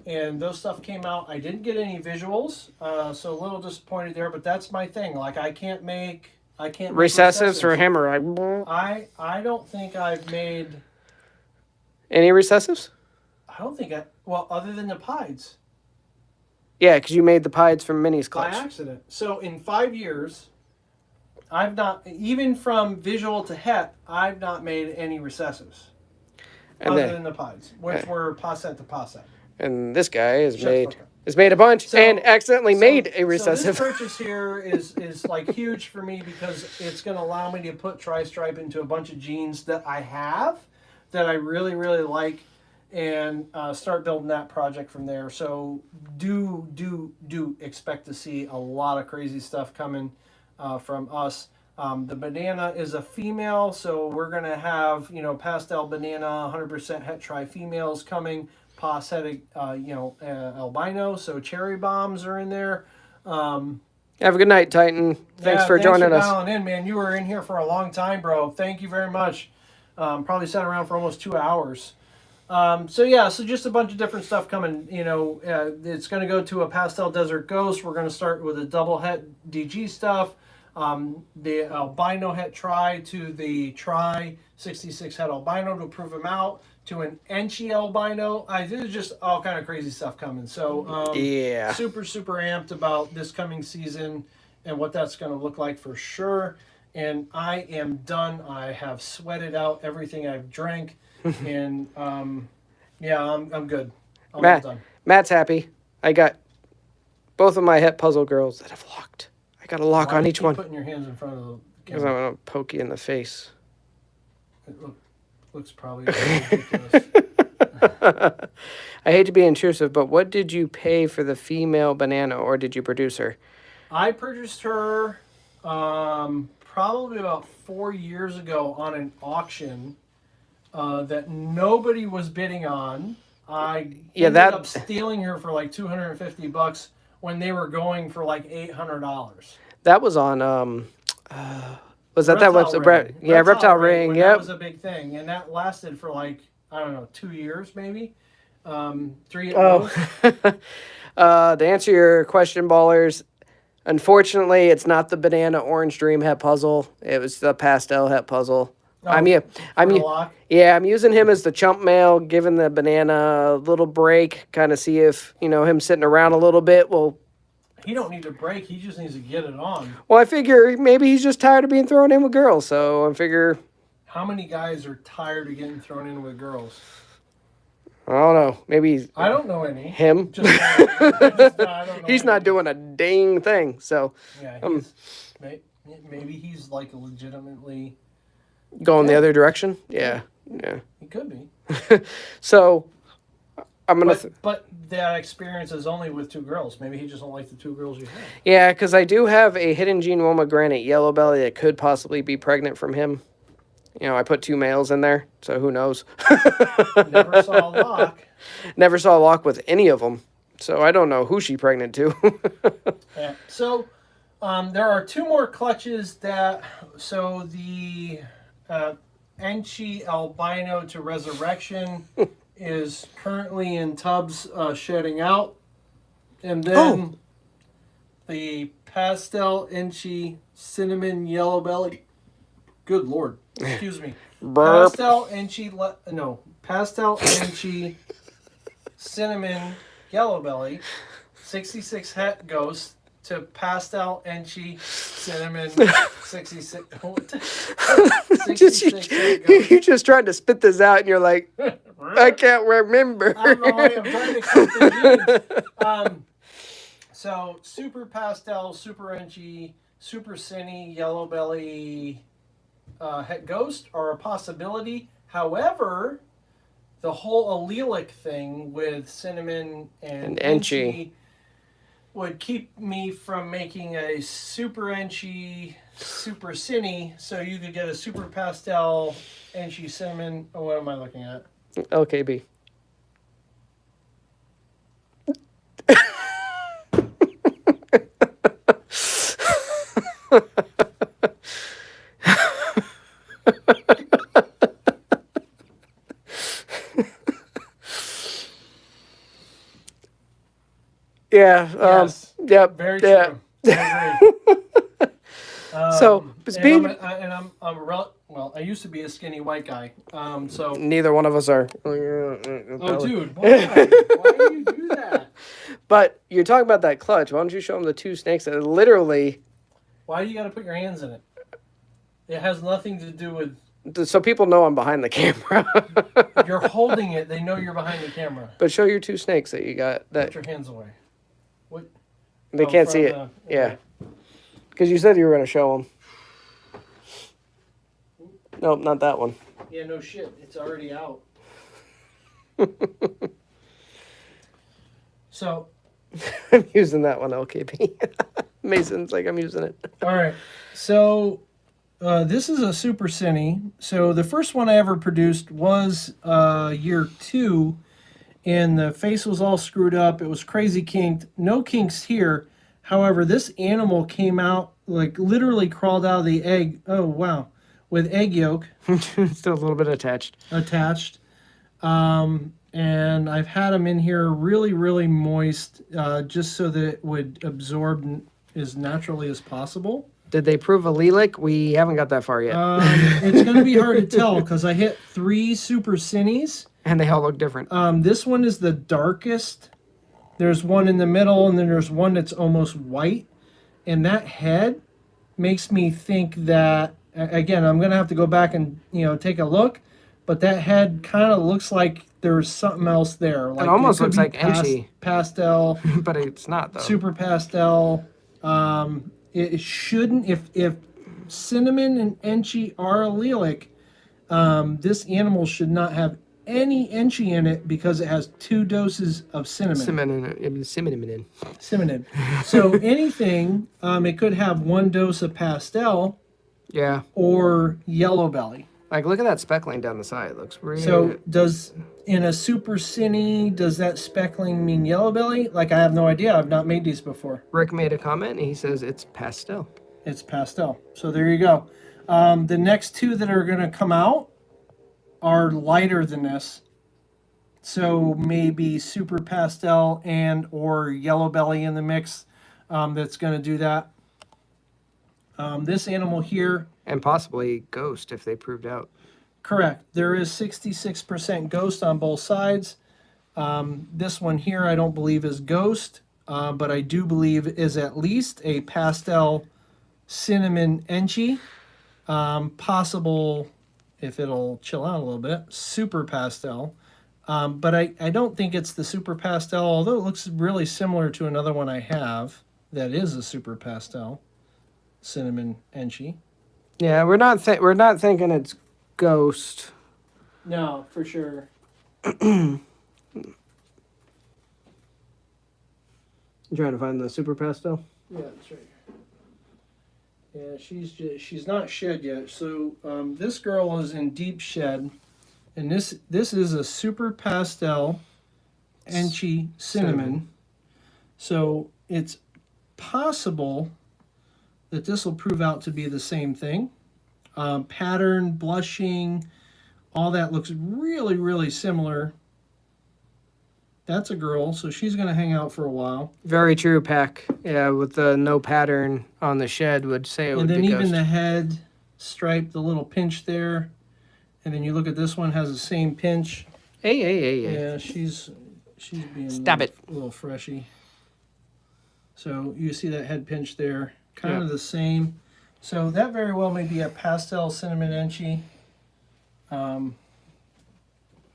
And those stuff came out. I didn't get any visuals, so a little disappointed there. But that's my thing. Like I can't make recessives for him, or I don't think I've made any recessives. I don't think other than the pieds. Yeah, because you made the pieds from Minnie's By clutch. accident. So in 5 years, I've not, even from visual to het, I've not made any recessives. Other than the pieds, which were passet to passet. And this guy has made a bunch and accidentally made a recessive. So this purchase here is like huge for me because it's going to allow me to put tri-stripe into a bunch of jeans that I have that I really, really like and start building that project from there. So do expect to see a lot of crazy stuff coming from us. The banana is a female, so we're going to have, pastel banana, 100% het tri females coming. Pasthetic, albino, so cherry bombs are in there. Have a good night, Titan. Thanks for joining us. Dialing in, man. You were in here for a long time, bro. Thank you very much. Probably sat around for almost 2 hours. So just a bunch of different stuff coming. It's going to go to a pastel desert ghost. We're going to start with a double het DG stuff. The albino het tri to the tri 66 het albino to prove them out. To an Enchi albino. There's just all kind of crazy stuff coming. So super amped about this coming season and what that's going to look like for sure. And I am done. I have sweated out everything I've drank, and I'm good. I'm done. Matt's happy. I got both of my het puzzle girls that have locked. I got a lock on each one. Putting your hands in front of the because I'm gonna poke you in the face. Looks probably ridiculous. I hate to be intrusive, but what did you pay for the female banana, or did you produce her? I purchased her probably about 4 years ago on an auction that nobody was bidding on. I ended up stealing her for like $250 when they were going for like $800. That was on was that website? Reptile Ring. Yep. That was a big thing, and that lasted for like, I don't know, 2 years maybe, 3 at most. To answer your question, ballers, unfortunately, it's not the banana orange dream het puzzle. It was the pastel het puzzle. I'm using him as the chump male, giving the banana a little break, kind of see if him sitting around a little bit will. He don't need a break. He just needs to get it on. Well, I figure maybe he's just tired of being thrown in with girls. So I figure. How many guys are tired of getting thrown in with girls? I don't know. Maybe. I don't know any. Him. I don't know he's any. not doing a dang thing. So. Yeah. Maybe he's like legitimately. Going the other direction. Yeah. He could be. So. I'm gonna. But that experience is only with 2 girls. Maybe he just don't like the 2 girls you have. Yeah, because I do have a hidden gene Woma granite yellow belly that could possibly be pregnant from him. You know, I put 2 males in there, so who knows? Never saw a lock. Never saw a lock with any of them, so I don't know who she pregnant to. Yeah. So there are 2 more clutches that. So the Enchi albino to resurrection is currently in tubs shedding out, and then the pastel Enchi cinnamon yellow belly. Good Lord, excuse me. Burp. Pastel Enchi cinnamon yellow belly, 66 het ghost to pastel Enchi cinnamon 66. What the- 66 het ghost. You just tried to spit this out, and you're like, I can't remember. I don't know why I'm trying to keep the genes. So super pastel, super Enchi, super cine, yellow belly, het ghost are a possibility. However, the whole allelic thing with cinnamon and Enchi would keep me from making a super Enchi, super cine, so you could get a super pastel Enchi cinnamon. Oh, what am I looking at? LKB. Yeah. Yes. Yep. Very true. Yeah. I agree. So, speed. Well, I used to be a skinny white guy. So. Neither one of us are. Oh, dude, why? Why do you do that? But you're talking about that clutch. Why don't you show them the 2 snakes that literally? Why do you got to put your hands in it? It has nothing to do with. So people know I'm behind the camera. You're holding it. They know you're behind the camera. But show your 2 snakes that you got. That Put your hands away. What? they can't see it. Yeah. Because you said you were going to show them. Nope, not that one. Yeah, no shit. It's already out. So. I'm using that one, LKP. Mason's like, I'm using it. All right. So this is a Super Cine. So the first one I ever produced was year 2, and the face was all screwed up. It was crazy kinked. No kinks here. However, this animal came out, like literally crawled out of the egg. Oh, wow. With egg yolk. Still a little bit attached. And I've had them in here really, really moist, just so that it would absorb as naturally as possible. Did they prove allelic? We haven't got that far yet. It's going to be hard to tell because I hit 3 Super Cines. And they all look different. This one is the darkest. There's one in the middle, and then there's one that's almost white. And that head makes me think that, again, I'm going to have to go back and take a look. But that head kind of looks like there's something else there. Like it almost looks like Enchi. Pastel. But it's not, though. Super pastel. It shouldn't, if cinnamon and Enchi are allelic, this animal should not have any Enchi in it because it has 2 doses of cinnamon. Cinnamon. So anything, it could have 1 dose of pastel. Yeah. Or yellow belly. Like, look at that speckling down the side. It looks really... So in a Super Cine, does that speckling mean yellow belly? Like, I have no idea. I've not made these before. Rick made a comment, and he says it's pastel. It's pastel. So there you go. The next 2 that are going to come out are lighter than this. So maybe super pastel and or yellow belly in the mix that's going to do that. This animal here. And possibly ghost if they proved out. Correct. There is 66% ghost on both sides. This one here I don't believe is ghost, but I do believe is at least a pastel cinnamon Enchi. Possible, if it'll chill out a little bit, super pastel. But I don't think it's the super pastel, although it looks really similar to another one I have that is a super pastel cinnamon Enchi. Yeah, we're not thinking it's ghost. No, for sure. You trying to find the super pastel? Yeah, that's right. Yeah, she's not shed yet. So this girl is in deep shed, and this is a super pastel Enchi cinnamon. So it's possible that this will prove out to be the same thing. Pattern, blushing, all that looks really, really similar. That's a girl, so she's going to hang out for a while. Very true, Pack. Yeah, with the no pattern on the shed would say it would be And then even ghost. the head stripe, the little pinch there. And then you look at this one, has the same pinch. Hey. Yeah, she's being Stop a little freshy. So you see that head pinch there, kind of the same. So that very well may be a pastel cinnamon enchi.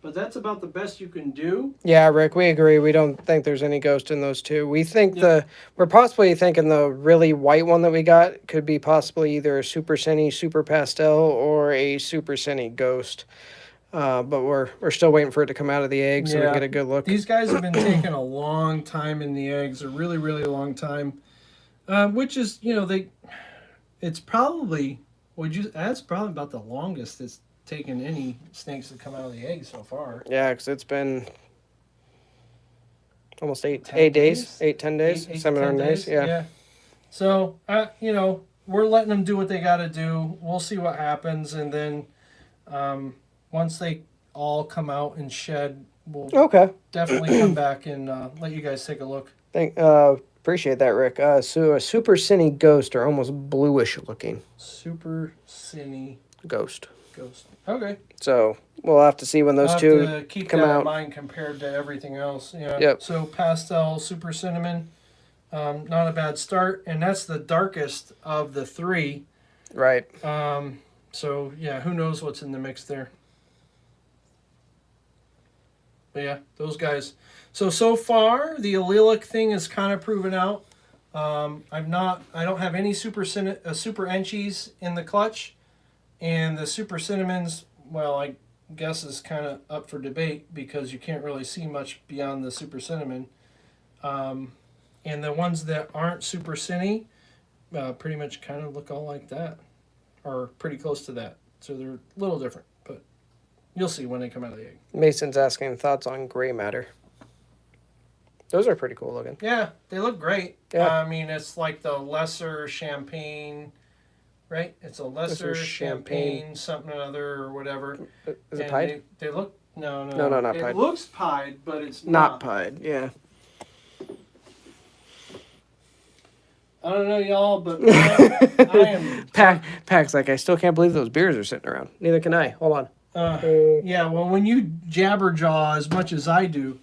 But that's about the best you can do. Yeah, Rick, we agree. We don't think there's any ghost in those two. We think we're possibly thinking the really white one that we got could be possibly either a super cine, super pastel, or a super cine ghost. But we're still waiting for it to come out of the egg so we can get a good look. These guys have been taking a long time in the eggs, a really, really long time. Which is, it's probably, that's probably about the longest it's taken any snakes to come out of the egg so far. Yeah, because it's been almost 10 10 days. 7 or 9 days. Yeah. So, we're letting them do what they got to do. We'll see what happens. And then once they all come out and shed, we'll definitely come back and let you guys take a look. Appreciate that, Rick. So a super cine ghost are almost bluish looking. Super cine Ghost. Okay. So we'll have to see when those two to keep come that out. in mind compared to everything else. Yeah. Yep. So pastel, super cinnamon, not a bad start, and that's the darkest of the three. Right. So yeah, who knows what's in the mix there? But yeah, those guys. So far the allelic thing is kind of proven out. I don't have any super enchies in the clutch. And the super cinnamons, well, I guess is kind of up for debate because you can't really see much beyond the super cinnamon. And the ones that aren't super cinny pretty much kind of look all like that, or pretty close to that. So they're a little different, but you'll see when they come out of the egg. Mason's asking thoughts on gray matter. Those are pretty cool looking. Yeah, they look great. Yeah. I mean, it's like the lesser champagne. Right? It's a lesser champagne, something or other, or whatever. Is it pied? They look... No, not it pied. It looks pied, but it's not pied, yeah. I don't know, y'all, but I am... Pack's like, I still can't believe those beers are sitting around. Neither can I. Hold on. Yeah, well, when you jabberjaw as much as I do,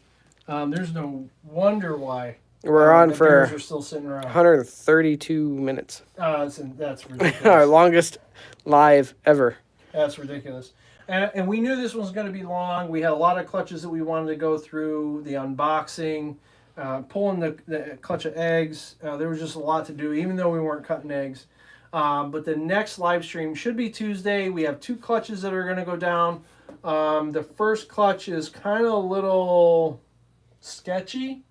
there's no wonder why... We're on for are still sitting around. 132 minutes. That's ridiculous. Our longest live ever. That's ridiculous. And we knew this was going to be long. We had a lot of clutches that we wanted to go through, the unboxing, pulling the clutch of eggs. There was just a lot to do, even though we weren't cutting eggs. But the next live stream should be Tuesday. We have 2 clutches that are going to go down. The first clutch is kind of a little sketchy.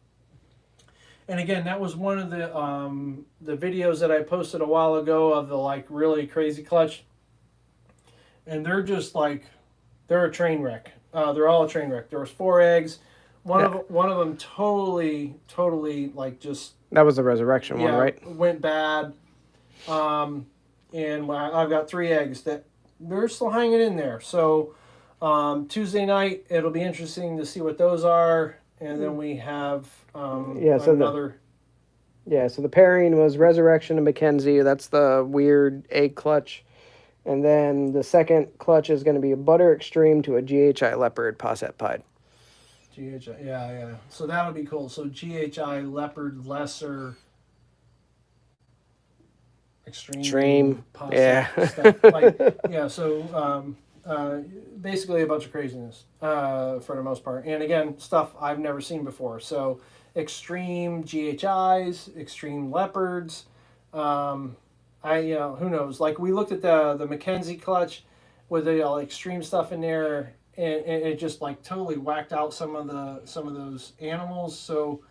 And again, that was one of the videos that I posted a while ago of the really crazy clutch. And they're just they're a train wreck. They're all a train wreck. There was 4 eggs. One of them totally just... That was the resurrection one, right? Went bad. And I've got 3 eggs that they're still hanging in there. So Tuesday night, it'll be interesting to see what those are. And then we have another... So the pairing was Resurrection and Mackenzie. That's the weird egg clutch. And then the second clutch is going to be a Butter Extreme to a GHI Leopard Posset Pied. GHI, yeah. So that would be cool. So GHI Leopard Lesser Extreme Posset stuff. So basically a bunch of craziness for the most part. And again, stuff I've never seen before. So extreme GHIs, extreme leopards. Who knows? We looked at the Mackenzie clutch with the extreme stuff in there, and it just totally whacked out some of those animals. So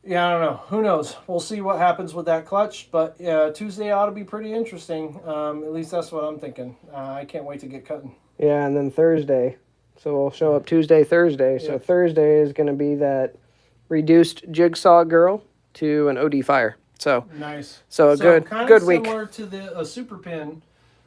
Yeah, I don't know. Who knows? We'll see what happens with that clutch. But Tuesday ought to be pretty interesting. At least that's what I'm thinking. I can't wait to get cutting. Yeah, and then Thursday. So we'll show up Tuesday, Thursday. So Yeah. Thursday is going to be that reduced jigsaw girl to an OD fire. So Nice. So a good week. Similar to the super pin,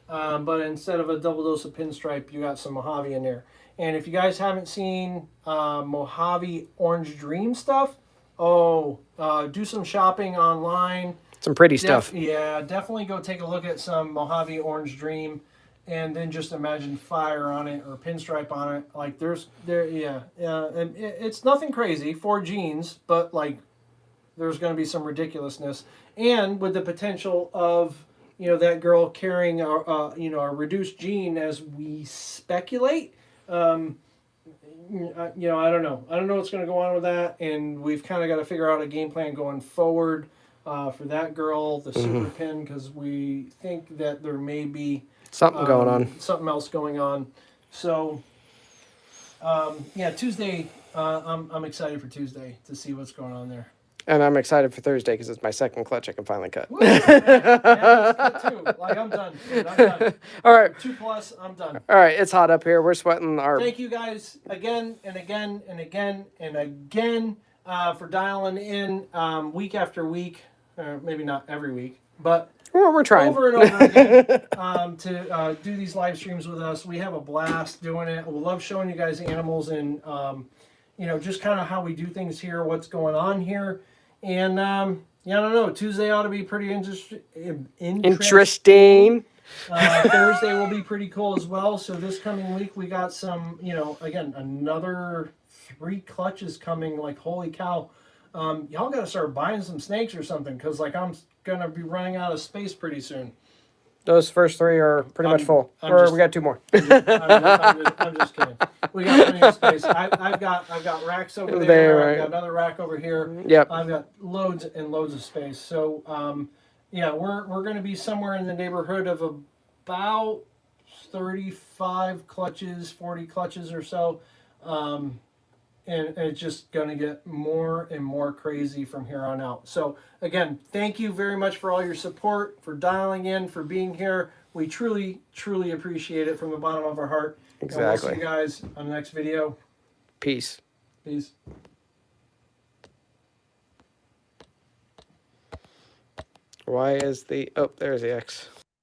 but instead of a double dose of pinstripe, you got some Mojave in there. And if you guys haven't seen Mojave Orange Dream stuff, do some shopping online. Some pretty stuff. Definitely go take a look at some Mojave Orange Dream, and then just imagine fire on it or pinstripe on it. Like and it's nothing crazy, 4 genes, but like there's going to be some ridiculousness, and with the potential of that girl carrying a reduced gene as we speculate. I don't know what's going to go on with that, and we've kind of got to figure out a game plan going forward for that girl, the super pin, because we think that there may be something going on, something else going on. So Tuesday, I'm excited for Tuesday to see what's going on there. And I'm excited for Thursday because it's my second clutch I can finally cut. That's good too. Like, I'm done. Dude. I'm done. All right. 2+, I'm done. All right, it's hot up here. We're sweating our... Thank you guys again and again and again and again for dialing in week after week. Maybe not every week, but we're trying. Over and over again to do these live streams with us. We have a blast doing it. We love showing you guys animals and, just kind of how we do things here, what's going on here. And, I don't know. Tuesday ought to be pretty interesting. Thursday will be pretty cool as well. So this coming week, we got some, again, another 3 clutches coming. Like, holy cow. Y'all got to start buying some snakes or something, because, like, I'm going to be running out of space pretty soon. Those first 3 are pretty much full. We got 2 more. I'm just kidding. We got plenty of space. I've got racks over there. Right. I've got another rack over here. Yep. I've got loads and loads of space. So, we're going to be somewhere in the neighborhood of about 35 clutches, 40 clutches or so. And it's just going to get more and more crazy from here on out. So, again, thank you very much for all your support, for dialing in, for being here. We truly, truly appreciate it from the bottom of our heart. Exactly. And we'll see you guys on the next video. Peace. Peace. Why is the... Oh, there's the X.